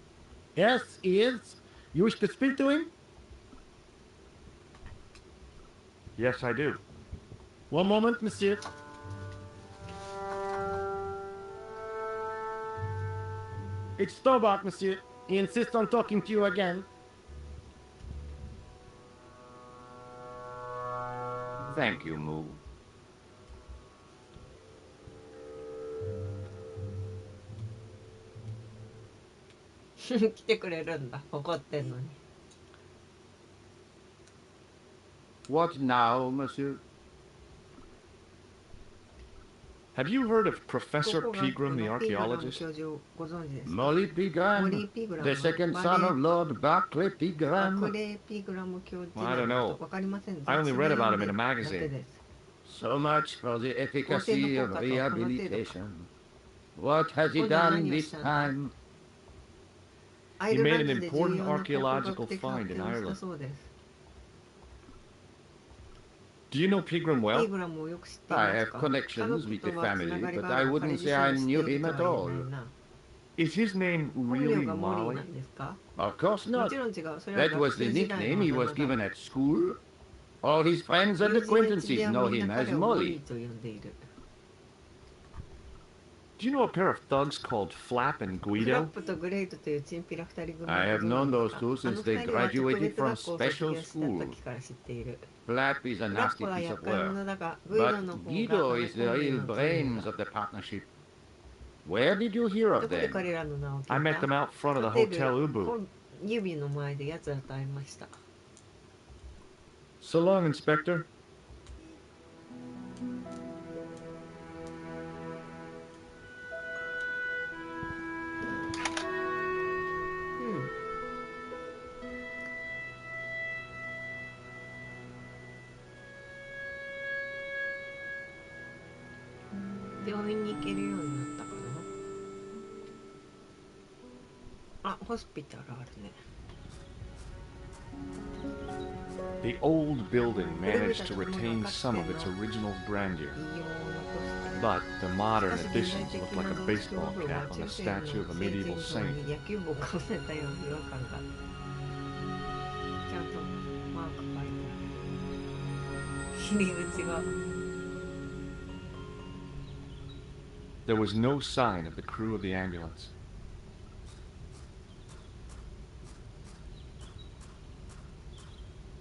Yes, he is. You wish to speak to him? Yes, I do. One moment, monsieur. It's Stobart, monsieur. He insists on talking to you again. Thank you, Moo. 来てくれるんだ、怒ってんのに。What now, monsieur? Have you heard of こ Professor こが Pegram, the ピーグラム archaeologist? 教授をご存知ですか？ Molly モリ Pegram, ー・ピーグラ the ム second バ son レ of Lord Barclay バク Pegram. レー・ピーグラム教授 I don't の know. ことわかりません。 I only 雑誌で read about 読 him ん in a でるだけ magazine. です。 So much for the efficacy of 抗生の効果とこの程度か。 rehabilitation. What has he 今度は done 何を this したんだ？ time? アイル He ラ made ン an ドで重 important 要な考古 archaeological 学的 find 発 in 見をした Ireland. そうです。 Do you know Pegram ピ well? ーグラムをよく知ってい I ます have か？ connections 家族 with と the はつな family, がり but があ I るが、 wouldn't 彼 say 自 I 身を知っ knew ている him と at は言え all. ないな。 Is his name 本名 really がモリーな Molly? んですか？ Of course も not. ちろん違う。それは That 学 was the 生時代 nickname の he あ was だ名 given だ。 at school. All his friends and 友人や知 acquaintances り合い know はみん him な as 彼をモリ Molly. ーと呼んでいる。 Do you know a pair of thugs called Flap and フラッ Guido? プとグレイトというチンピラ二人組をご I have 存 known 知 those ですか？ two あ since の they 二人は特 graduated 別 from 学校を卒 special 業した school. 時から知っている。 Flap is a フラッ nasty プは piece 厄 of 介者 work, だが、グイド but の方が Guido is the 本 real の brains of the partnership. Where did you hear ど of こで them? 彼らの名を聞いた？ I met them out front of the ホテル Hotel Ubu. 本指の前で奴らと会いました。 So long, Inspector. うん。病院に行けるようになったかな。あ、ホスピタルあるね。 The old building managed to retain some of its original grandeur, 異様を残して。 but the modern しかし現 additions 代的 look な like a 動物 baseball 道具は cap on 中 a 世 statue の of a 聖 medieval 人像 saint. に野球帽をかぶせたような違和感がある。ちゃんとマーク書いてある。入り口が。 There was no sign of the crew of the ambulance.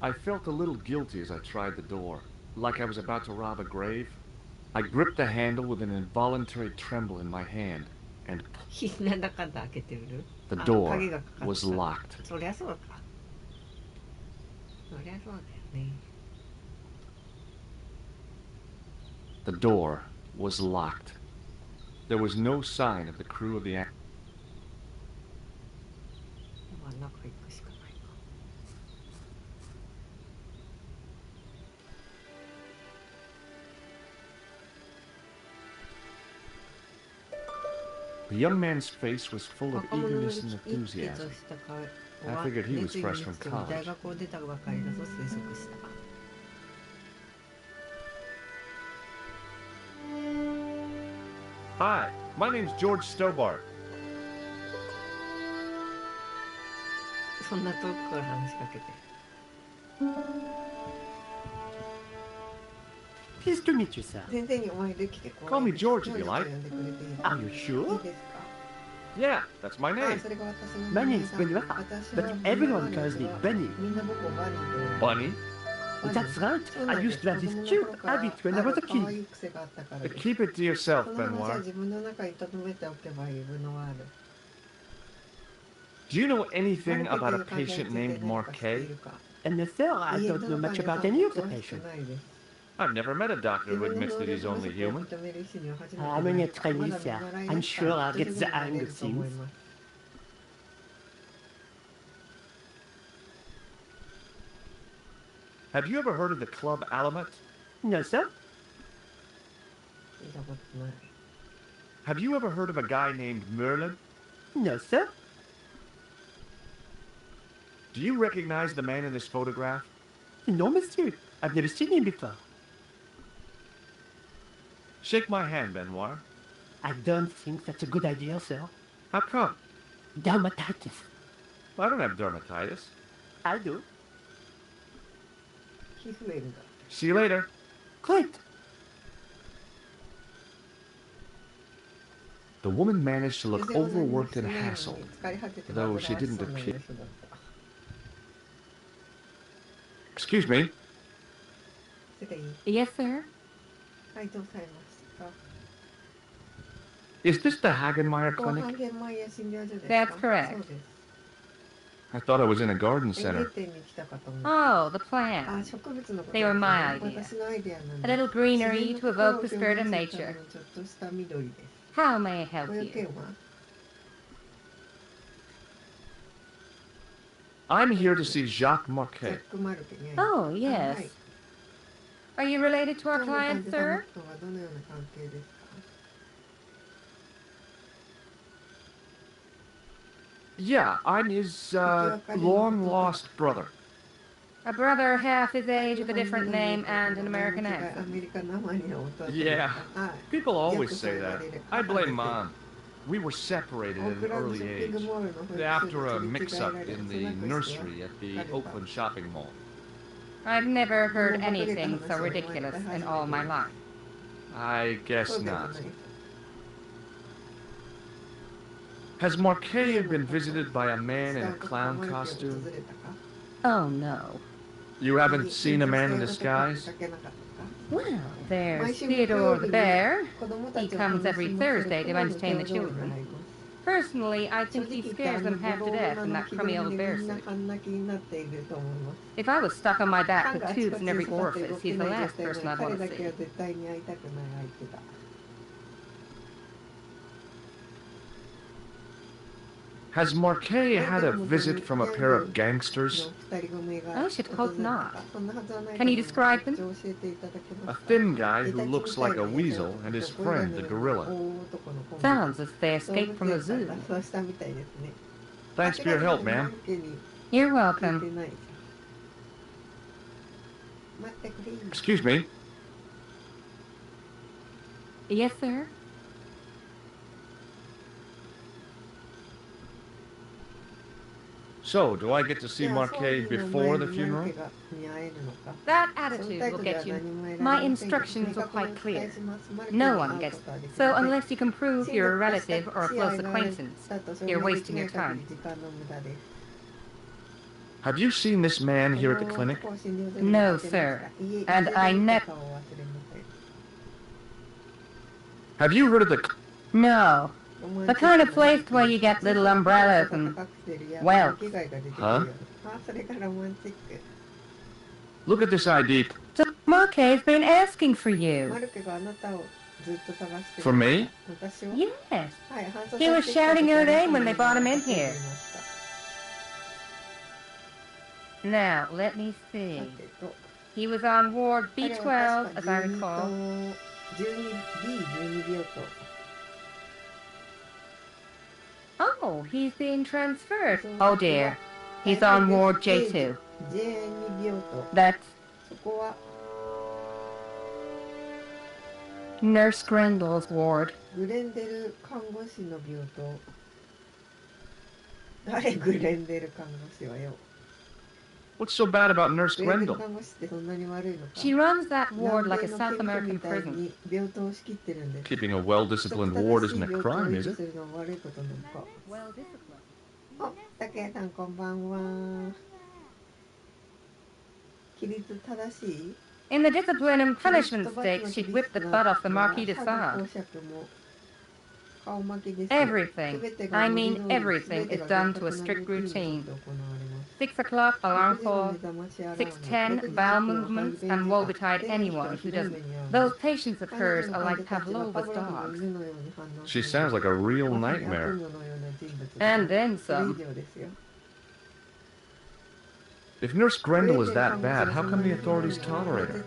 I felt a little guilty as I tried the door, like I was about to rob a grave. I gripped the handle with an involuntary tremble in my hand, and なんだかんだ開けてる。 the あ、 door 鍵がかかってた。 was locked. そりゃそうか。そりゃそうだよね。 The door was locked. There was no sign of the crew of the ambulance. まあ中行くしかないか。 The young man's face was full of 若者の eagerness 生 and き生きと enthusiasm. した顔 I は figured he was 熱意に fresh 満 from ちており、 college. 大学を出たばかりだと推測した。 Hi, my name's George Stobart. そんな遠くから話しかけて。 Pleased to meet you, sir. 先生にお会いできて光栄 Call me です。 George if you ジョージと like. 呼んでくれていいですか？ Are you いい sure? ですか？ Yeah, that's my はい、 name. それが私の My 名 name's 前 Benoit, だ。私 but は everyone calls me Bunny. みんな僕をバニーと呼ぶ。 Bunny? That's right. そうな I んで used す。 to have 子 this 供の cute 頃から habit when I was a 可愛 kid. い癖があったからです。 Keep it to yourself, この話は Benoit. 自分の中に留めておけばいいブノワール。 Do you know マル anything ケと about い a う患者につい patient て named 何か知ってい Marquet? るか？ And no, sir, I いえ、 don't ど know の much 患者 about さん any も of the 詳しく patients. ないです。 I've never met a doctor 自 who 分の admits 能 that 力 he's 不 only 足を human. 認める医師には初めて I'm 出 only 会 a った。 trainee, まだ sir. 見習い I'm だ sure から I'll きっと get す the ぐ慣 hang れ of ると思い things. ます。 Have you ever heard of the Club Alamet? No, sir. 聞いたことない。 Have you ever heard of a guy named Merlin? No, sir. Do you recognize the man in this photograph? No, monsieur. I've never seen him before. Shake my hand, Benoit. I don't think that's a good idea, sir. How come? Dermatitis. I don't have dermatitis. I do. 皮膚炎だ。 See you later. Great. The woman managed to look 女性は何も overworked し and ないのに hassled. 疲れ果てて though she 煩わし didn't そうな appear. 様子だった。 Excuse me. Yes, sir. Is this the Hagenmeyer Clinic? That's correct. I thought I was in a garden center. Oh, the plants. They were my idea. A little greenery to evoke the spirit of nature. How may I help you? I'm here to see Jacques Marquet. Oh, yes. Are you related to our client, sir? Yeah, I'm his long-lost brother. A brother half his age with a different name and an American accent. Yeah, people always say that. I blame Mom. We were separated at an early age, after a mix-up in the nursery at the Oakland shopping mall. I've never heard anything so ridiculous in all my life. I guess not. Has Marquet been visited by a man in a clown costume? Oh, no. You haven't seen a man in disguise? Well, there's Theodore the Bear. He comes every Thursday to entertain the children. Personally, I think he scares them half to death in that crummy old bear suit. If I was stuck on my back with tubes in every orifice, he's the last person I'd want to see. Has Marquet had a visit from a pair of gangsters? I should hope not. Can you describe them? A thin guy who looks like a weasel and his friend, the gorilla. Sounds as if they escaped from the zoo. Thanks for your help, ma'am. You're welcome. Excuse me. Yes, sir? So, do I get to see Marquet before the funeral? That attitude will get you. My instructions were quite clear. No one gets it. So unless you can prove you're a relative or a close acquaintance, you're wasting your time. Have you seen this man here at the clinic? No, sir. And I never... Have you heard of the... No. The kind of place where you get little umbrellas and... well... Huh? Look at this ID. So Marquet's been asking for you. For me? Yes. He was shouting your name when they brought him in here. Now, let me see. He was on ward B12, as I recall. Oh, he's being transferred. Oh dear. He's on ward J2. That's... Nurse Grendel's ward. What's so bad about Nurse Grendel? She runs that ward like a South American prison. Keeping a well-disciplined ward isn't a crime, is it? In the discipline and punishment stakes, she'd whip the butt off the Marquis de Sade. Everything, I mean everything, is done to a strict routine. 6 o'clock, alarm call, 6:10, bowel movements, and woe betide anyone who doesn't. Those patients of hers are like Pavlova's dogs. She sounds like a real nightmare. And then some. If Nurse Grendel is that bad, how come the authorities tolerate her?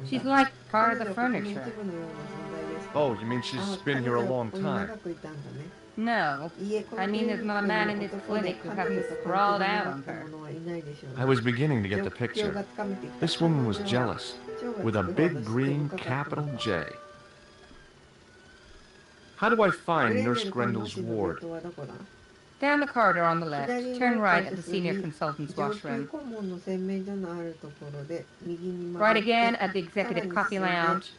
She's like part of the furniture. Oh, you mean she's been here a long time? No, I mean there's not a man in this clinic who hasn't sprawled out on her. I was beginning to get the picture. This woman was jealous, with a big green capital J. How do I find Nurse Grendel's ward? Down the corridor on the left, turn right at the senior consultant's washroom. Right again at the executive coffee lounge.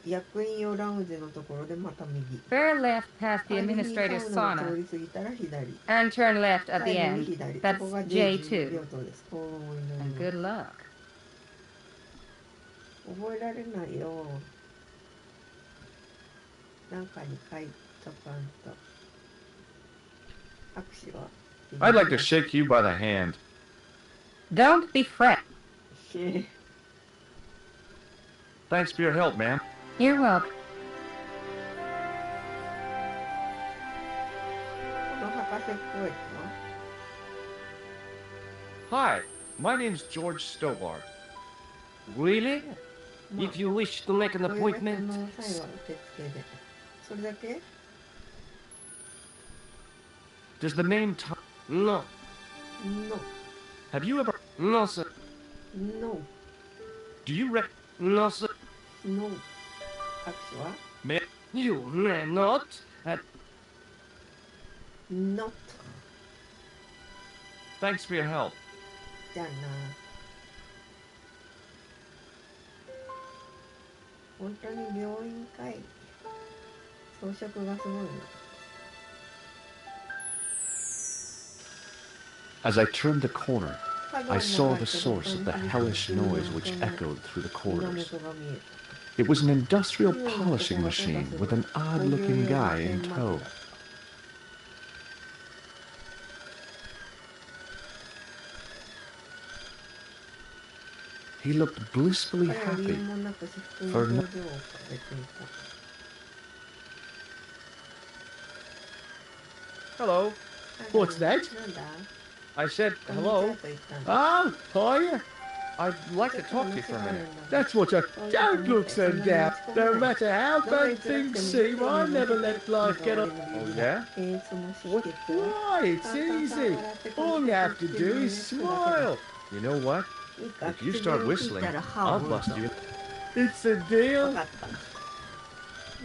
役員用ラウンジのところでまた右。 Bear left past the 帰りに administrative サウナを sauna 通り過ぎたら左。 and turn left at the 最後 end. に左。 That's そこが J2. 病棟です。幸運を祈り And ます。 good luck. 覚えられないよ。なんかに書いとかんと。握手は I'd like to shake you by the hand. Don't be fret. Thanks for your help, man. You're welcome. この博士っぽい Hi, my name's George Stobart. Really? If you wish to make an の。 appointment. の際は受付で。それだけ Does the name Tom... No. ?No. Have you ever... No, sir. No. Do you rec... No, sir. No. 握手は May... You may not. Not. Thanks for your help. じゃあな。本当に病院かい。装飾がすごいな。As I turned the corner, I saw the source of the hellish noise which echoed through the corridors. It was an industrial polishing machine with an odd-looking guy in tow. He looked blissfully happy. For no- Hello. What's that? I said hello. Oh, hiya. I'd like to talk to you for a minute. That's what I don't look so down. No matter how bad things seem, I never let life get on. Oh, yeah? Why, it's easy. All you have to do is smile. You know what? If you start whistling, I'll bust you. It's a deal.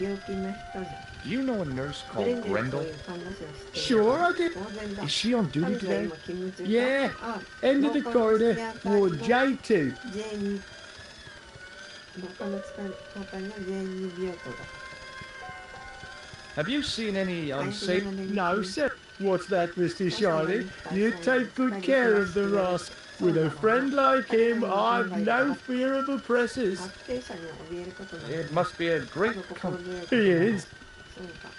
病気の人に Do you know a nurse called Grendel? Sure I do. Is she on duty today? Yeah. End of the corridor, ward J2. J2 他の使い方が J2 病棟だ。 Have you seen any unsafe... No, sir. What's that, Mr. Shiny? You take good care of the rascal. With a friend like him, I've no fear of oppressors. 発生者に怯えることなく It must be a great 心 comfort. 強いこと He だ。 is. そうか。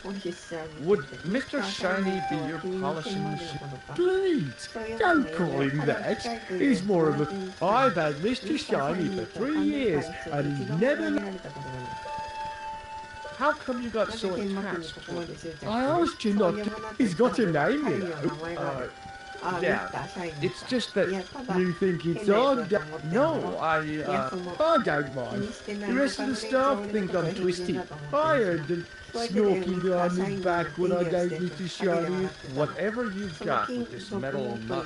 ポリッシャーに Would ついて Mr. Shiny be your 君の polishing 手まで machine? のことか Please, don't call him that. He's more of a... I've had Mr. Shiny for 3 years, and he's never... How come you got so attached to it? I asked you not to. He's got a name, you know. Yeah, it's just that... You think it's odd? No, I don't mind. The rest of the staff think I'm twisty. I heard them snorking behind his back when I gave Mr. Shiny. Whatever you've got with this metal nut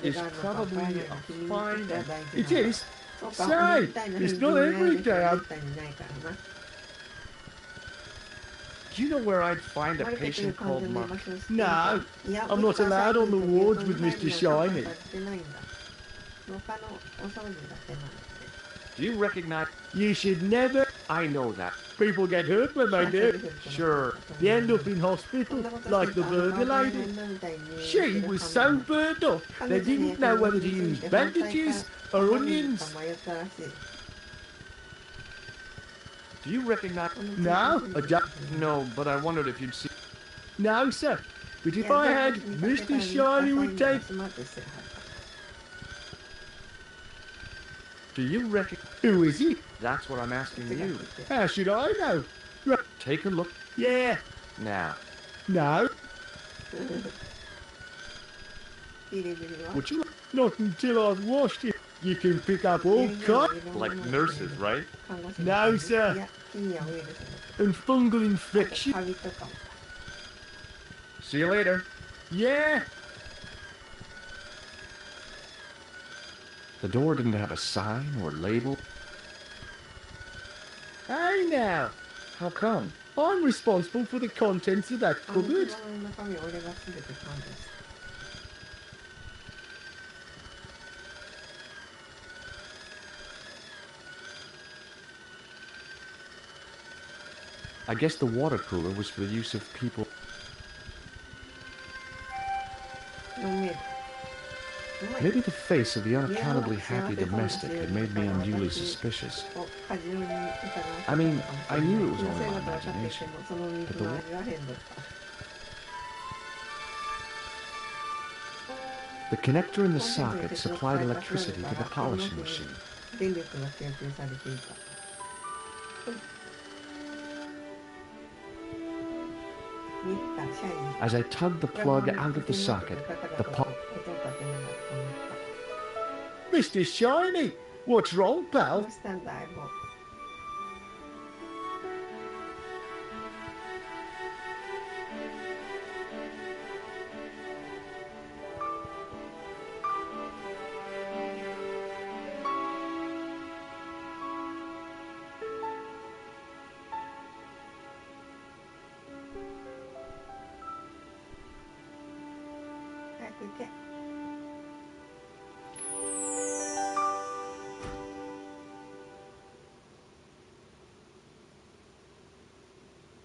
is probably a fine... It is. Say, it's not every day I'm... Do you know where I'd find a patient called Mark? No, I'm not allowed on the wards with Mr. Shiny. Do you recognize... You should never... I know that. People get hurt when they do. Sure. They end up in hospital, like the burger lady. She was so burned up, they didn't know whether to use bandages or onions. Do you recognize... No, I don't. No, but I wondered if you'd see... No, sir. But if I had, Mr. Shiny would take... Do you recognize... Who is he? That's what I'm asking you. How should I know? Take a look Yeah. now. No. ビリビリは Would you? Not until I've washed it. You can pick up all kinds. Like nurses, right? No, sir. いや、菌やウイルス And fungal infection. カビとか See you later. Yeah. The door didn't have a sign or label. Hey now. How come? I'm responsible for the contents of that あの cupboard. 車の中身を俺が全て管理する How I guess the water cooler was for the use of people. 飲める。うまい。 Maybe the face of the unaccountably happy domestic had made me unduly suspicious. を過剰に疑わせたのかもしれない。 I mean, I knew it was 気の only せい my だと分かっていて imagination. も、その水の味は変だった。 The connector in the socket supplied electricity to the polishing machine. 電力が供給されていた。As I tugged the plug out of the socket, the Mr. Shiny, what's wrong, ど pal? うしたんだい、もう。 早く行け。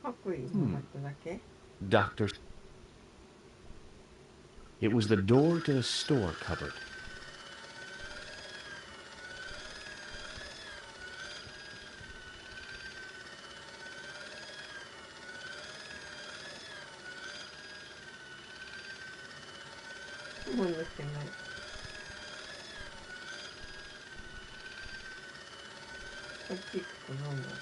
白衣もらっただけ。 doctor. It was the door to the store cupboard.もう塗ってない。こっち行くとどうなるの。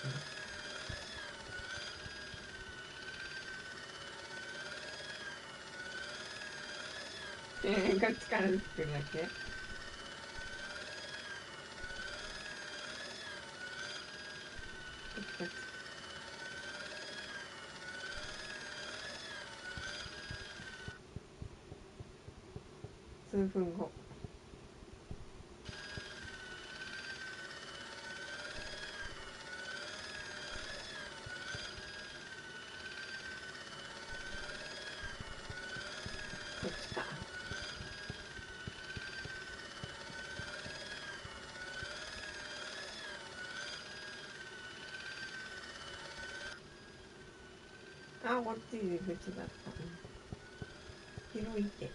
こっちから作るだけ。こっち。数分後。こっちか。あ、こっち入り口だった。広いて。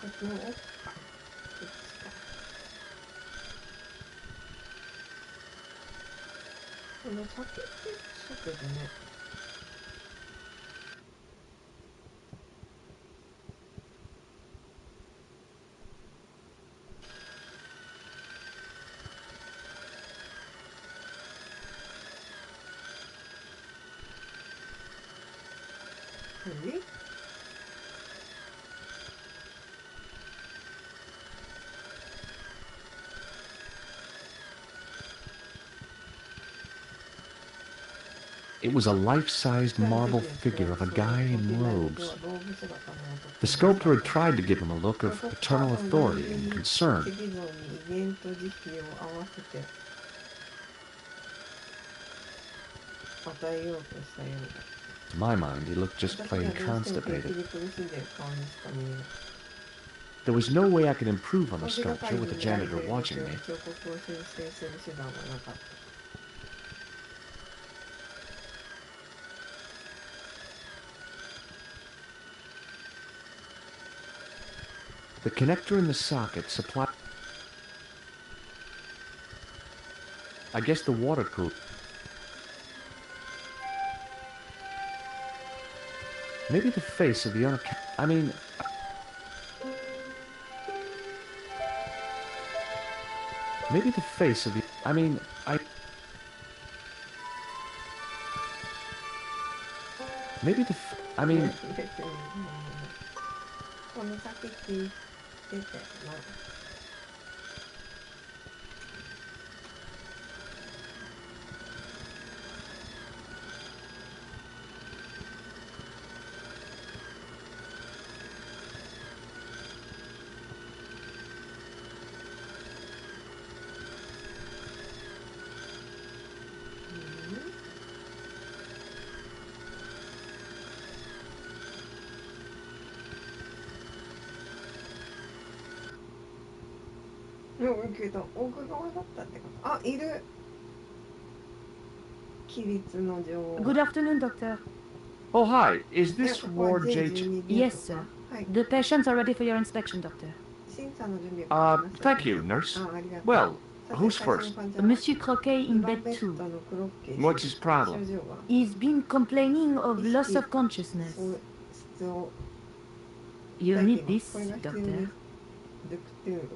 こっちの奥か。こっちか。この先ってしたけどね。何？ It was a life-sized marble figure of a guy in robes. The sculptor had tried to give him a look of paternal authority and concern. To my mind, he looked just plain constipated. There was no way I could improve on the sculpture with the janitor watching me. The connector in the socket supplied... I guess the water cooler... Maybe the face of the I mean... Maybe the face of the... I mean, Maybe the... I mean... この先って言ってたよな。けど奥側だったってこと。あ、いる。規律の女王。 Good afternoon, Doctor. Oh, hi. Is え、 this ここは Ward J? J12 Yes, とか。 sir. はい。 The patients are ready for your inspection, Doctor. 審査の準備ができました。 Thank you, nurse. あ、ありがとう。 Well, さて、 who's 最初 first? の患者は Monsieur Croquet 2 in 番 bed ベッ 2. ドのクロッケー What's 氏。 his problem? 症状は He's been complaining of loss of 意 consciousness. 喪失を You 抱い need ています。 this, これが必要 Doctor. です。ドゥクトゥール。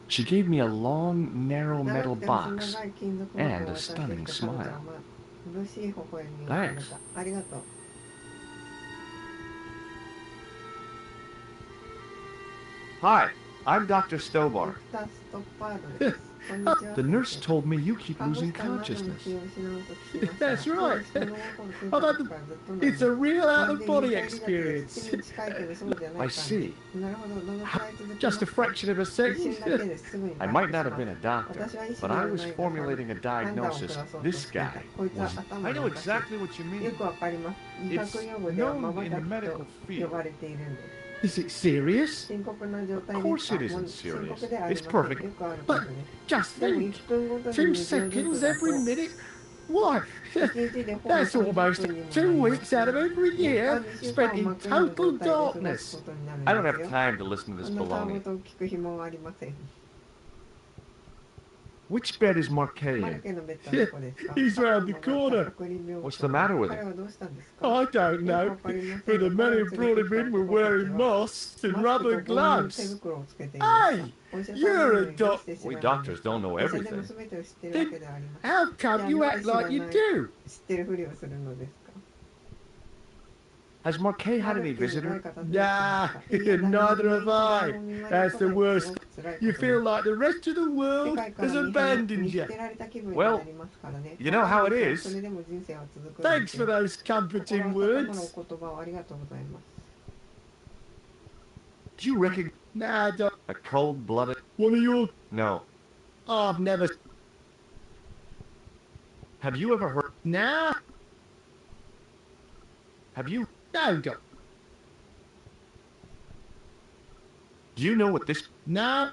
She gave me a long, narrow 長 metal くて細 box 長い金属箱を and 渡 a してきた stunning 彼女は smile. 眩しい微笑みをされ Thanks. た。ありがとう。 Hi, I'm Dr. ド Stowbar. クター・ストッパードです。こんにちは。 The nurse told me you keep 看護 losing 師から何度も consciousness. 気を失うと聞きました。 That's right. そうです。子供の頃つい I've た had 時 the, からずっとなん it's です。 a real ま out る of で body 二回離脱で experience. 死に近いけどそうじゃない I 感じ。 see. なるほど。どのくらい続きます Just a か？ fraction of a 一瞬 second. だけですぐに I 回 might 復 not し have ま been す。 a doctor, 私は医師 but では I な was いが formulating a 判断を diagnosis. 下そうと This していた。 guy こいつは was. 頭 I が know おかしい。 exactly what you よ mean. くわかります。医学用語ではまばたきと呼ばれているんです。 Is it serious? 深刻な状態 Of で course すか？ it isn't もう深 serious. 刻ではあり It's ません。 perfect. よくあることです。 Just でも think. 1分ごとに 2 20 seconds ずつ every minute. Why? 1日でほぼ That's 30 almost 分にも 2なります weeks out of every 年 year 間2週 spent 間を in 幕の total 状態で過ごす darkness. ことにな I るん don't です have よ。 time to listen to こ this んなたわご baloney. とを聞く暇はありません。 Which bed is マ Marquet ル in? ケのベッドはどこですか？ He's round the corner. What's the matter with 彼 him? はどうしたんですか？ I don't よくわ know, かりませ but ん the が、 men 彼 who を連 brought れ him てきた in were 男たち wearing は masks and マスクと rubber 防護の手 gloves. 袋をつけていました。 Hey, お医者さん you're の a ようにどう doc. して知 We らないんで doctors すか？ don't know お医者でも everything. 全てを知ってるわけではありません。 How come you act like you do? 知ってるふりをするのですか？ Has Marquet マ had ル any ケに誰 visitor? か訪ねてきま Nah, した。いや、誰も neither いない。 have I. That's the worst. You feel like the rest of the 世 world 界から has 見 abandoned 捨 you. てられた気分になりますからね。 you know how it そ is. れでも人生は続くんで Thanks す for よ。 those comforting 心温まる words. お言葉をありがとうございます。 Do you recognize Nah, doc. a cold-blooded? One of your... No. I've never... Have you ever heard? Nah, Have you? no, doc. Do you know what this? Nah.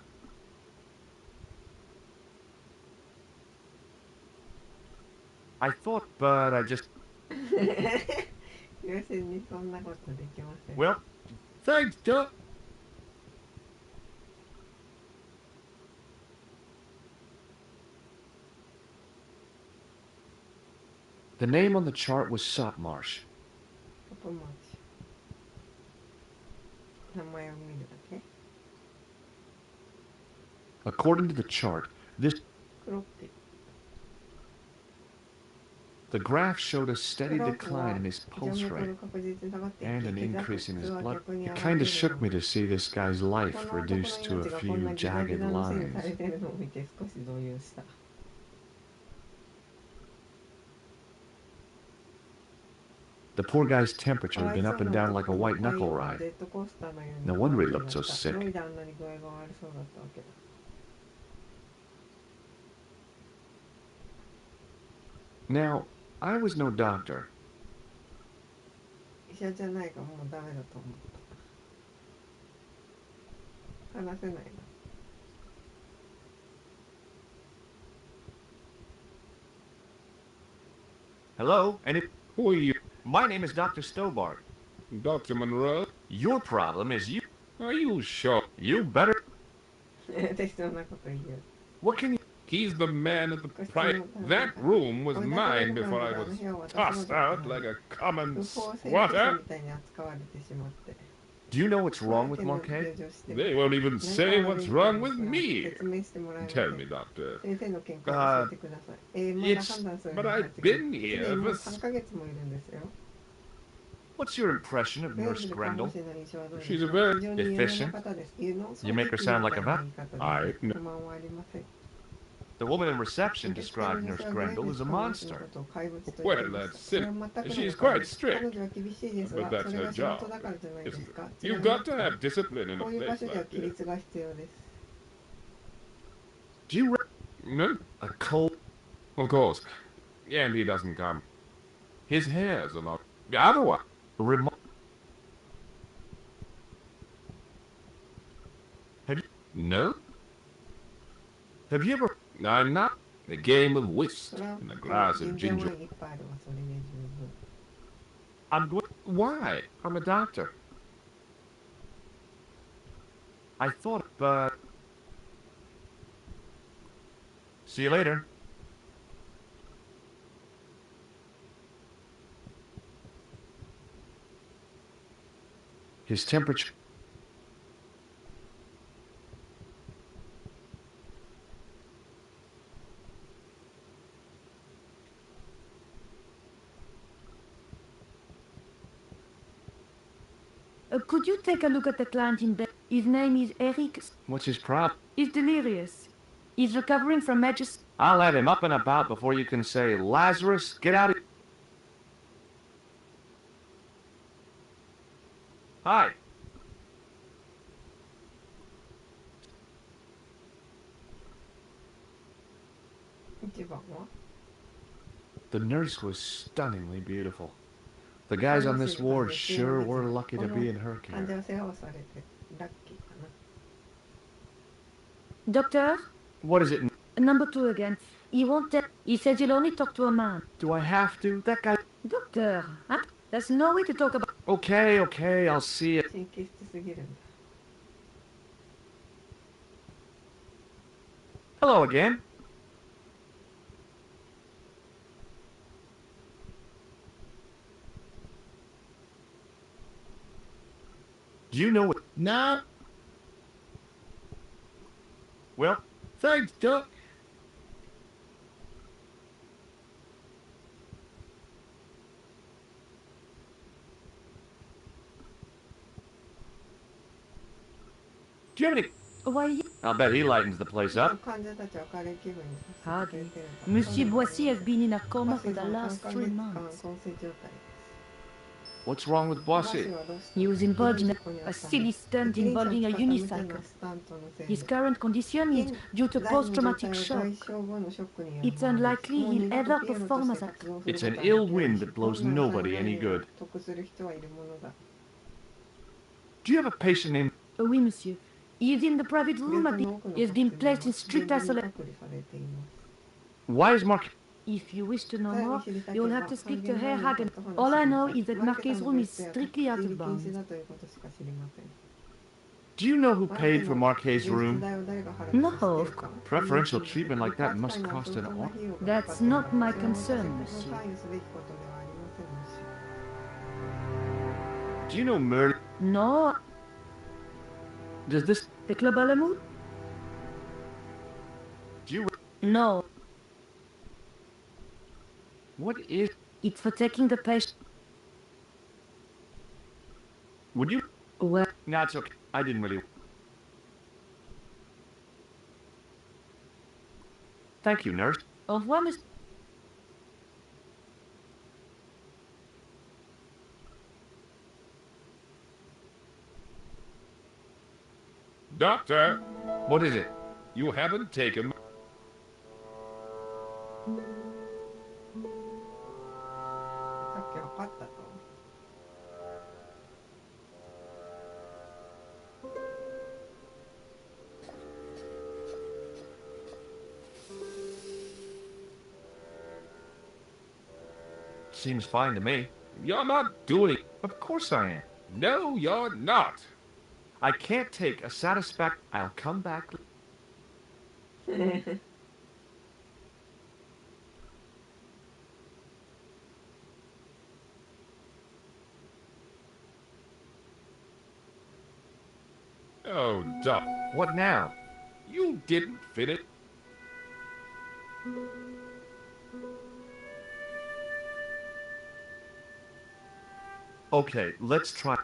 I thought, but I just. 要するにそんなことできません。 Well, Thanks, doc. the name on the chart was Sopmarsh. ポポマーチ。名前を見るだけ。 According to the chart, this クロッケ。 the graph showed a steady グラフは decline in his ジャ pulse ムコ rate ル確実に下がってい and き、 an 血圧 increase in 普 his 通は blood. 逆に It 上がって kind い of る shook の me to see this guy's こ life の男の reduced to 命 a がこんな few ギザギ jagged ザの線に lines. されているのを見て少し動揺した。 The poor guy's temperature かわ had い been そう up and な down 男 like a の white 体 knuckle 温は ride. ジェットコースターのように No wonder he looked so 黒 sick. いであんなに具合が悪そうだったわけだ。 Now, I was no doctor, 医者じゃないからもうダメだと思った。話せないな。 Hello? And it, Who are you? my name is Dr. Stobart. Dr. Monroe? Your problem is you. Are you sure? You better. 適当なこと言う。 What can you? He's the man at the price. That room was mine before I was tossed out like a common 不法占拠者 squatter. みたいに扱われてしまって。 Do you know what's wrong with 相手 Marquet? の病状して They won't even say what's wrong with me. 説明してもらえません Tell me, doctor. 先生の見解を教えてください。まだ It's- 判断する but のが I've 先 been す here でにもう for 3ヶ月もいるんですよ。 What's your impression of ウェー Nurse ルで看護 Grendel? 師の印象はどうです She's a か？ very 非常に有名な方です。You make her sound like a vat. I 不満はありません。 The woman in reception described Nurse Grendel as a monster. Well, that's silly. She's quite strict. 彼女は厳しいです But が、 that's それ her が仕 job, 事だからじゃないです isn't か。 it? You've got to have discipline in こ a ういう場 place 所では like 規 this. 律が必要です。 Do you No, a cold? of course. And he doesn't come. His hair's a lot. The other one. Remo- No, Have you ever... I'm not. A game of whist and a glass of 全然 ginger. ワインいっぱいあればそれで十分。 I'm going... Why? I'm a doctor. I thought, but... See you later. His temperature... Could you take a look at the client in bed? His name is Eric. What's his problem? He's delirious. He's recovering from major... I'll have him up and about before you can say, Lazarus, get out of... Hi. The nurse was stunningly beautiful. The guys on this ward sure were lucky to be in her care. Doctor? What is it? Number 2 again. He won't tell... He says he'll only talk to a man. Do I have to? That guy... Doctor, huh? There's no way to talk about... Okay, I'll see it. Hello again. Do you know what... Nah, Well, thanks, Doc. do you have any... Why... I'll bet he lightens the place up. Hardly. Monsieur Boissy has been in a coma for the last 3 months. What's wrong with Bossy? He was involved in a silly stunt involving a unicycle. His current condition is due to post-traumatic shock. It's unlikely he'll ever perform as a... It's an ill wind that blows nobody any good. Do you have a patient named... Oui, monsieur. He is in the private room at the... He has been placed in strict isolation. Why is Mark... If you wish to know more, you'll have to speak to Herr Hagen. All I know is that Marquet's room is strictly out of bounds. Do you know who paid for Marquet's room? No, of course. Preferential treatment like that must cost an arm. That's not my concern, monsieur. Do you know Merlin? No. Does this... The Club à la Moule? Do you... No. What is... It's for taking the patient... Would you... Well... No, it's okay. I didn't really... Thank you, nurse. Au revoir, monsieur. Doctor, What is it? you haven't taken... Seems fine to me. You're not doing... Of course I am. No, you're not. I can't take a satisfact... I'll come back... Oh, Doc, What now? you didn't finish. Okay, let's try...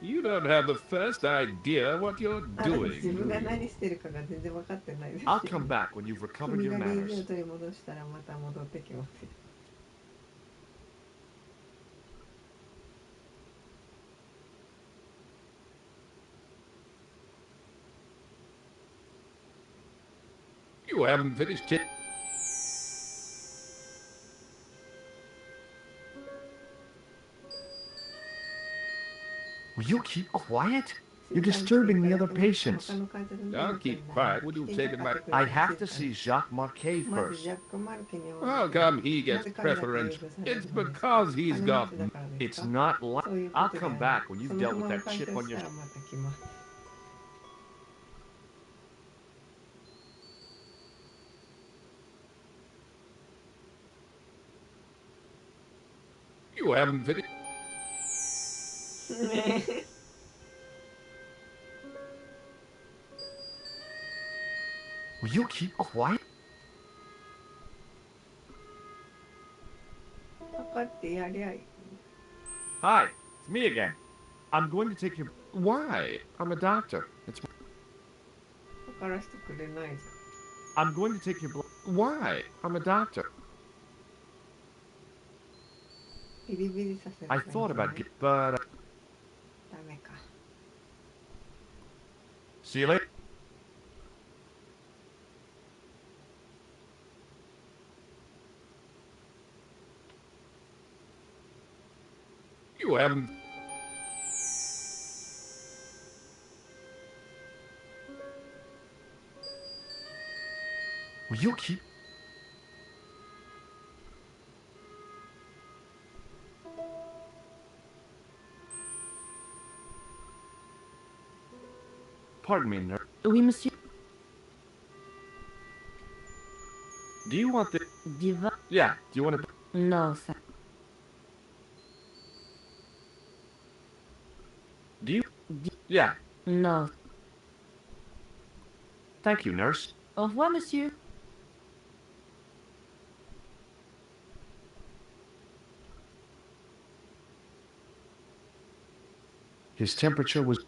You don't have the first idea what you're 自分が doing. 何してるかが全然分かってないです。 I'll come back when you've recovered 君 your が耳を manners. 取り戻したらまた戻ってきます。You You haven't finished it. Will you keep quiet? You're disturbing the other patients. I'll keep quiet. Would you take it back? I have to see Jacques Marquet first. How come he gets preference? It's because he's got... It's not like... I'll come back when you've dealt with that chip on your... You haven't finished... Will you keep quiet? Hi, it's me again. I'm going to take your... Why? I'm a doctor. It's... I'm going to take your blood. Why? I'm a doctor. I thought about it, but... See you later. You haven't... Will you keep... Pardon me, nurse. Oui, monsieur. Do you want the... Diva? Yeah, do you want to... No, sir. Do you... Yeah. No. Thank you, nurse. Au revoir, monsieur. His temperature was...